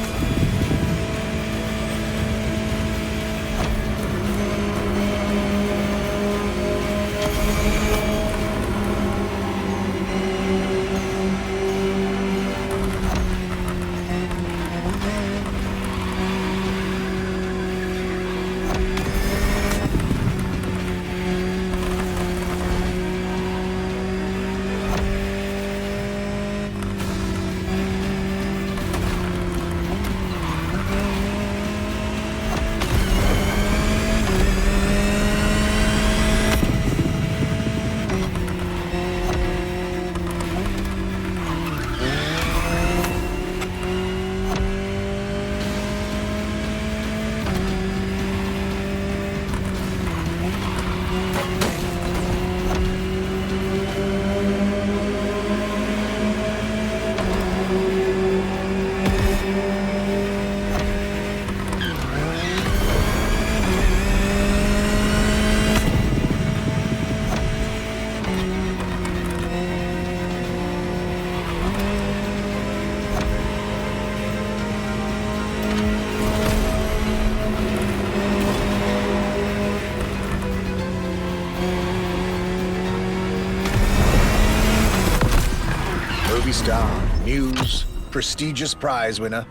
S10: Star, news, prestigious prize winner.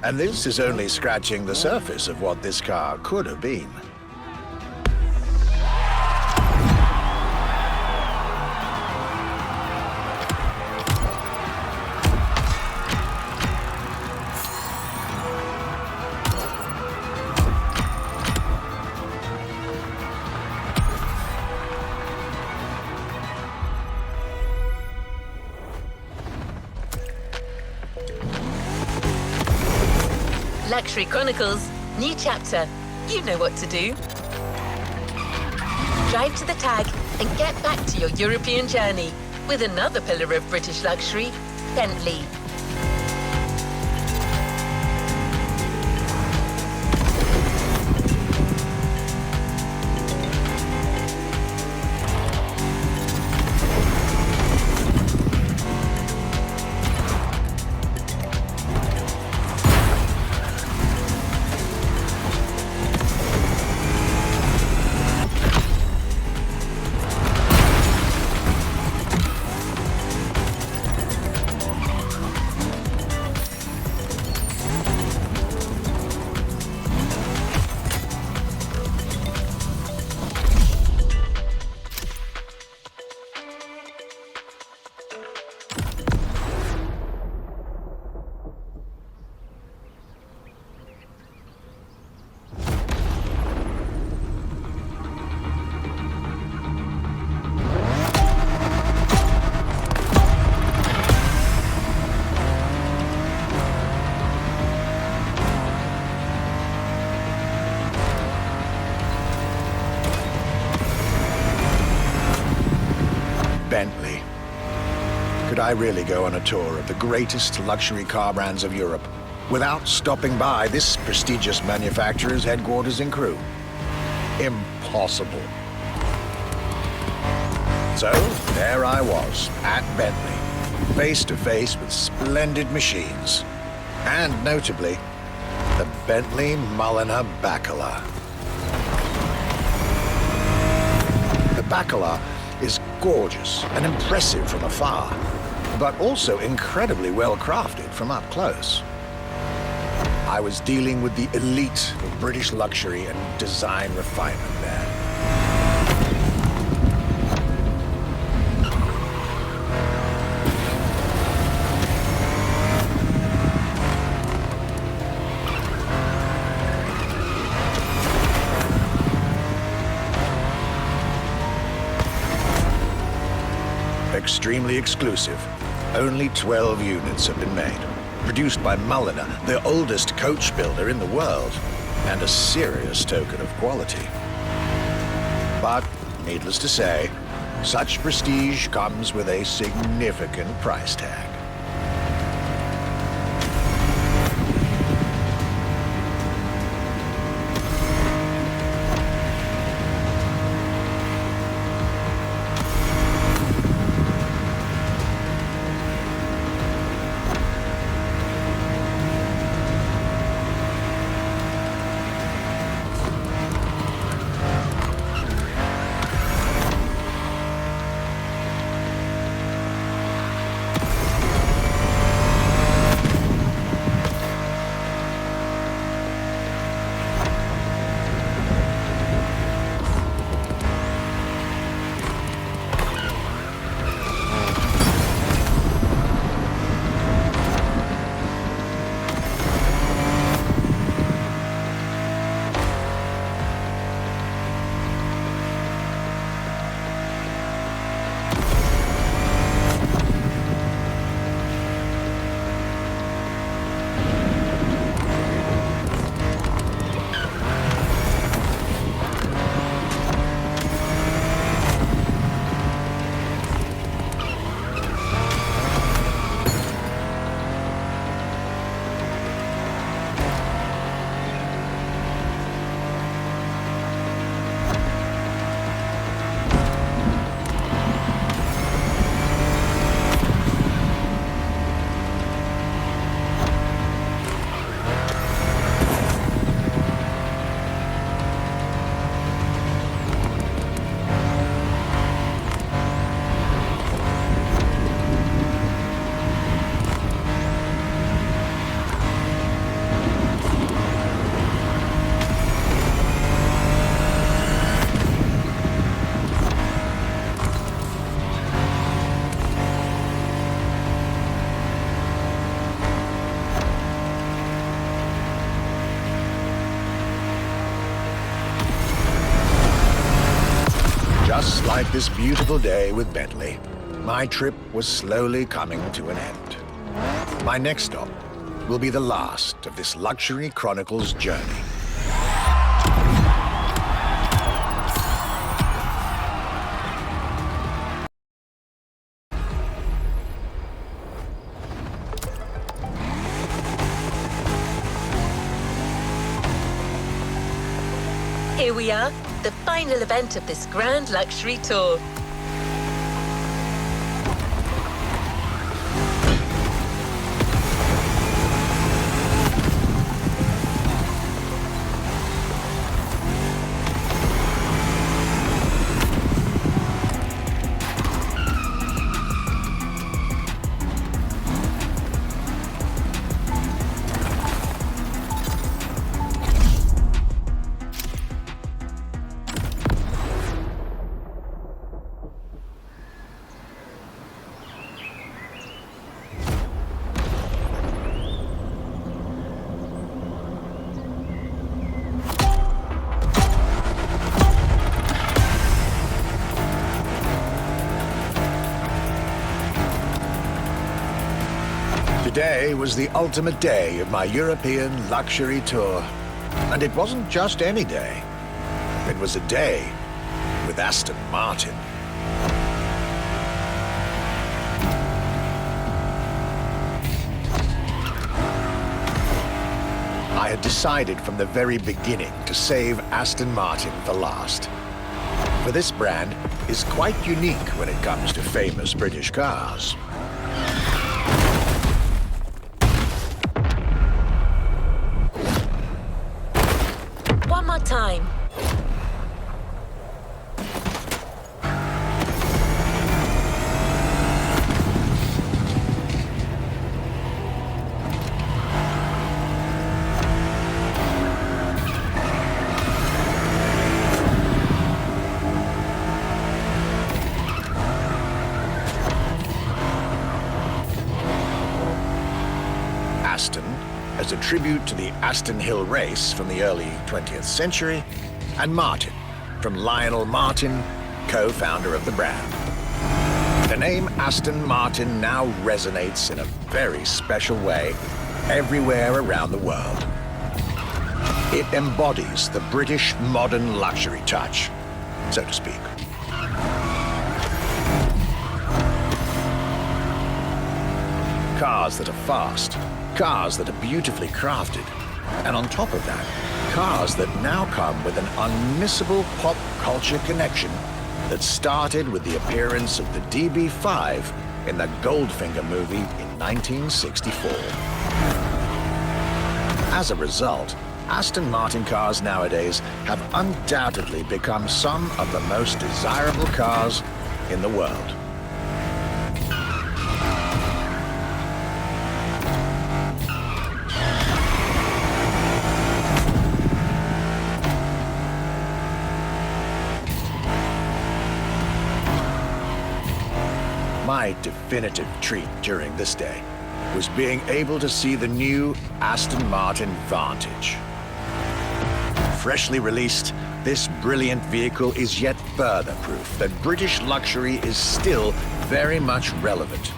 S10: And this is only scratching the surface of what this car could have been.
S1: Luxury Chronicles, new chapter. You know what to do. Drive to the tag and get back to your European journey with another pillar of British luxury, Bentley.
S10: Bentley. Could I really go on a tour of the greatest luxury car brands of Europe without stopping by this prestigious manufacturer's headquarters in Crewe? Impossible. So, there I was, at Bentley, face to face with splendid machines. And notably, the Bentley Mulliner Bacala. The Bacala is gorgeous and impressive from afar, but also incredibly well crafted from up close. I was dealing with the elite of British luxury and design refinement there. Extremely exclusive. Only 12 units have been made. Produced by Mulliner, the oldest coach builder in the world, and a serious token of quality. But, needless to say, such prestige comes with a significant price tag. like this beautiful day with Bentley, my trip was slowly coming to an end. My next stop will be the last of this Luxury Chronicles journey.
S1: Here we are, the final event of this grand luxury tour.
S10: Today was the ultimate day of my European luxury tour. And it wasn't just any day. It was a day with Aston Martin. I had decided from the very beginning to save Aston Martin for last. For this brand is quite unique when it comes to famous British cars.
S1: One more time.
S10: Aston, as a tribute to the Aston Hill race from the early 20th century, and Martin, from Lionel Martin, co-founder of the brand. The name Aston Martin now resonates in a very special way everywhere around the world. It embodies the British modern luxury touch, so to speak. Cars that are fast, cars that are beautifully crafted, and on top of that, cars that now come with an unmissable pop culture connection that started with the appearance of the DB5 in the Goldfinger movie in 1964. As a result, Aston Martin cars nowadays have undoubtedly become some of the most desirable cars in the world. My definitive treat during this day was being able to see the new Aston Martin Vantage. Freshly released, this brilliant vehicle is yet further proof that British luxury is still very much relevant,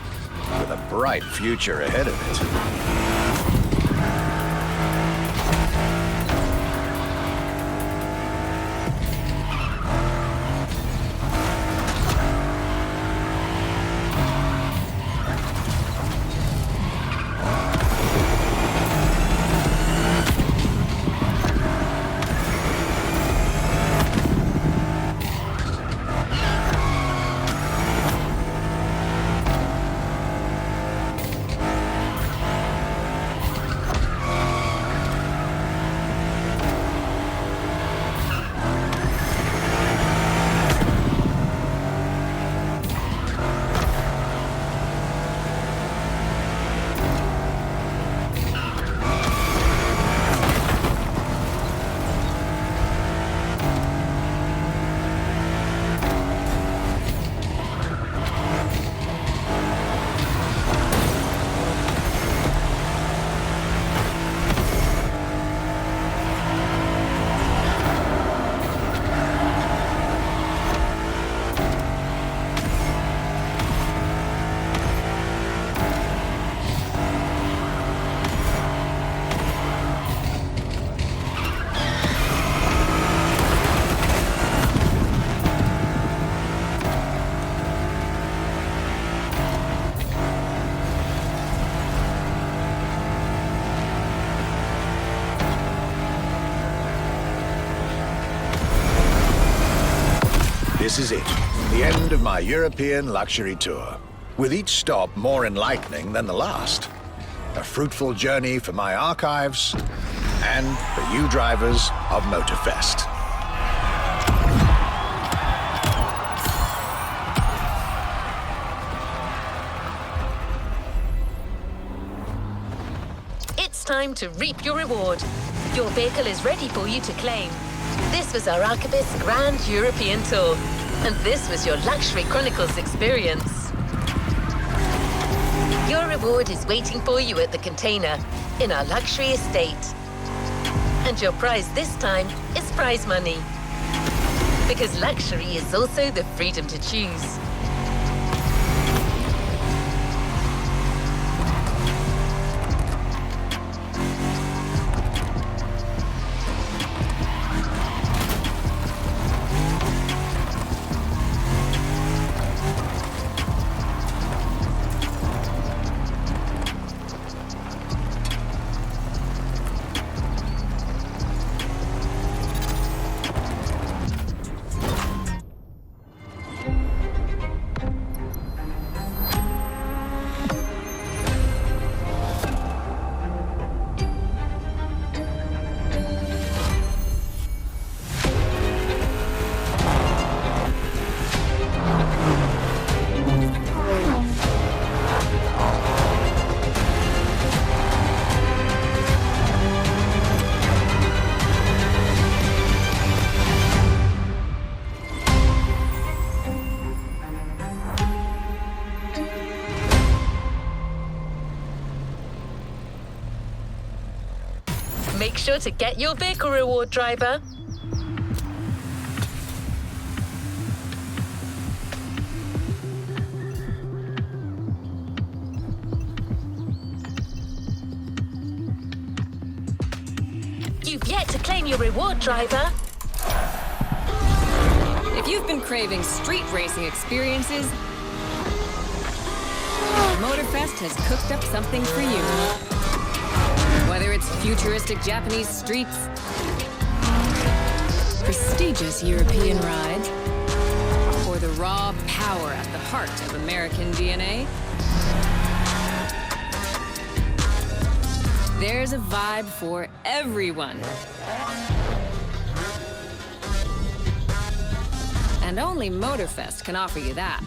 S10: with a bright future ahead of it. This is it, the end of my European luxury tour, with each stop more enlightening than the last. A fruitful journey for my archives and for you drivers of Motorfest.
S1: It's time to reap your reward. Your vehicle is ready for you to claim. This was our Archibald's Grand European Tour, and this was your Luxury Chronicles experience. Your reward is waiting for you at the container in our luxury estate. And your prize this time is prize money. Because luxury is also the freedom to choose. Make sure to get your vehicle reward, driver. You've yet to claim your reward, driver.
S8: If you've been craving street racing experiences, Motorfest has cooked up something for you. Whether it's futuristic Japanese streets, prestigious European rides, or the raw power at the heart of American DNA, there's a vibe for everyone. And only Motorfest can offer you that.